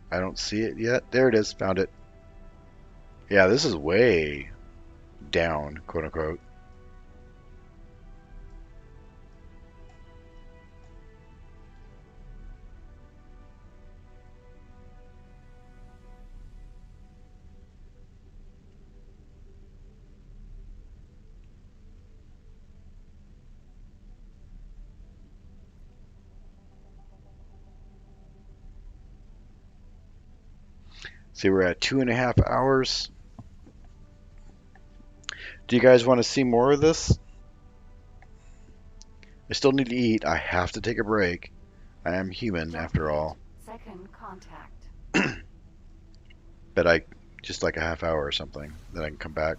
I don't see it yet. There it is. Found it. Yeah, this is way down, quote unquote. See, we're at 2.5 hours. Do you guys want to see more of this? I still need to eat. I have to take a break. I am human after all. Second contact. But I just like a half hour or something. Then I can come back.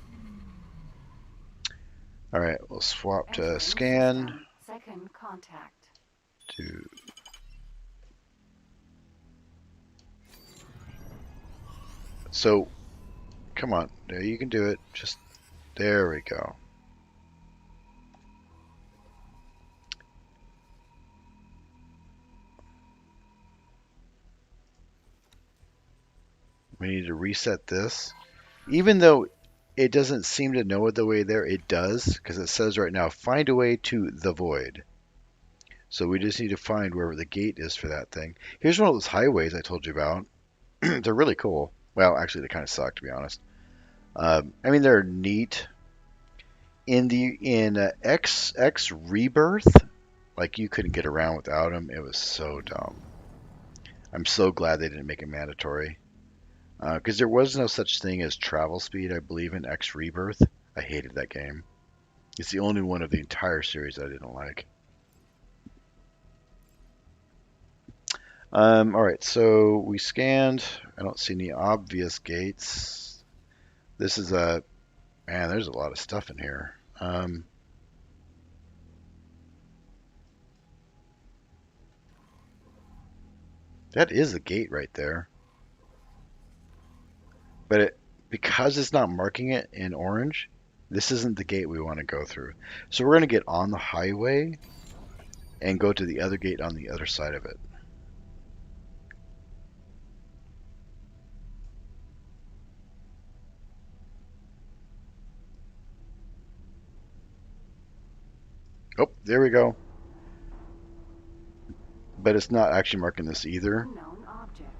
All right, we'll swap to Entering scan system. Second contact. to. So, come on. There, you can do it. Just there we go. We need to reset this. Even though it doesn't seem to know it the way there, it does, because it says right now, find a way to the void. So we just need to find wherever the gate is for that thing. Here's one of those highways I told you about. They're really cool. Well, actually, they kind of suck, to be honest. I mean, they're neat. In X Rebirth, like you couldn't get around without them. It was so dumb. I'm so glad they didn't make it mandatory. Because there was no such thing as travel speed, I believe, in X Rebirth. I hated that game. It's the only one of the entire series I didn't like. All right, so we scanned. I don't see any obvious gates. This is a man. There's a lot of stuff in here. That is a gate right there. But because it's not marking it in orange, this isn't the gate we want to go through. So we're going to get on the highway and go to the other gate on the other side of it. Oh, there we go. But it's not actually marking this either. Unknown object.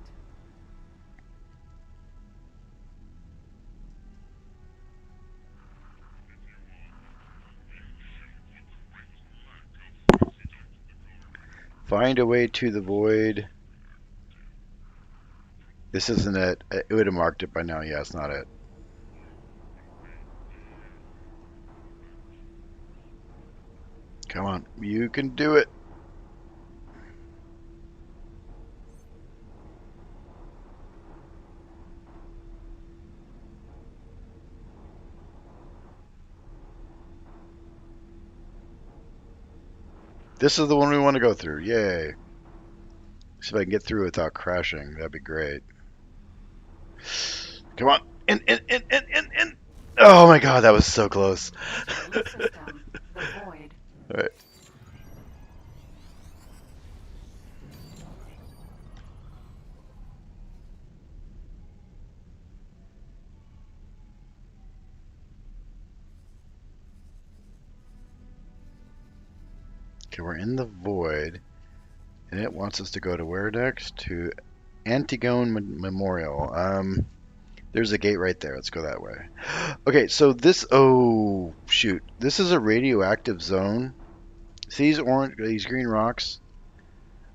Find a way to the void. This isn't it. It would have marked it by now. Yeah, it's not it. Come on. You can do it. This is the one we want to go through. Yay. See if I can get through without crashing. That'd be great. Come on. In. Oh my god, that was so close. System. The void. All right. Okay, we're in the void, and it wants us to go to where next? To Antigone Memorial. There's a gate right there. Let's go that way. Okay, so this. Oh shoot! This is a radioactive zone. See these green rocks?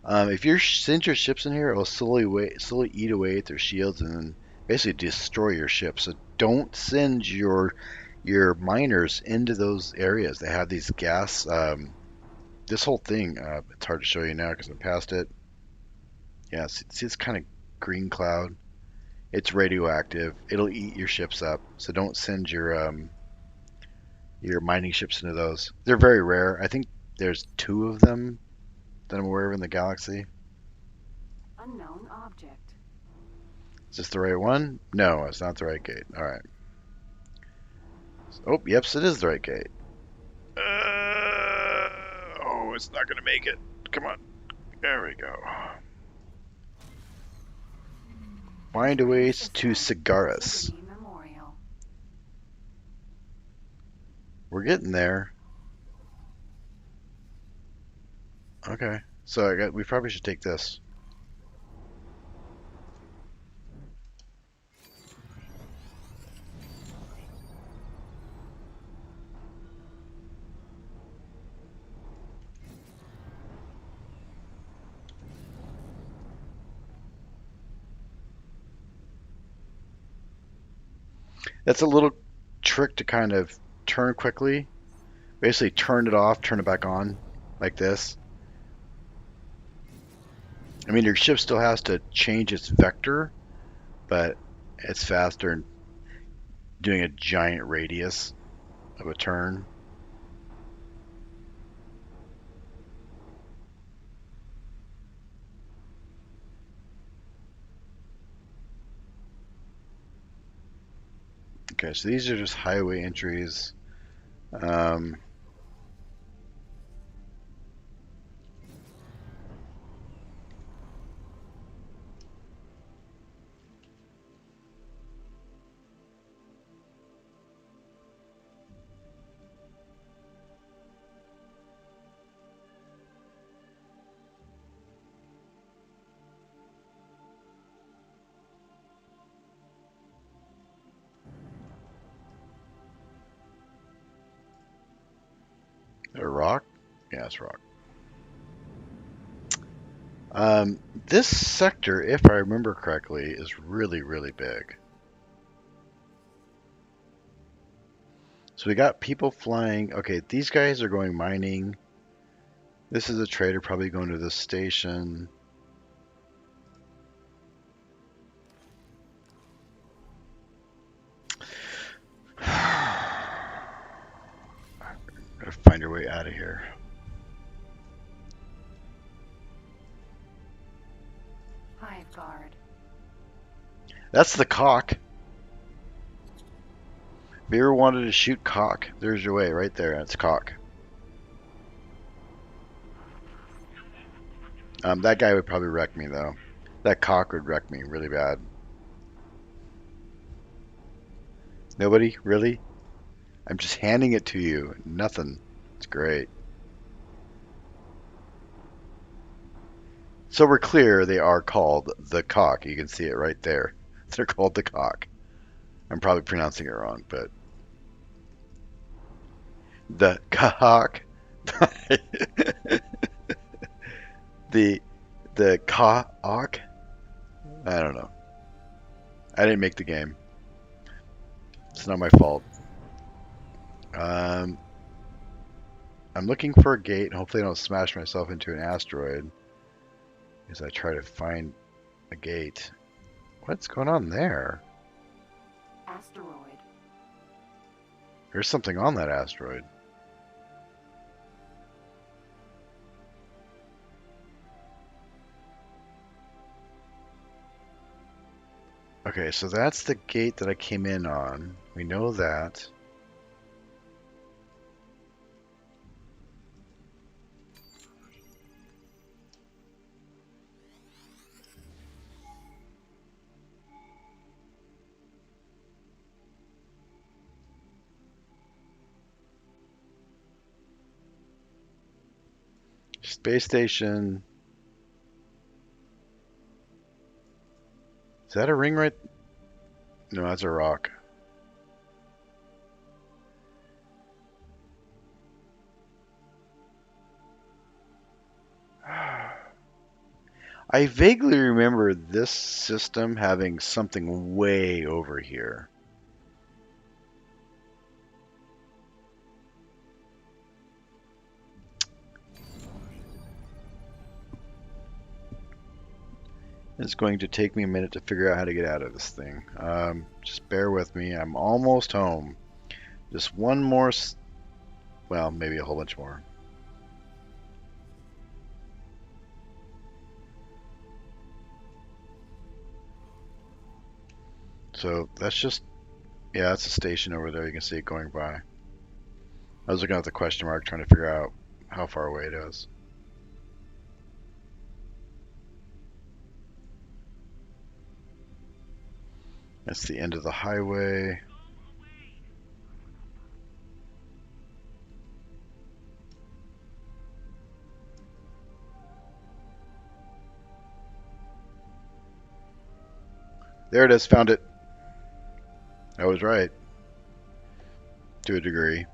If you send your ships in here, it'll slowly eat away at their shields and then basically destroy your ship. So don't send your miners into those areas. They have these gas. This whole thing, it's hard to show you now because I'm past it. Yeah, see it's kind of green cloud. It's radioactive. It'll eat your ships up. So don't send your mining ships into those. They're very rare. I think there's 2 of them that I'm aware of in the galaxy. Unknown object. Is this the right one? No, it's not the right gate. All right. Oh, yep, it is the right gate. Oh, it's not gonna make it. Come on. There we go. Find a way to Cigaris. Memorial. We're getting there. Okay, so we probably should take this. That's a little trick to kind of turn quickly. Basically, turn it off, turn it back on, like this. I mean, your ship still has to change its vector, but it's faster in doing a giant radius of a turn. Okay, so these are just highway entries. Um, a rock? Yeah, it's rock. This sector, if I remember correctly, is really, really big. So we got people flying. Okay, these guys are going mining. This is a trader probably going to this station. Gotta find our way out of here. Hive guard. That's the cock. If you ever wanted to shoot cock, there's your way right there. That's cock. That guy would probably wreck me though. That cock would wreck me really bad. Nobody? Really? I'm just handing it to you. Nothing. It's great. So we're clear they are called the cock. You can see it right there. They're called the cock. I'm probably pronouncing it wrong, but the cock. the the cock. I don't know. I didn't make the game. It's not my fault. Um, I'm looking for a gate. Hopefully I don't smash myself into an asteroid as I try to find a gate. What's going on there? Asteroid. There's something on that asteroid. Okay, so that's the gate that I came in on. We know that. Space station. Is that a ring right? No, that's a rock. I vaguely remember this system having something way over here. It's going to take me a minute to figure out how to get out of this thing. Just bear with me. I'm almost home. Just one more, well, maybe a whole bunch more. So that's just, yeah, that's a station over there. You can see it going by. I was looking at the question mark trying to figure out how far away it is. That's the end of the highway. There it is, found it. I was right. To a degree.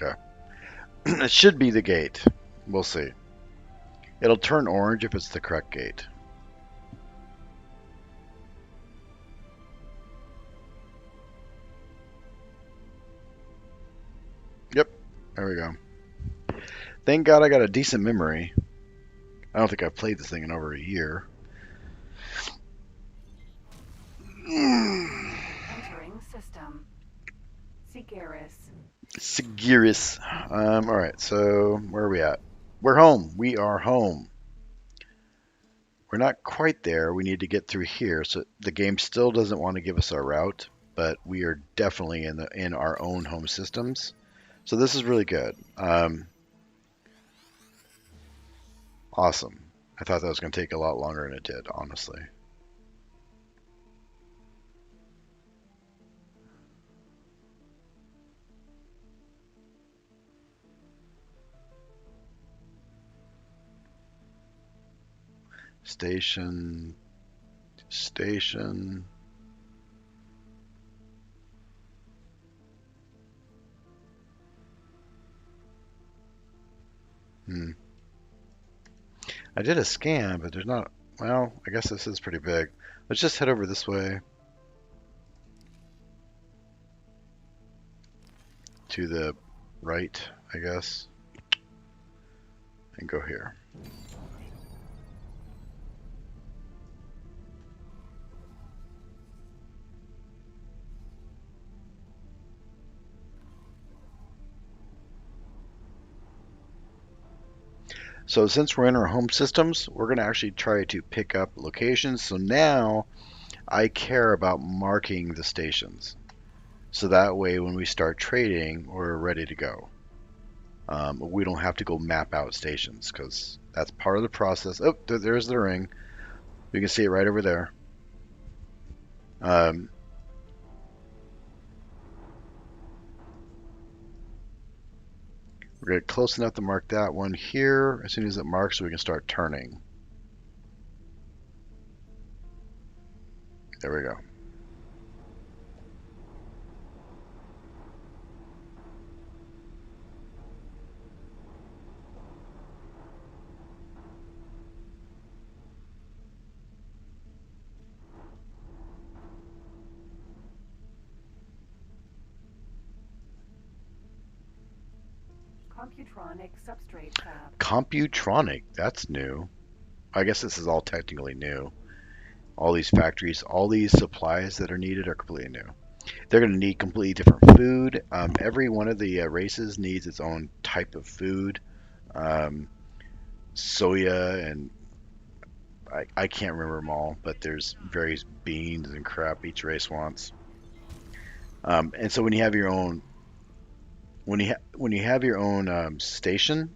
Okay. It should be the gate. We'll see. It'll turn orange if it's the correct gate. Yep, there we go. Thank God I got a decent memory. I don't think I've played this thing in over a year. Entering system. Sigeris. Sigiris. Alright, so where are we at? We're home. We are home. We're not quite there. We need to get through here. So the game still doesn't want to give us our route, but we are definitely in our own home systems. So this is really good. Awesome. I thought that was going to take a lot longer than it did, honestly. Station. I did a scan, but there's not. Well, I guess this is pretty big. Let's just head over this way to the right, I guess, and go here. So since we're in our home systems, we're going to actually try to pick up locations. So now I care about marking the stations. So that way when we start trading, we're ready to go. We don't have to go map out stations because that's part of the process. Oh, there's the ring. You can see it right over there. We're going to get close enough to mark that one here. As soon as it marks, we can start turning. There we go. Computronic substrate tab. Computronic, that's new. I guess this is all technically new. All these factories, all these supplies that are needed are completely new. They're going to need completely different food. Every one of the races needs its own type of food. Soya and I can't remember them all, but there's various beans and crap each race wants. And so when you have your own station,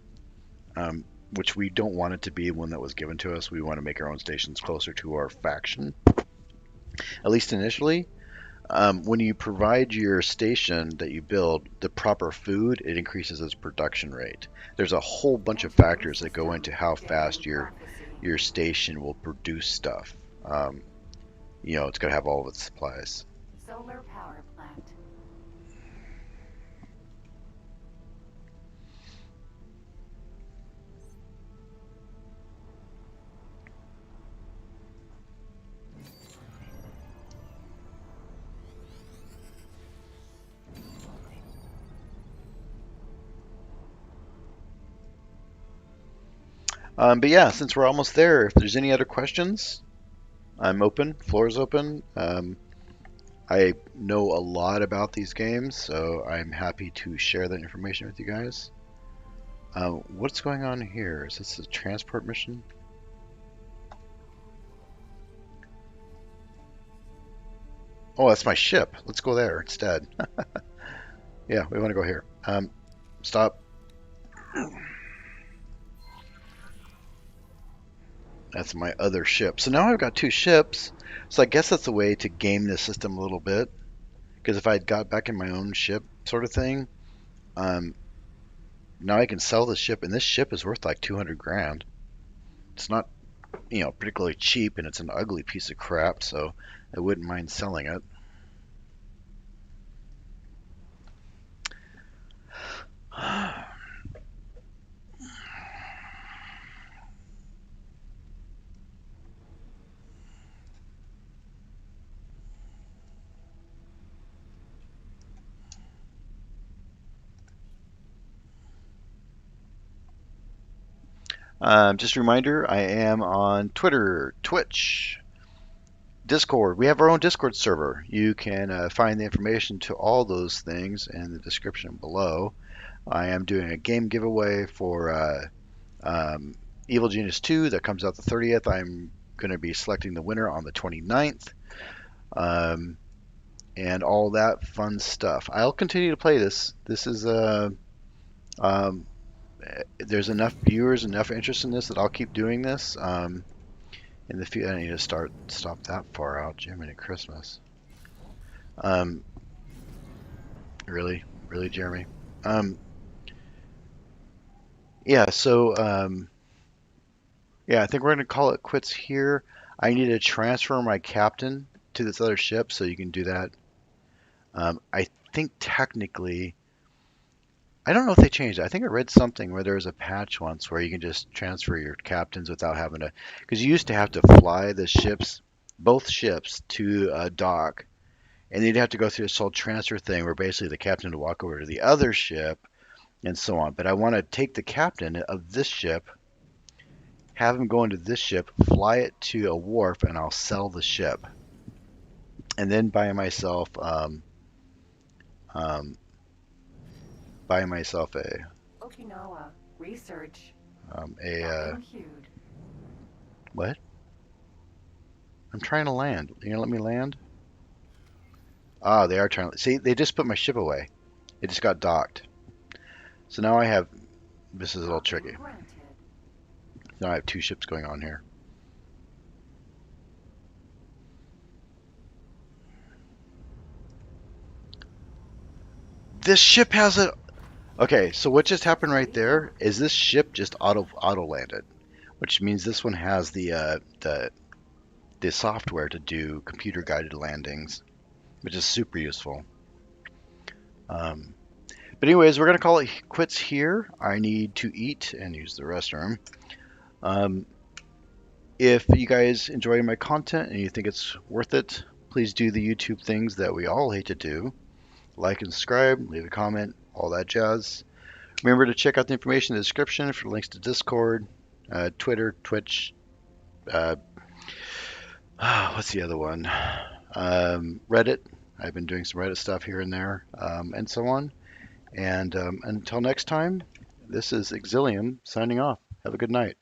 which we don't want it to be one that was given to us, we want to make our own stations closer to our faction, at least initially. When you provide your station that you build the proper food, it increases its production rate. There's a whole bunch of factors that go into how fast your station will produce stuff. It's got to have all of its supplies. Solar power plant. But yeah, since we're almost there, if there's any other questions, I'm open. Floor is open. I know a lot about these games, so I'm happy to share that information with you guys. What's going on here? Is this a transport mission? Oh, that's my ship. Let's go there instead. Yeah, we want to go here. Stop. That's my other ship. So now I've got two ships. So I guess that's a way to game the system a little bit. Because if I had got back in my own ship sort of thing, now I can sell the ship, and this ship is worth like 200 grand. It's not, particularly cheap, and it's an ugly piece of crap, so I wouldn't mind selling it. Just a reminder, I am on Twitter, Twitch, Discord. We have our own Discord server. You can find the information to all those things in the description below. I am doing a game giveaway for Evil Genius 2 that comes out the 30th. I'm going to be selecting the winner on the 29th. And all that fun stuff. I'll continue to play this. This is um, there's enough viewers, enough interest in this that I'll keep doing this. In the future, I need to stop that far out. Jiminy Christmas. Um, really, Jeremy. Yeah. So yeah, I think we're gonna call it quits here. I need to transfer my captain to this other ship, so you can do that. I think technically, I don't know if they changed it. I think I read something where there was a patch once where you can just transfer your captains without having to, because you used to have to fly the ships, both ships, to a dock, and you'd have to go through this whole transfer thing where basically the captain would walk over to the other ship and so on. But I want to take the captain of this ship, have him go into this ship, fly it to a wharf, and I'll sell the ship, and then um, buy myself Okinawa. Research. a Docking queued. what? I'm trying to land. You gonna let me land? Ah, they are trying to. See, they just put my ship away. It just got docked. So now I have. This is a little Docking tricky. granted. Now I have two ships going on here. This ship has a. Okay, so what just happened right there is this ship just auto landed, which means this one has the software to do computer guided landings, which is super useful. Um, but anyways, we're gonna call it quits here. I need to eat and use the restroom. Um, if you guys enjoy my content and you think it's worth it, please do the YouTube things that we all hate to do. Like and subscribe, leave a comment, all that jazz. Remember to check out the information in the description for links to Discord, Twitter, Twitch, uh, what's the other one? Reddit. I've been doing some Reddit stuff here and there, and so on. And until next time, this is Exilium signing off. Have a good night.